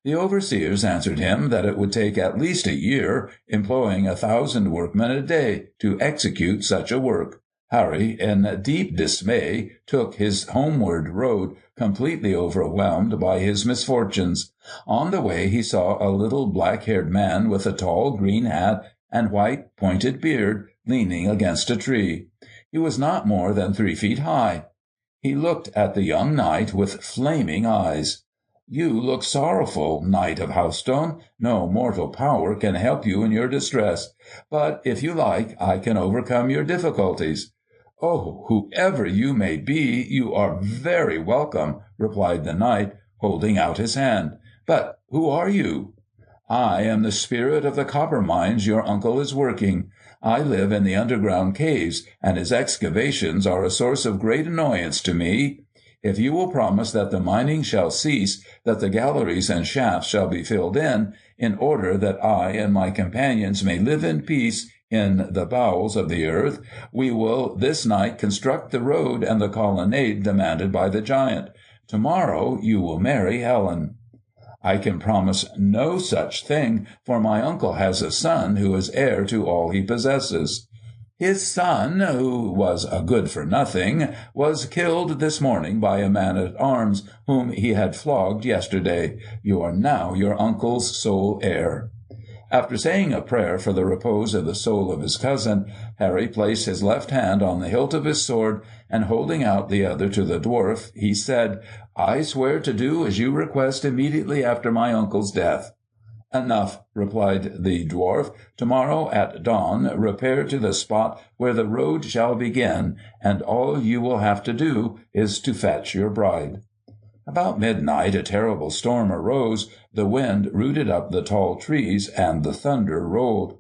The overseers answered him that it would take at least a year, employing 1,000 workmen a day, to execute such a work. Harry, in deep dismay, took his homeward road, completely overwhelmed by his misfortunes. On the way he saw a little black-haired man with a tall green hat and white pointed beard leaning against a tree. He was not more than 3 feet high. He looked at the young knight with flaming eyes. "You look sorrowful, Knight of Housestone. No mortal power can help you in your distress. But if you like, I can overcome your difficulties." "Oh, whoever you may be, you are very welcome," replied the knight, holding out his hand. "But who are you?" "I am the spirit of the copper mines your uncle is working. I live in the underground caves, and his excavations are a source of great annoyance to me. If you will promise that the mining shall cease, that the galleries and shafts shall be filled in order that I and my companions may live in peace, in the bowels of the earth, we will this night construct the road and the colonnade demanded by the giant. Tomorrow you will marry Helen." "I can promise no such thing, for my uncle has a son who is heir to all he possesses." "His son, who was a good-for-nothing, was killed this morning by a man-at-arms whom he had flogged yesterday. You are now your uncle's sole heir." After saying a prayer for the repose of the soul of his cousin, Harry placed his left hand on the hilt of his sword, and holding out the other to the dwarf, he said, "I swear to do as you request immediately after my uncle's death." "Enough," replied the dwarf. "Tomorrow at dawn repair to the spot where the road shall begin, and all you will have to do is to fetch your bride." About midnight a terrible storm arose, the wind rooted up the tall trees, and the thunder rolled.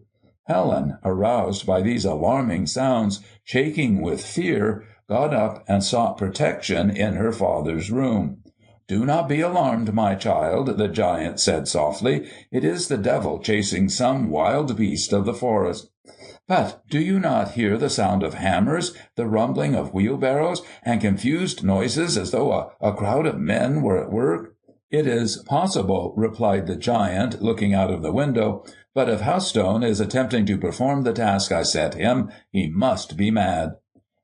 Helen, aroused by these alarming sounds, shaking with fear, got up and sought protection in her father's room. "Do not be alarmed, my child," the giant said softly. "It is the devil chasing some wild beast of the forest." "But do you not hear the sound of hammers, the rumbling of wheelbarrows, and confused noises as though a crowd of men were at work?" "It is possible," replied the giant, looking out of the window. "But if Housestone is attempting to perform the task I set him, he must be mad."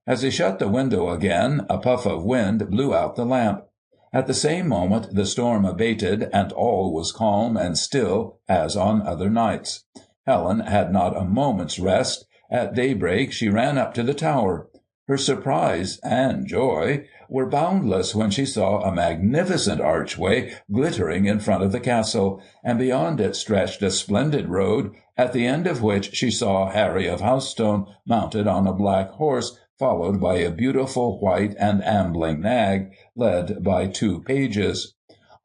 As he shut the window again, a puff of wind blew out the lamp. At the same moment the storm abated, and all was calm and still as on other nights. Helen had not a moment's rest. At daybreak she ran up to the tower. Her surprise and joy were boundless when she saw a magnificent archway glittering in front of the castle, and beyond it stretched a splendid road, at the end of which she saw Harry of Housestone mounted on a black horse, followed by a beautiful white and ambling nag, led by 2 pages.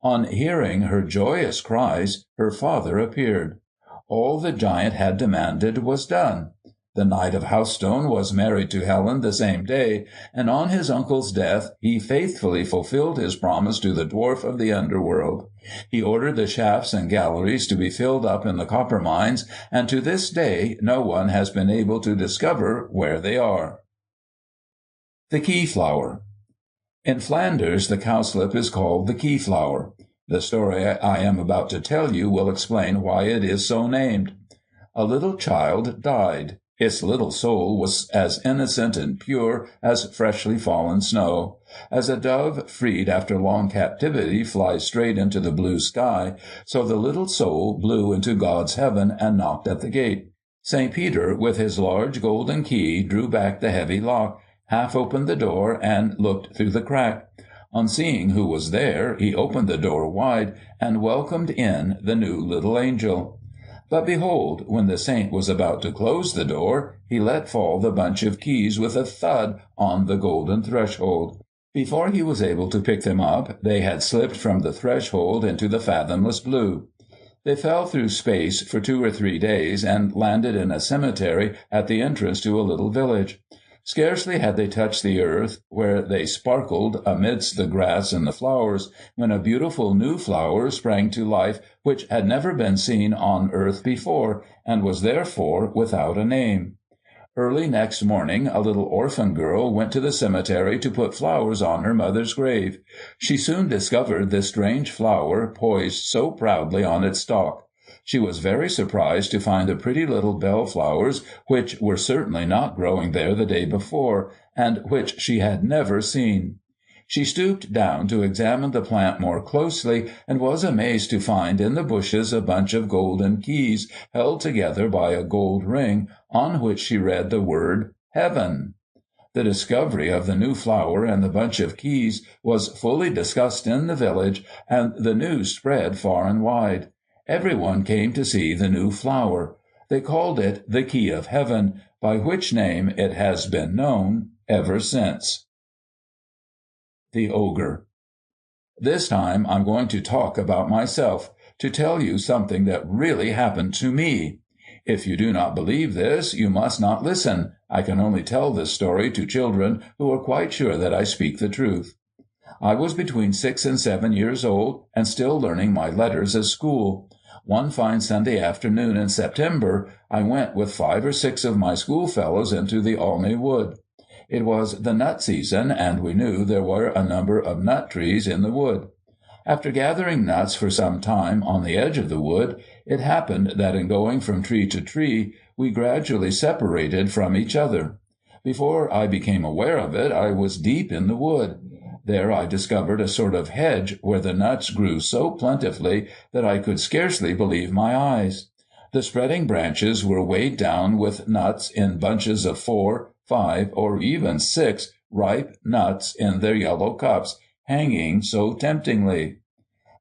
On hearing her joyous cries, her father appeared. All the giant had demanded was done. The Knight of Housestone was married to Helen the same day, and on his uncle's death he faithfully fulfilled his promise to the dwarf of the underworld. He ordered the shafts and galleries to be filled up in the copper mines, and to this day no one has been able to discover where they are. The Keyflower. In Flanders the cowslip is called the Keyflower. The story I am about to tell you will explain why it is so named. A little child died. Its little soul was as innocent and pure as freshly fallen snow. As a dove freed after long captivity flies straight into the blue sky, so the little soul blew into God's heaven and knocked at the gate. St. Peter, with his large golden key, drew back the heavy lock, half opened the door, and looked through the crack. On seeing who was there, he opened the door wide and welcomed in the new little angel. But behold, when the saint was about to close the door, he let fall the bunch of keys with a thud on the golden threshold. Before he was able to pick them up, they had slipped from the threshold into the fathomless blue. They fell through space for 2 or 3 days and landed in a cemetery at the entrance to a little village. Scarcely had they touched the earth, where they sparkled amidst the grass and the flowers, when a beautiful new flower sprang to life which had never been seen on earth before, and was therefore without a name. Early next morning a little orphan girl went to the cemetery to put flowers on her mother's grave. She soon discovered this strange flower poised so proudly on its stalk. She was very surprised to find the pretty little bellflowers, which were certainly not growing there the day before, and which she had never seen. She stooped down to examine the plant more closely, and was amazed to find in the bushes a bunch of golden keys, held together by a gold ring, on which she read the word Heaven. The discovery of the new flower and the bunch of keys was fully discussed in the village, and the news spread far and wide. Everyone came to see the new flower. They called it the Key of Heaven, by which name it has been known ever since. The Ogre. This time I'm going to talk about myself, to tell you something that really happened to me. If you do not believe this, you must not listen. I can only tell this story to children who are quite sure that I speak the truth. I was between 6 and 7 years old, and still learning my letters at school. One fine Sunday afternoon in September, I went with 5 or 6 of my schoolfellows into the Alney wood. It was the nut season, and we knew there were a number of nut trees in the wood. After gathering nuts for some time on the edge of the wood, it happened that in going from tree to tree, we gradually separated from each other. Before I became aware of it, I was deep in the wood. There I discovered a sort of hedge where the nuts grew so plentifully that I could scarcely believe my eyes. The spreading branches were weighed down with nuts in bunches of 4, 5, or even 6 ripe nuts in their yellow cups, hanging so temptingly.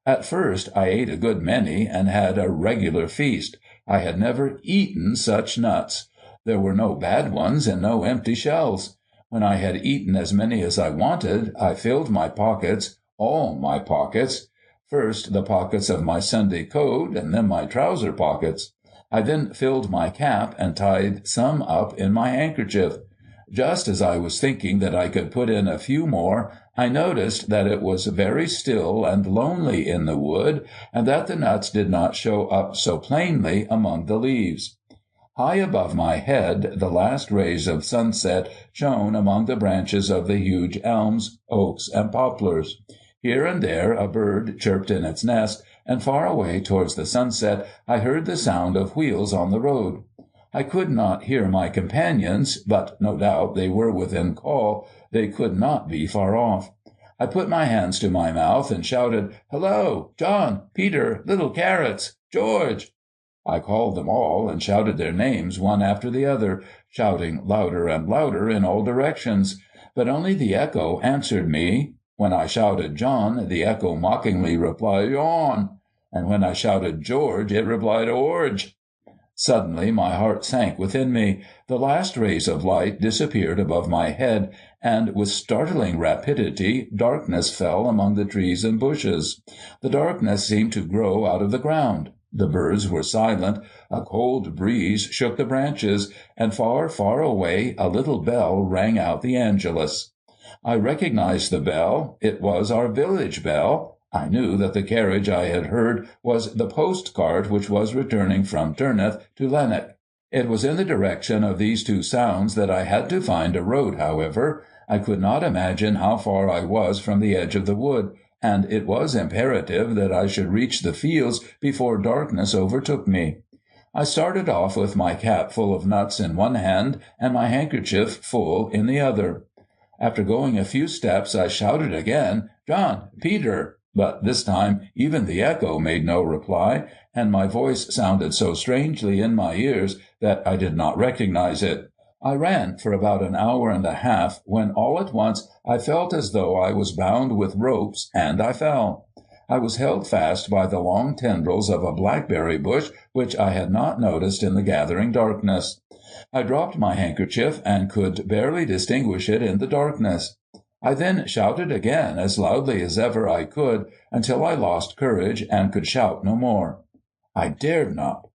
At first I ate a good many and had a regular feast. I had never eaten such nuts. There were no bad ones and no empty shells. When I had eaten as many as I wanted, I filled my pockets, all my pockets, first the pockets of my Sunday coat and then my trouser pockets. I then filled my cap and tied some up in my handkerchief. Just as I was thinking that I could put in a few more, I noticed that it was very still and lonely in the wood, and that the nuts did not show up so plainly among the leaves. High above my head, the last rays of sunset shone among the branches of the huge elms, oaks, and poplars. Here and there a bird chirped in its nest, and far away towards the sunset I heard the sound of wheels on the road. I could not hear my companions, but no doubt they were within call. They could not be far off. I put my hands to my mouth and shouted, "Hello, John, Peter, little carrots, George!" I called them all and shouted their names one after the other, shouting louder and louder in all directions. But only the echo answered me. When I shouted John, the echo mockingly replied, "Yawn!" And when I shouted George, it replied, "Orge!" Suddenly my heart sank within me. The last rays of light disappeared above my head, and with startling rapidity darkness fell among the trees and bushes. The darkness seemed to grow out of the ground. The birds were silent, a cold breeze shook the branches, and far, far away a little bell rang out the Angelus. I recognized the bell. It was our village bell. I knew that the carriage I had heard was the post-cart which was returning from Turneth to Lennox. It was in the direction of these two sounds that I had to find a road, however. I could not imagine how far I was from the edge of the wood, and it was imperative that I should reach the fields before darkness overtook me. I started off with my cap full of nuts in one hand and my handkerchief full in the other. After going a few steps, I shouted again, "John, Peter!" But this time even the echo made no reply, and my voice sounded so strangely in my ears that I did not recognize it. I ran for about an hour and a half, when all at once I felt as though I was bound with ropes, and I fell. I was held fast by the long tendrils of a blackberry bush which I had not noticed in the gathering darkness. I dropped my handkerchief and could barely distinguish it in the darkness. I then shouted again as loudly as ever I could, until I lost courage and could shout no more. I dared not,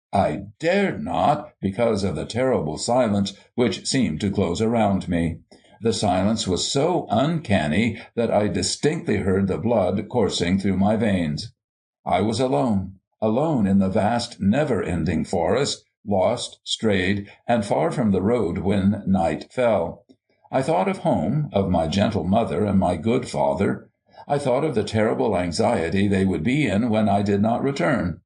because of the terrible silence which seemed to close around me. The silence was so uncanny that I distinctly heard the blood coursing through my veins. I was alone in the vast, never-ending forest, lost, strayed, and far from the road when night fell. I thought of home, of my gentle mother and my good father. I thought of the terrible anxiety they would be in when I did not return.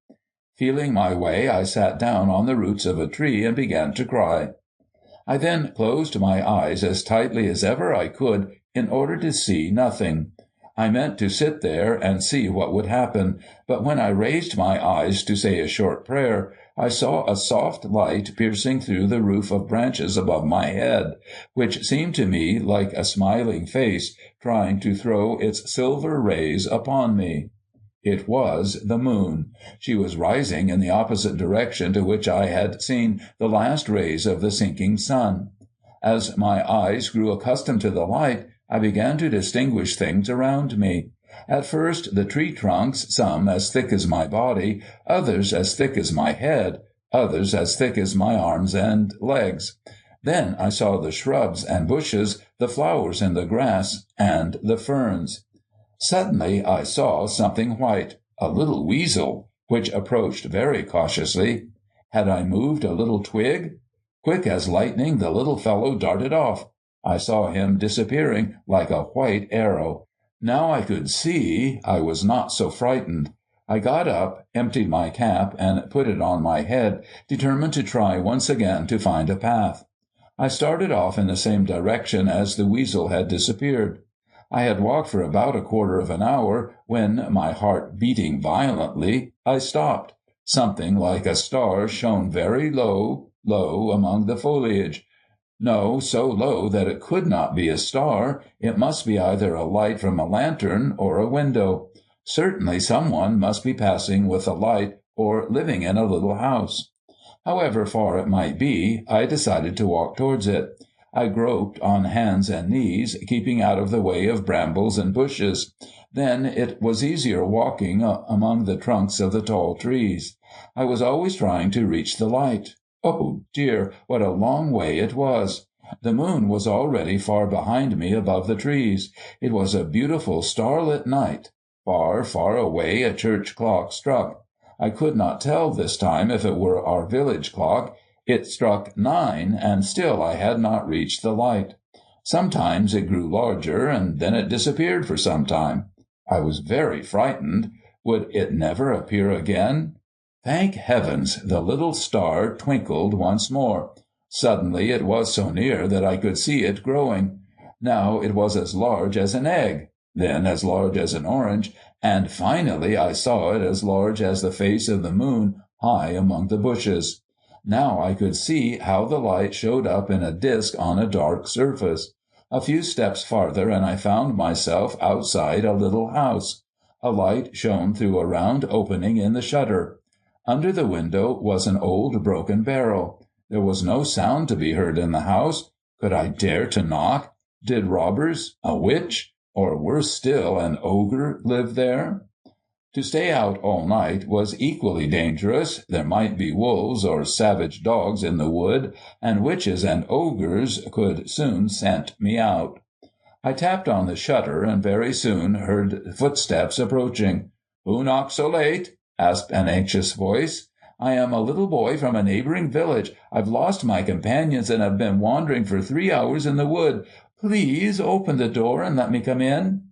Feeling my way, I sat down on the roots of a tree and began to cry. I then closed my eyes as tightly as ever I could in order to see nothing. I meant to sit there and see what would happen, but when I raised my eyes to say a short prayer, I saw a soft light piercing through the roof of branches above my head, which seemed to me like a smiling face trying to throw its silver rays upon me. It was the moon. She was rising in the opposite direction to which I had seen the last rays of the sinking sun. As my eyes grew accustomed to the light, I began to distinguish things around me. At first the tree trunks, some as thick as my body, others as thick as my head, others as thick as my arms and legs. Then I saw the shrubs and bushes, the flowers and the grass, and the ferns. Suddenly I saw something white, a little weasel. which approached very cautiously. Had I moved a little twig? Quick as lightning the little fellow darted off. I saw him disappearing like a white arrow. Now I could see I was not so frightened. I got up, emptied my cap, and put it on my head, determined to try once again to find a path. I started off in the same direction as the weasel had disappeared. I had walked for about a quarter of an hour when, my heart beating violently, I stopped. Something like a star shone very low, low among the foliage. No, so low that it could not be a star. It must be either a light from a lantern or a window. Certainly someone must be passing with a light or living in a little house. However far it might be, I decided to walk towards it. I groped on hands and knees, keeping out of the way of brambles and bushes. Then it was easier walking among the trunks of the tall trees. I was always trying to reach the light. Oh, dear, what a long way it was! The moon was already far behind me above the trees. It was a beautiful starlit night. Far, far away a church clock struck. I could not tell this time if it were our village clock. It struck 9, and still I had not reached the light. Sometimes it grew larger, and then it disappeared for some time. I was very frightened. Would it never appear again? Thank heavens, the little star twinkled once more. Suddenly it was so near that I could see it growing. Now it was as large as an egg, then as large as an orange, and finally I saw it as large as the face of the moon high among the bushes. Now I could see how the light showed up in a disk on a dark surface. A few steps farther and I found myself outside a little house. A light shone through a round opening in the shutter. Under the window was an old broken barrel. There was no sound to be heard in the house. Could I dare to knock? Did robbers, a witch, or worse still, an ogre live there? To stay out all night was equally dangerous. There might be wolves or savage dogs in the wood, and witches and ogres could soon scent me out. I tapped on the shutter, and very soon heard footsteps approaching. "Who knocks so late?" asked an anxious voice. "I am a little boy from a neighboring village. I've lost my companions and have been wandering for 3 hours in the wood. Please open the door and let me come in."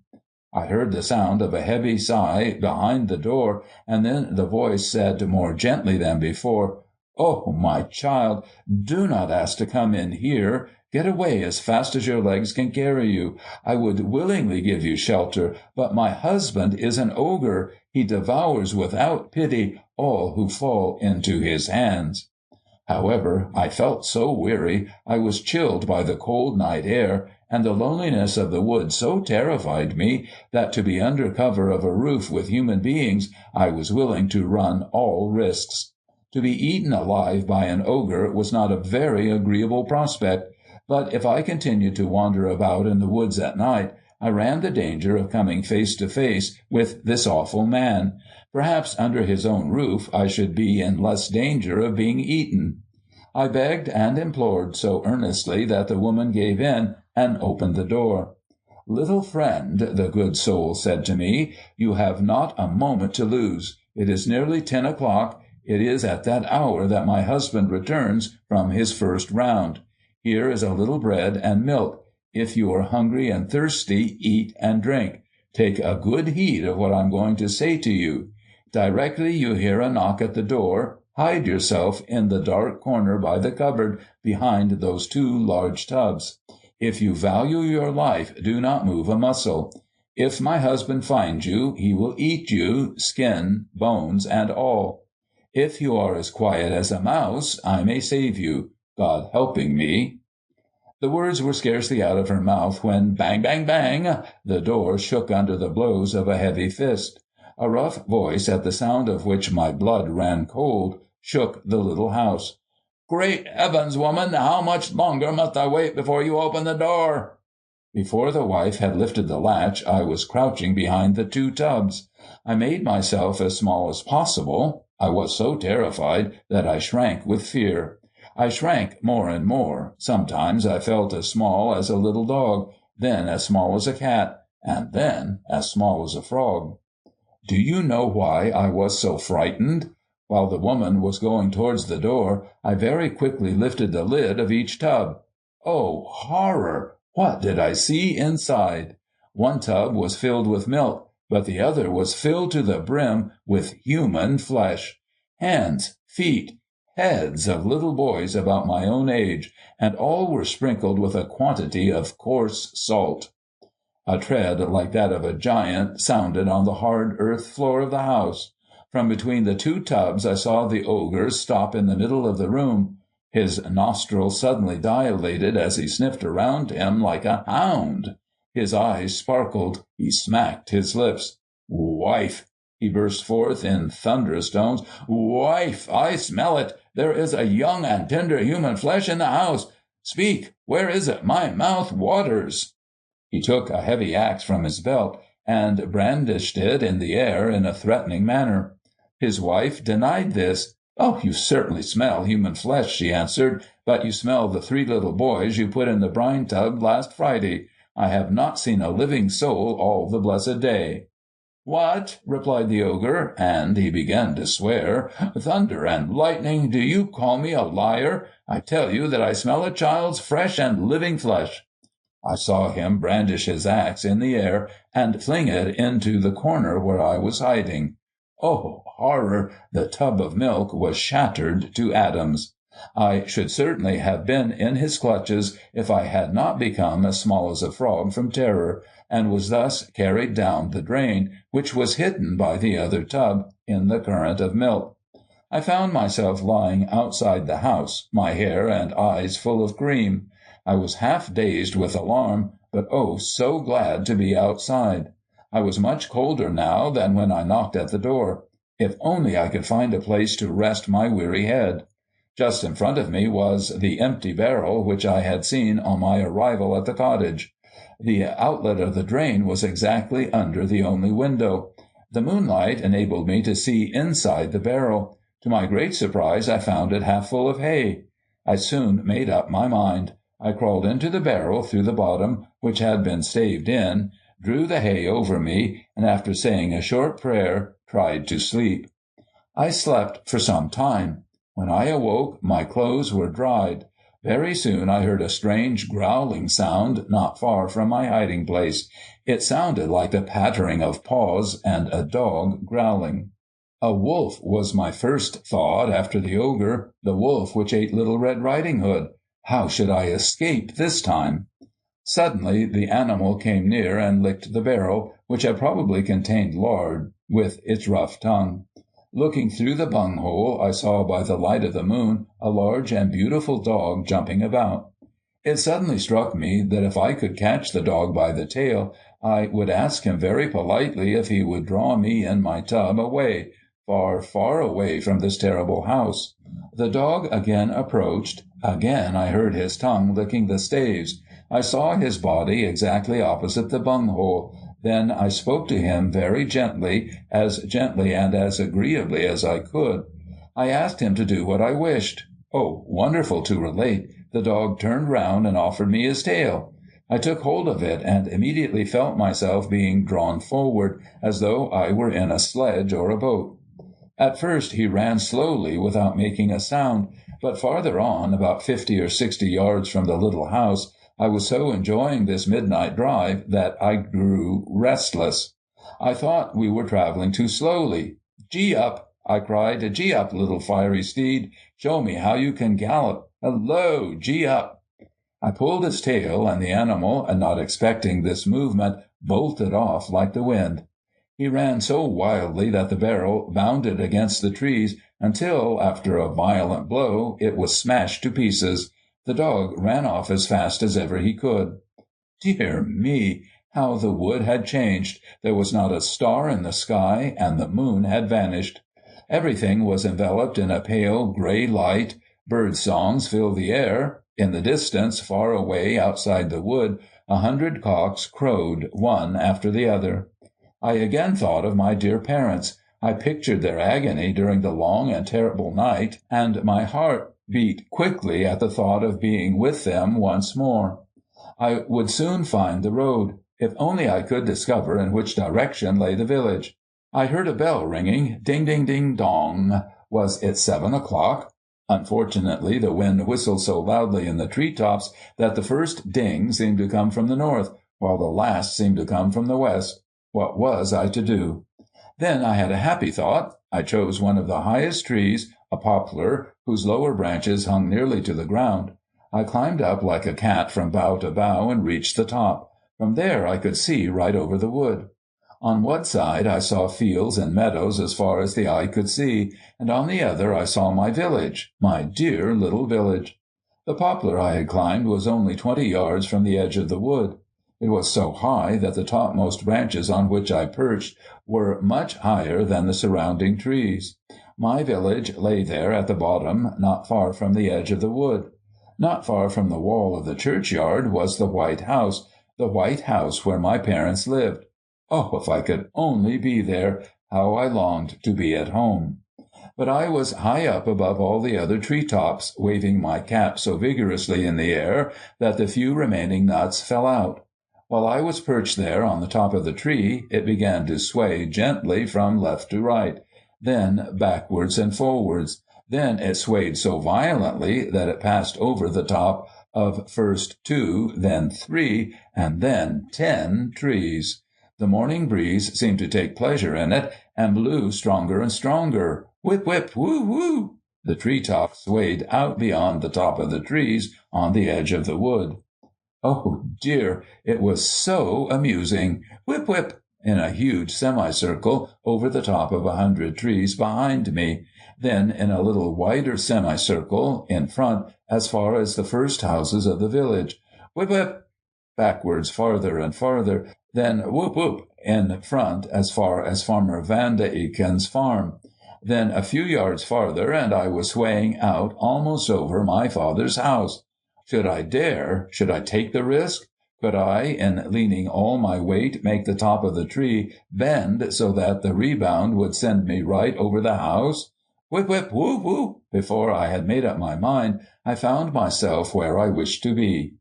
I heard the sound of a heavy sigh behind the door, and then the voice said more gently than before, "Oh, my child, do not ask to come in here. Get away as fast as your legs can carry you. I would willingly give you shelter, but my husband is an ogre. He devours without pity all who fall into his hands." However, I felt so weary, I was chilled by the cold night air, and the loneliness of the wood so terrified me that to be under cover of a roof with human beings I was willing to run all risks. To be eaten alive by an ogre was not a very agreeable prospect, but if I continued to wander about in the woods at night, I ran the danger of coming face to face with this awful man. Perhaps under his own roof I should be in less danger of being eaten. I begged and implored so earnestly that the woman gave in and opened the door. "Little friend," the good soul said to me, "you have not a moment to lose. It is nearly 10 o'clock. It is at that hour that my husband returns from his first round. Here is a little bread and milk. If you are hungry and thirsty, eat and drink. Take a good heed of what I'm going to say to you. Directly you hear a knock at the door, hide yourself in the dark corner by the cupboard behind those 2 large tubs. If you value your life, do not move a muscle. If my husband finds you, he will eat you, skin, bones, and all. If you are as quiet as a mouse, I may save you, God helping me." The words were scarcely out of her mouth when bang, bang, bang, the door shook under the blows of a heavy fist. A rough voice, at the sound of which my blood ran cold, shook the little house. "Great heavens, woman, how much longer must I wait before you open the door?" Before the wife had lifted the latch, I was crouching behind the 2 tubs. I made myself as small as possible. I was so terrified that I shrank with fear. I shrank more and more. Sometimes I felt as small as a little dog, then as small as a cat, and then as small as a frog. Do you know why I was so frightened? While the woman was going towards the door, I very quickly lifted the lid of each tub. Oh, horror! What did I see inside? One tub was filled with milk, but the other was filled to the brim with human flesh. Hands, feet, heads of little boys about my own age, and all were sprinkled with a quantity of coarse salt. A tread like that of a giant sounded on the hard earth floor of the house. From between the two tubs I saw the ogre stop in the middle of the room. His nostrils suddenly dilated as he sniffed around him like a hound. His eyes sparkled. He smacked his lips. "Wife!" he burst forth in thunderous tones. "Wife, I smell it! There is a young and tender human flesh in the house! Speak! Where is it? My mouth waters!" He took a heavy axe from his belt and brandished it in the air in a threatening manner. His wife denied this. "Oh, you certainly smell human flesh," she answered, "but you smell the 3 little boys you put in the brine tub last Friday. I have not seen a living soul all the blessed day." "What?" replied the ogre, and he began to swear. "Thunder and lightning, do you call me a liar? I tell you that I smell a child's fresh and living flesh." I saw him brandish his axe in the air and fling it into the corner where I was hiding. Oh, horror! The tub of milk was shattered to atoms. I should certainly have been in his clutches if I had not become as small as a frog from terror, and was thus carried down the drain, which was hidden by the other tub, in the current of milk. I found myself lying outside the house, my hair and eyes full of cream. I was half dazed with alarm, but oh, so glad to be outside. I was much colder now than when I knocked at the door. If only I could find a place to rest my weary head. Just in front of me was the empty barrel which I had seen on my arrival at the cottage. The outlet of the drain was exactly under the only window. The moonlight enabled me to see inside the barrel. To my great surprise I found it half full of hay. I soon made up my mind. I crawled into the barrel through the bottom, which had been staved in, drew the hay over me, and after saying a short prayer, tried to sleep. I slept for some time. When I awoke, my clothes were dried. Very soon I heard a strange growling sound not far from my hiding place. It sounded like the pattering of paws and a dog growling. A wolf was my first thought after the ogre, the wolf which ate Little Red Riding Hood. How should I escape this time? Suddenly the animal came near and licked the barrel, which had probably contained lard, with its rough tongue. Looking through the bunghole, I saw by the light of the moon a large and beautiful dog jumping about. It suddenly struck me that if I could catch the dog by the tail, I would ask him very politely if he would draw me and my tub away, far, far away from this terrible house. The dog again approached. Again I heard his tongue licking the staves. I saw his body exactly opposite the bunghole. Then I spoke to him very gently and as agreeably as I could. I asked him to do what I wished. Oh, wonderful to relate, the dog turned round and offered me his tail. I took hold of it and immediately felt myself being drawn forward, as though I were in a sledge or a boat. At first he ran slowly without making a sound, but farther on, about 50 or 60 yards from the little house, I was so enjoying this midnight drive that I grew restless. I thought we were traveling too slowly. "Gee up!" I cried. "Gee up, little fiery steed! Show me how you can gallop! Hello! Gee up!" I pulled his tail, and the animal, not expecting this movement, bolted off like the wind. He ran so wildly that the barrel bounded against the trees until, after a violent blow, it was smashed to pieces. The dog ran off as fast as ever he could. Dear me, how the wood had changed! There was not a star in the sky, and the moon had vanished. Everything was enveloped in a pale grey light. Bird songs filled the air. In the distance, far away outside the wood, 100 cocks crowed, one after the other. I again thought of my dear parents. I pictured their agony during the long and terrible night, and my heart beat quickly at the thought of being with them once more. I would soon find the road, if only I could discover in which direction lay the village. I heard a bell ringing. Ding, ding, ding, dong. Was it 7 o'clock? Unfortunately, the wind whistled so loudly in the tree-tops that the first ding seemed to come from the north, while the last seemed to come from the west. What was I to do? Then I had a happy thought. I chose one of the highest trees, a poplar, whose lower branches hung nearly to the ground. I climbed up like a cat from bough to bough and reached the top. From there I could see right over the wood. On one side I saw fields and meadows as far as the eye could see, and on the other I saw my village, my dear little village. The poplar I had climbed was only 20 yards from the edge of the wood. It was so high that the topmost branches on which I perched were much higher than the surrounding trees. My village lay there at the bottom, not far from the edge of the wood. Not far from the wall of the churchyard was the white house where my parents lived. Oh, if I could only be there! How I longed to be at home! But I was high up above all the other tree-tops, waving my cap so vigorously in the air that the few remaining nuts fell out. While I was perched there on the top of the tree, it began to sway gently from left to right, then backwards and forwards. Then it swayed so violently that it passed over the top of first 2, then 3, and then 10 trees. The morning breeze seemed to take pleasure in it, and blew stronger and stronger. Whip, whip, whoo, whoo! The tree-tops swayed out beyond the top of the trees on the edge of the wood. Oh, dear, it was so amusing! Whip, whip! In a huge semicircle over the top of 100 trees behind me, then in a little wider semicircle in front as far as the first houses of the village. Whip, whip! Backwards farther and farther, then whoop, whoop, in front as far as Farmer Van de Eken's farm. Then a few yards farther, and I was swaying out almost over my father's house. Should I dare? Should I take the risk? Could I, in leaning all my weight, make the top of the tree bend so that the rebound would send me right over the house? Whip, whip, whoop, whoop! Before I had made up my mind, I found myself where I wished to be.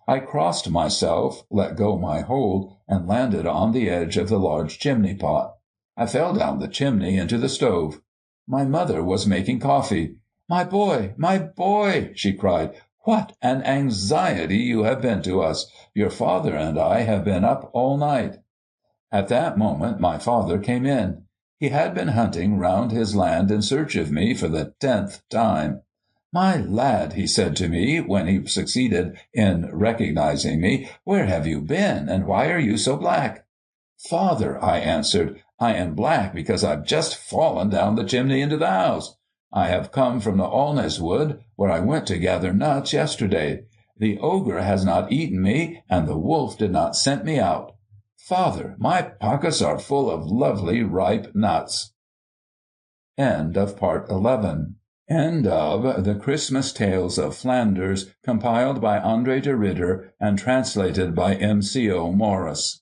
I crossed myself, let go my hold, and landed on the edge of the large chimney-pot. I fell down the chimney into the stove. My mother was making coffee. My boy, she cried. What an anxiety you have been to us! Your father and I have been up all night. At that moment my father came in. He had been hunting round his land in search of me for the 10th time. My lad, he said to me, when he succeeded in recognizing me, where have you been, and why are you so black? Father, I answered, I am black because I've just fallen down the chimney into the house. I have come from the alness wood, where I went to gather nuts yesterday. The ogre has not eaten me, and the wolf did not scent me out. Father, my pockets are full of lovely ripe nuts. End of Part 11. End of The Christmas Tales of Flanders, compiled by André de Ridder and translated by M.C.O. Morris.